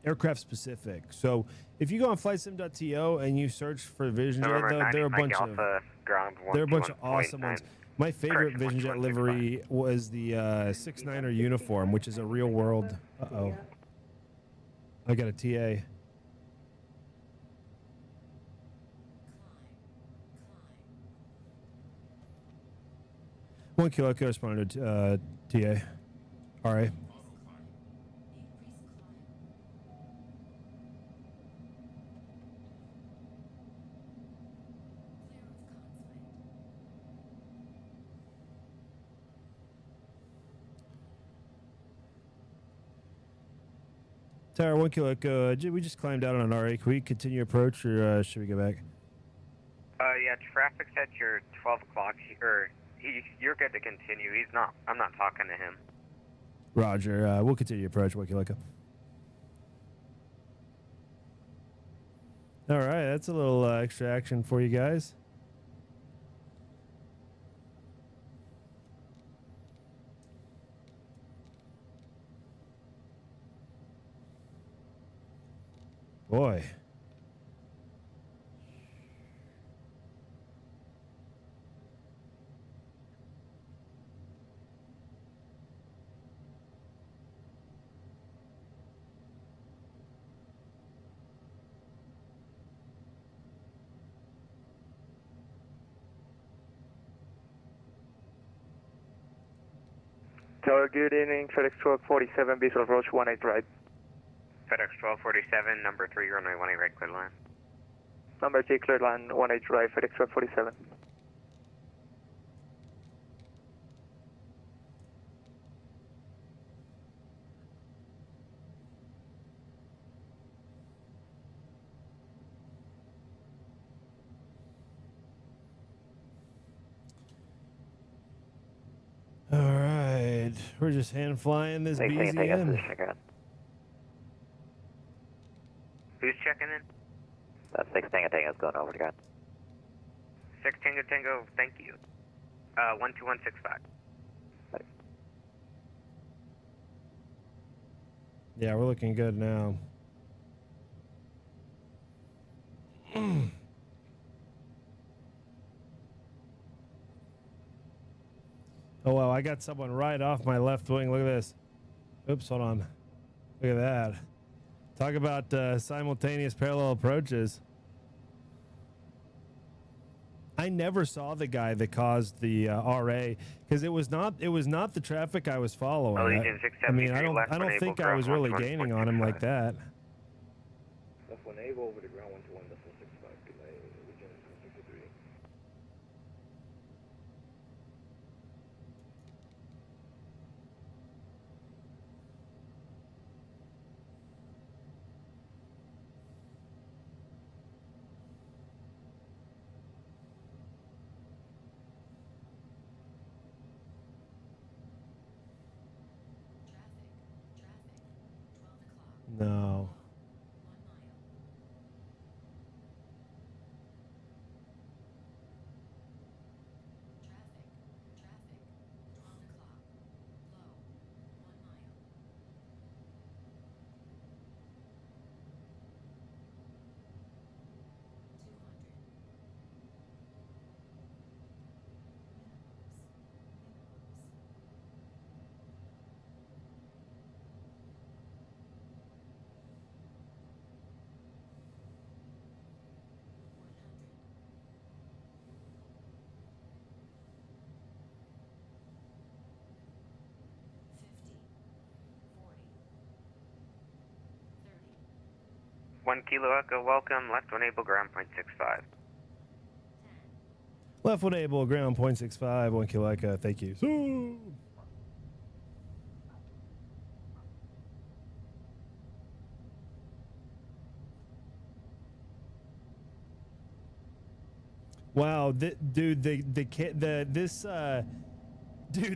aircraft specific. So if you go on flightsim.to and you search for VisionJet, there are a bunch of awesome ones. My favorite VisionJet livery was the 6-9er uniform, which is a real world. Uh-oh. I got a TA. One Kilo Echo responded to TA. RA. Tower 1 Kilo Echo, we just climbed out on an RA. Can we continue approach, or should we go back? Yeah, traffic's at your 12 o'clock, or you're good to continue. I'm not talking to him. Roger. We'll continue approach 1 Kilo Echo. All right, that's a little extra action for you guys. Boy. Tower, good evening. FedEx 1247, Base of Roach 18 right. FedEx 1247, number 3, runway 18 right, clear line. Number 3, clear line 18 right, FedEx 1247. All right, we're just hand flying this BZM. Who's checking in? That's 6 Tango Tango's going over to God. 6 Tango Tango, thank you. 12165. Yeah, we're looking good now. Oh, wow, I got someone right off my left wing. Look at this. Oops, hold on. Look at that. Talk about simultaneous parallel approaches. I never saw the guy that caused the RA because it was not the traffic I was following. I mean, I don't think I was really gaining on him like that. Left 1 able over the ground 121.65. Good night, Region 63. No. One Kilo Echo, welcome. Left 1 able, ground 0.65. Left 1 able, ground 0.65, 1 Kilo Echo. Thank you. So wow, dude,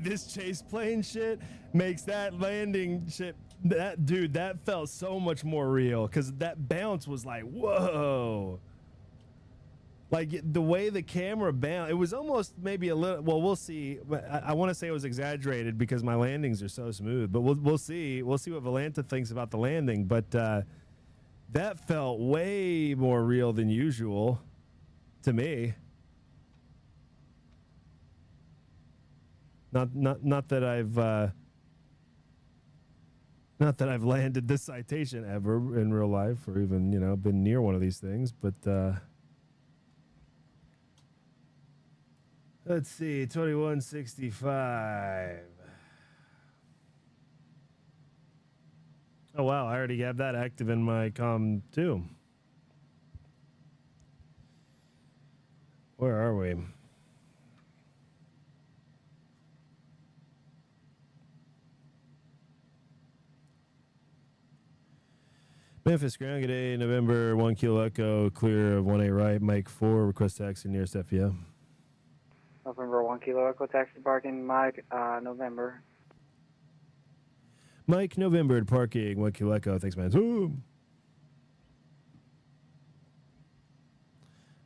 this chase plane shit makes that landing shit. That felt so much more real because that bounce was like, whoa. Like the way the camera bounced, it was almost maybe a little. Well, we'll see. I want to say it was exaggerated because my landings are so smooth. But we'll see. We'll see what Valenta thinks about the landing. But that felt way more real than usual to me. Not that I've landed this citation ever in real life or even, been near one of these things, but let's see, 2165. Oh wow, I already have that active in my comm too. Where are we? Memphis, ground, good day, November, 1 Kilo Echo, clear of 18 right, Mike 4, request taxi nearest FBO. November 1 Kilo Echo, taxi parking, Mike, November. Mike, November, to parking, 1 Kilo Echo, thanks, man. Ooh.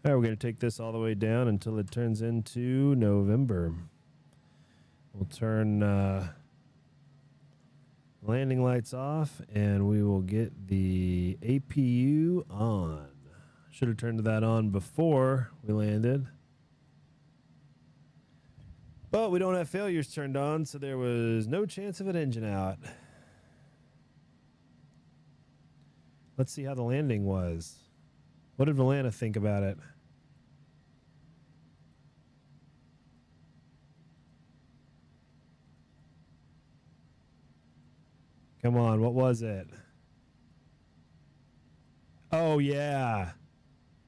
All right, we're going to take this all the way down until it turns into November. We'll turn landing lights off, and we will get the APU on. Should have turned that on before we landed. But we don't have failures turned on, so there was no chance of an engine out. Let's see how the landing was. What did Valana think about it? Come on, what was it? Oh, yeah.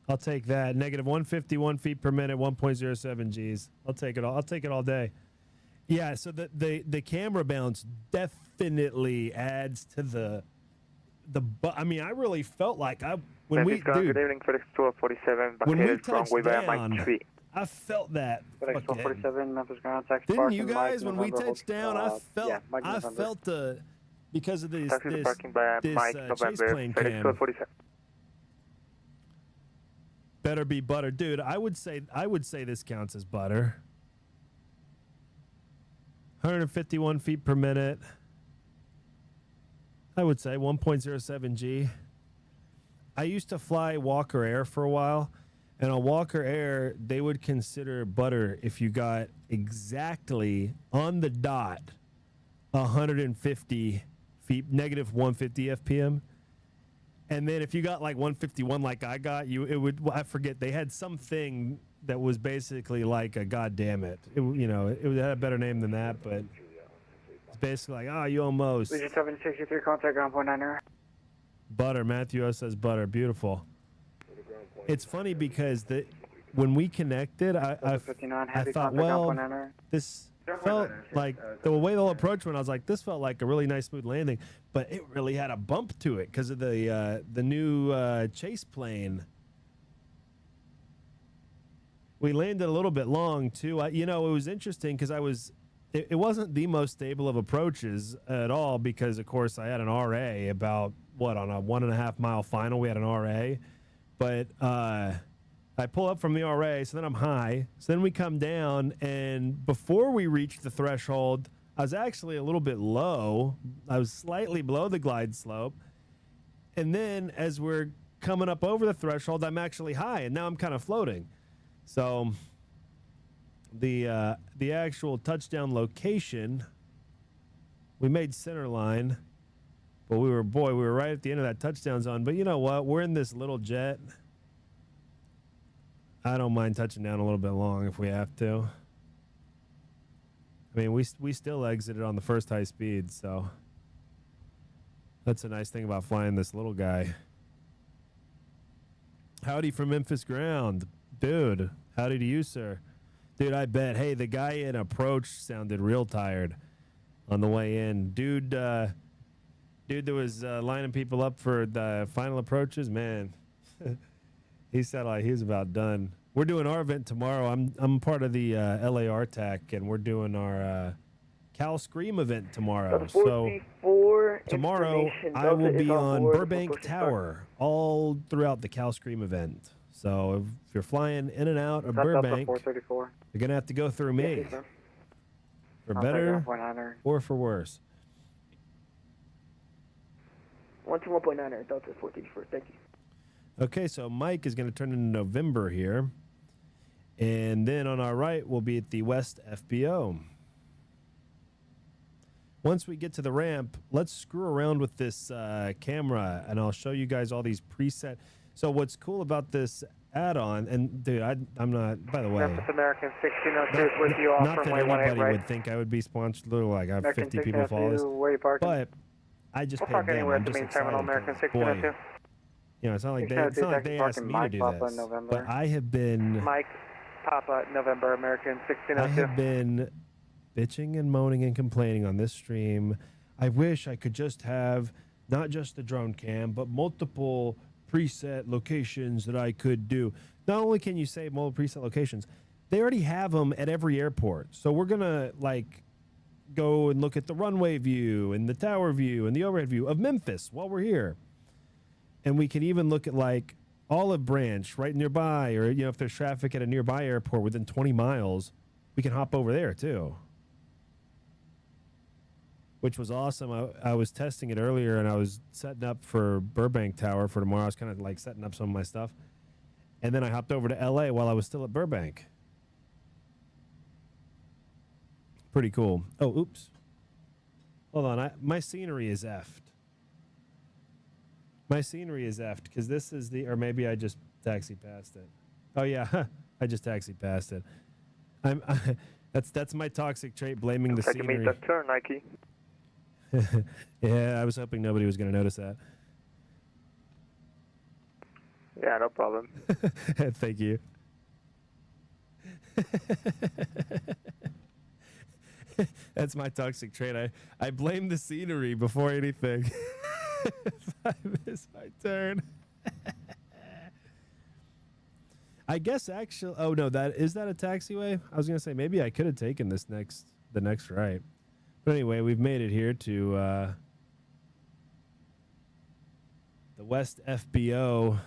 I'll take that. Negative 151 feet per minute, 1.07 Gs. I'll take it all. I'll take it all day. Yeah, so the camera bounce definitely adds to the I mean, I really felt like when we good evening, FedEx 1247, when we wrong touched way by down, Mike 3. I felt that. FedEx 1247, Memphis ground, taxi Didn't parking, you guys, Mike, when we November, touched down, I felt the because of this Taxi parking by Mike, chase November, plane FedEx cam. 1247. Better be butter, dude. I would say this counts as butter. 151 feet per minute. I would say 1.07 G. I used to fly Walker Air for a while, and on Walker Air, they would consider butter if you got exactly on the dot 150 feet, negative 150 FPM. And then if you got like 151 like I got, I forget, they had something that was basically like a goddamn it. It had a better name than that, but it's basically like, you almost. Legion 763, contact ground point 9er. Butter. Matthew S says butter. Beautiful. It's funny because when we connected, I thought, well, this felt like the way the whole approach went. I was like, this felt like a really nice smooth landing, but it really had a bump to it because of the new chase plane. We landed a little bit long too. It was interesting because it wasn't the most stable of approaches at all because of course I had an RA about on a 1.5 mile final. We had an RA, but I pull up from the RA, so then I'm high. So then we come down, and before we reached the threshold, I was actually a little bit low. I was slightly below the glide slope. And then as we're coming up over the threshold, I'm actually high, and now I'm kind of floating. So the actual touchdown location, we made center line, but we were right at the end of that touchdown zone. But you know what? We're in this little jet. I don't mind touching down a little bit long if we have to. I mean, we still exited on the first high speed, so that's a nice thing about flying this little guy. Howdy from Memphis ground. Dude, howdy to you, sir. Dude, I bet. Hey, the guy in approach sounded real tired on the way in. Dude that was lining people up for the final approaches, man. He said like he was about done. We're doing our event tomorrow. I'm part of the LAR TAC, and we're doing our Cal Scream event tomorrow. So tomorrow I will be on Burbank Tower all throughout the Cal Scream event. So if you're flying in and out of Burbank, you're gonna have to go through me, for better or for worse. 121.9er, Delta 434. Thank you. Okay, so Mike is going to turn into November here. And then on our right, we'll be at the West FBO. Once we get to the ramp, let's screw around with this camera, and I'll show you guys all these preset. So what's cool about this add-on, and dude, I'm not, by the way, American 1602 with you off not from that way 18 anybody right. would think I would be sponsored, little like I have American 50 people follow this, where you parking? but I just We'll paid park them. anywhere I'm at the just main terminal, excited American 'cause, boy, 1602. it's not like they asked me to do this, but I have been Mike, Papa, November, American I 1602. have been bitching and moaning and complaining on this stream. I wish I could just have not just the drone cam, but multiple preset locations that I could do. Not only can you save multiple preset locations, they already have them at every airport. So we're going to like go and look at the runway view and the tower view and the overhead view of Memphis while we're here. And we can even look at like Olive Branch right nearby, or, you know, if there's traffic at a nearby airport within 20 miles, we can hop over there too. Which was awesome. I was testing it earlier, and I was setting up for Burbank Tower for tomorrow. I was kind of like setting up some of my stuff. And then I hopped over to LA while I was still at Burbank. Pretty cool. Oh, oops. Hold on. My scenery is effed. My scenery is effed because this is the, or maybe I just taxied past it. Oh, yeah. I just taxied past it. That's my toxic trait, blaming the scenery. Like you made that turn, Nike. Yeah, I was hoping nobody was going to notice that. Yeah, no problem. Thank you. That's my toxic trait. I blame the scenery before anything. If I miss my turn. I guess actually, oh no, is that a taxiway? I was going to say maybe I could have taken the next right. But anyway, we've made it here to the West FBO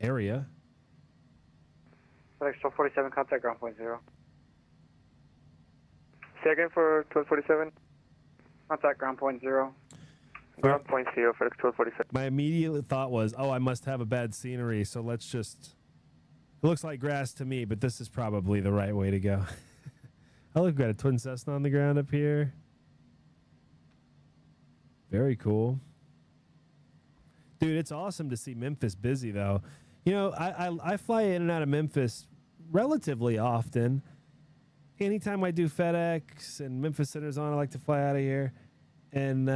area. FedEx 1247, contact ground point 0. Say again for 1247. Contact ground point 0. Ground point 0 for 1247. My immediate thought was, oh, I must have a bad scenery, so let's just... It looks like grass to me, but this is probably the right way to go. Oh, look, we've got a twin Cessna on the ground up here. Very cool. Dude, it's awesome to see Memphis busy, though. You know, I fly in and out of Memphis relatively often. Anytime I do FedEx and Memphis Center's on, I like to fly out of here. And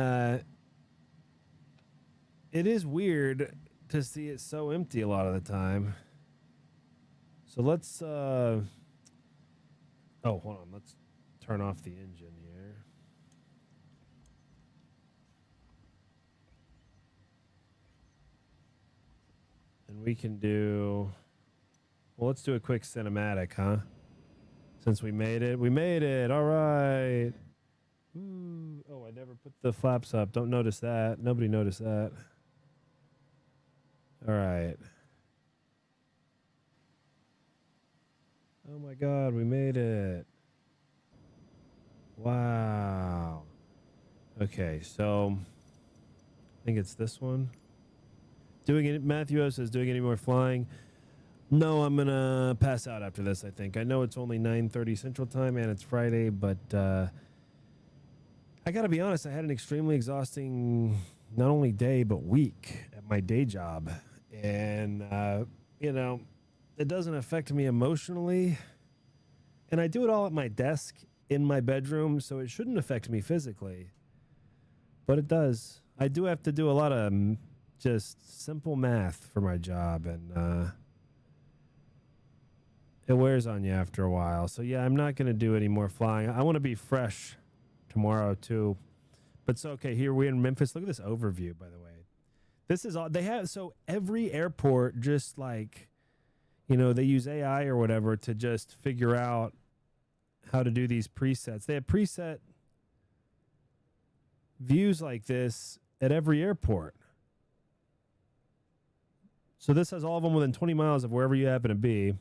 it is weird to see it so empty a lot of the time. So let's... oh, hold on. Let's turn off the engine here. And we can do... Well, let's do a quick cinematic, huh? Since we made it. We made it. All right. Ooh. Oh, I never put the flaps up. Don't notice that. Nobody noticed that. All right. Oh my God, we made it. Wow. Okay, so I think it's this one. Doing it, Matthew O says, doing any more flying? No, I'm gonna pass out after this, I think. I know it's only 9:30 Central Time and it's Friday, but I gotta be honest, I had an extremely exhausting not only day, but week at my day job. And you know, it doesn't affect me emotionally, and I do it all at my desk in my bedroom, so it shouldn't affect me physically, but it does. I do have to do a lot of just simple math for my job, and it wears on you after a while. So yeah, I'm not going to do any more flying. I want to be fresh tomorrow too, but it's okay. Here we're in Memphis. Look at this overview, by the way. This is all they have. So every airport, just like, you know, they use AI or whatever to just figure out how to do these presets. They have preset views like this at every airport. So this has all of them within 20 miles of wherever you happen to be.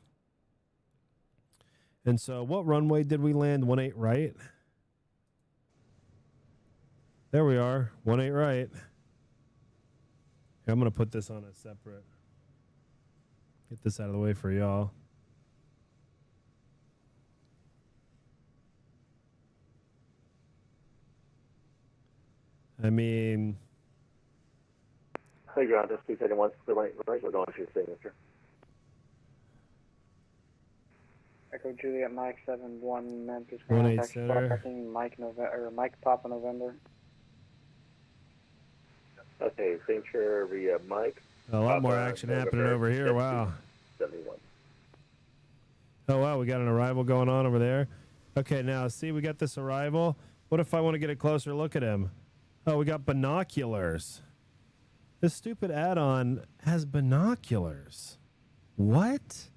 And so what runway did we land? 18 right? There we are. 18 right. Here, I'm going to put this on a separate... Get this out of the way for y'all. I mean... Hey, ground, this 271, clear right, we're going to your signature. Echo Juliet Mike 71 Memphis 18 Center. parking Mike Papa November. Okay, signature via Mike. A lot more action happening over here. Wow. 71. Oh, wow. We got an arrival going on over there. Okay, now, see, we got this arrival. What if I want to get a closer look at him? Oh, we got binoculars. This stupid add-on has binoculars. What?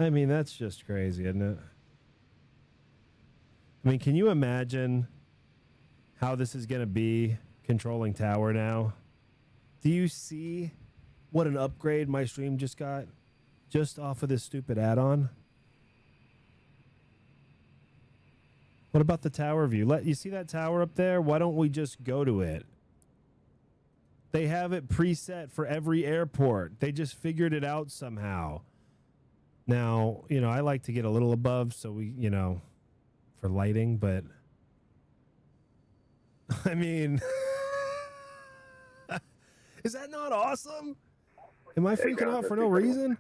I mean, that's just crazy, isn't it? I mean, can you imagine how this is going to be controlling tower now? Do you see what an upgrade my stream just got just off of this stupid add-on? What about the tower view? You see that tower up there? Why don't we just go to it? They have it preset for every airport. They just figured it out somehow. Now, you know, I like to get a little above so we, you know, for lighting, but I mean, is that not awesome? Am I freaking out for no reason?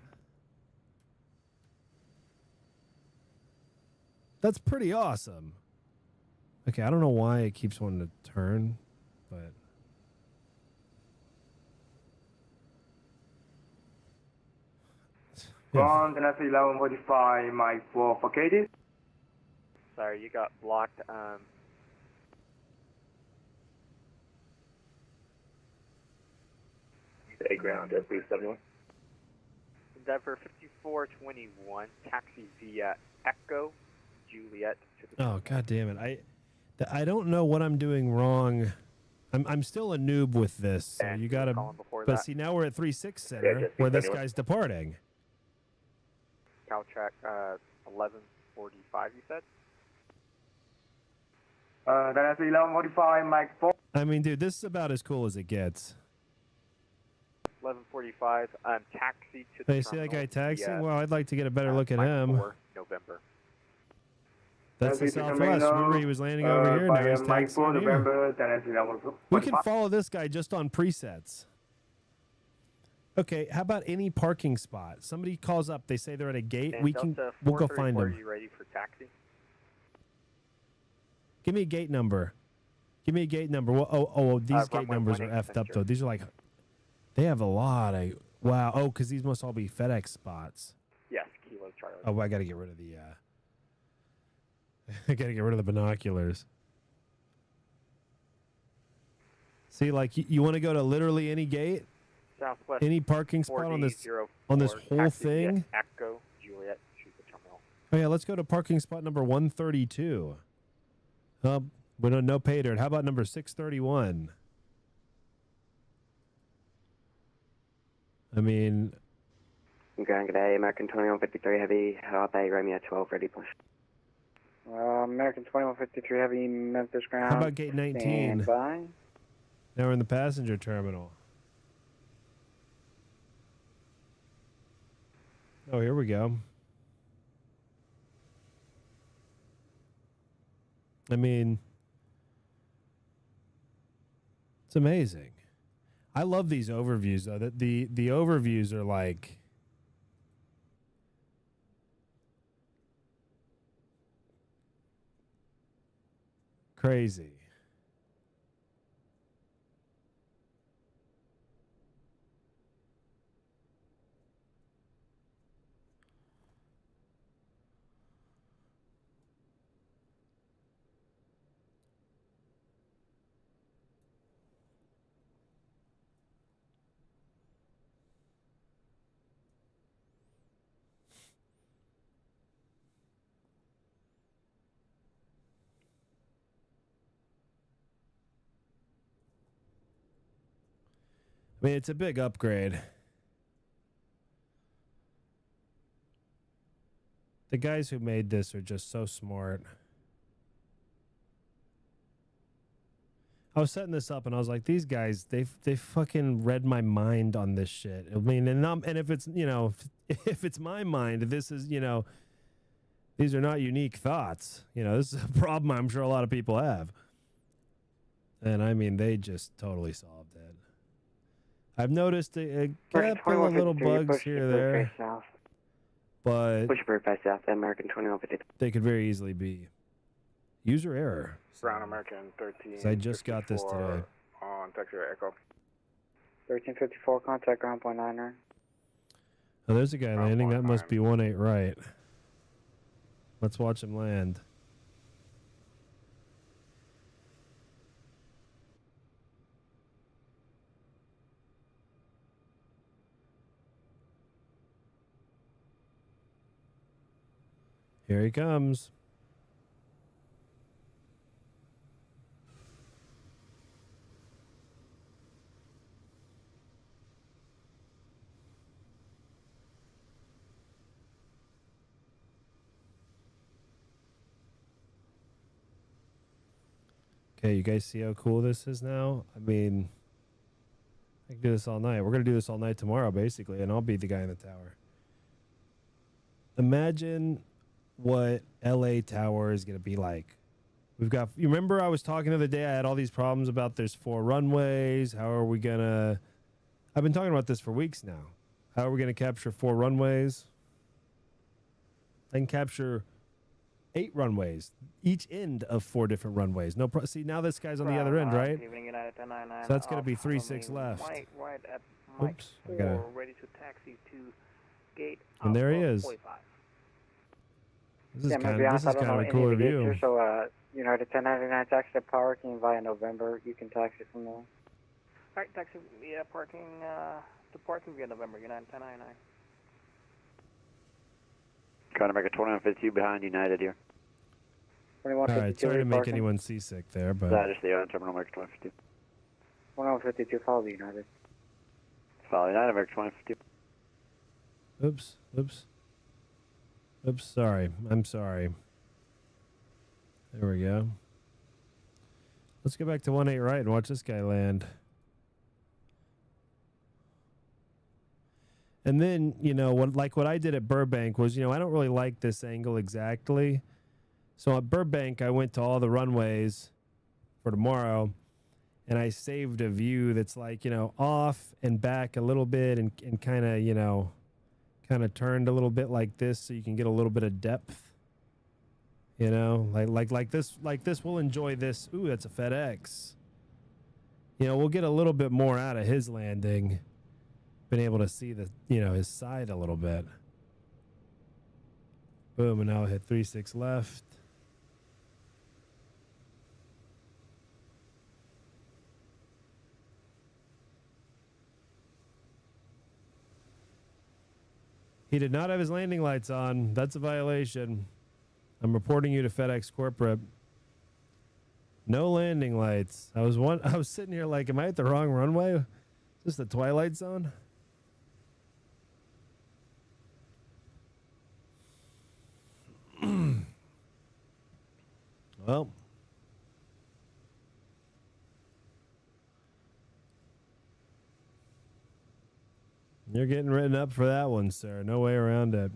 That's pretty awesome. Okay, I don't know why it keeps wanting to turn, but Ground, Tennessee 1145, Mike 4 for KD. Sorry, you got blocked. A ground, please, 71. Endeavor 5421, taxi via Echo Juliet. oh, god damn it. I don't know what I'm doing wrong. I'm still a noob with this, so you gotta. But see, now we're at 3-6 center, where this guy's departing. Caltrack 1145, you said? Tennessee 1145, Mike 4. I mean, dude, this is about as cool as it gets. 1145, taxi to the Hey, see that guy terminal taxiing? via, Well, I'd like to get a better look at Mike him. 4, November. That's the Southwest. Remember, he was landing over here. Now he's Mike 4, taxiing here. November, Tennessee 1145. We can follow this guy just on presets. Okay, how about any parking spot? Somebody calls up, they say they're at a gate. And We'll go find Are them. you ready for taxi? Give me a gate number. Give me a gate number. Well, these gate numbers are effed up though. These are like, they have a lot of, wow. Oh, because these must all be FedEx spots. Yes, Kilo Charlie. Oh, I got to get rid of the, I got to get rid of the binoculars. See, like you want to go to literally any gate, Southwest any parking spot on this 4D04, whole taxi via thing. Echo Juliet to the terminal. Oh yeah, let's go to parking spot number 132. We don't no pay dirt. How about number 631? I mean, Good day, American 2153 Heavy, Bay Romeo 12, ready push. American 2153 Heavy, Memphis ground. how about gate 19? Stand by. Now we're in the passenger terminal. Oh, here we go. I mean, it's amazing. I love these overviews though. That the overviews are like crazy. I mean, it's a big upgrade. The guys who made this are just so smart. I was setting this up and I was like, these guys, they fucking read my mind on this shit. I mean, and if it's, you know, if it's my mind, this is, you know, these are not unique thoughts. You know, this is a problem I'm sure a lot of people have. And I mean, they just totally solved it. I've noticed a couple of little bugs here or there, but Push very fast south, American 2153. they could very easily be user error. Ground American 13. 'Cause I just got this today. On taxi Echo. 1354, contact ground point 99. Oh, there's a guy landing. That must be 18 right. Let's watch him land. Here he comes. Okay, you guys see how cool this is now? I mean, I can do this all night. We're going to do this all night tomorrow, basically, and I'll be the guy in the tower. Imagine what LA Tower is going to be like. We've got, you remember I was talking the other day, I had all these problems about there's 4 runways. How are we going to, I've been talking about this for weeks now. How are we going to capture 4 runways? I can capture 8 runways, each end of 4 different runways. No, see, now this guy's on the other end, right? So that's going to be 36 left. Right at Mike Oops, 4, ready to taxi to gate. And there he is. 45. This is kind of a cooler view. So, United 1099 taxi to parking via November. You can taxi from there. Alright, taxi via parking, to parking via November, United 1099. Trying to make a 2152 behind United here. All right, sorry to make anyone seasick there, but... That is the other terminal, American 2152. 2152, follow the United. Follow United, American 2152. Oops, oops. Oops, sorry. I'm sorry. There we go. Let's go back to 18 right and watch this guy land. And then, what I did at Burbank was, I don't really like this angle exactly. So at Burbank, I went to all the runways for tomorrow, and I saved a view that's like, off and back a little bit and kind of, turned a little bit like this so you can get a little bit of depth. Like this, we'll enjoy this. Ooh, that's a FedEx. We'll get a little bit more out of his landing. Been able to see the, his side a little bit. Boom, and now I'll hit 36 left. He did not have his landing lights on. That's a violation. I'm reporting you to FedEx Corporate. No landing lights. I was sitting here like, am I at the wrong runway? Is this the Twilight Zone? Well, you're getting written up for that one, sir. No way around it.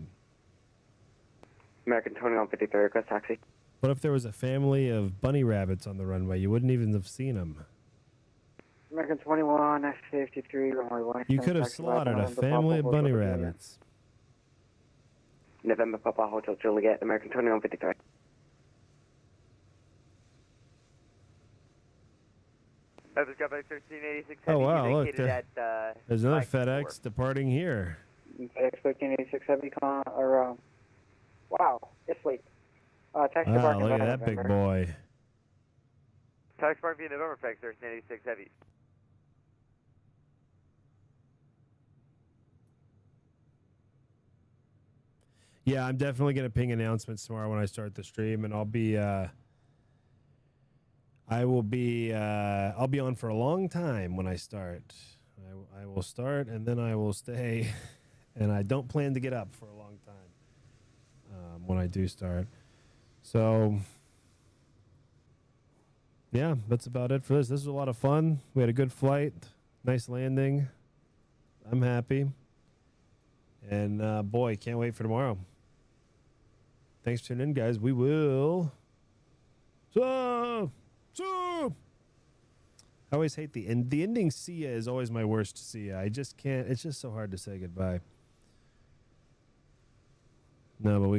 American 2153, request taxi. What if there was a family of bunny rabbits on the runway? You wouldn't even have seen them. American 21, F53, runway 1. You could have slaughtered a family of bunny rabbits. November Papa Hotel Juliet, American 2153. Oh, wow, look. There's another FedEx departing here. FedEx 1386 Heavy wow, it's late. Taxi Wow, parking look at via that November. big boy. Taxi park via November, FedEx 1386 Heavy. Yeah, I'm definitely going to ping announcements tomorrow when I start the stream, and I'll be on for a long time when I start. I will start, and then I will stay, and I don't plan to get up for a long time when I do start. So, yeah, that's about it for this. This was a lot of fun. We had a good flight, nice landing. I'm happy. And, boy, can't wait for tomorrow. Thanks for tuning in, guys. We will... I always hate the end. The ending see ya is always my worst see ya. I just can't. It's just so hard to say goodbye. No, but we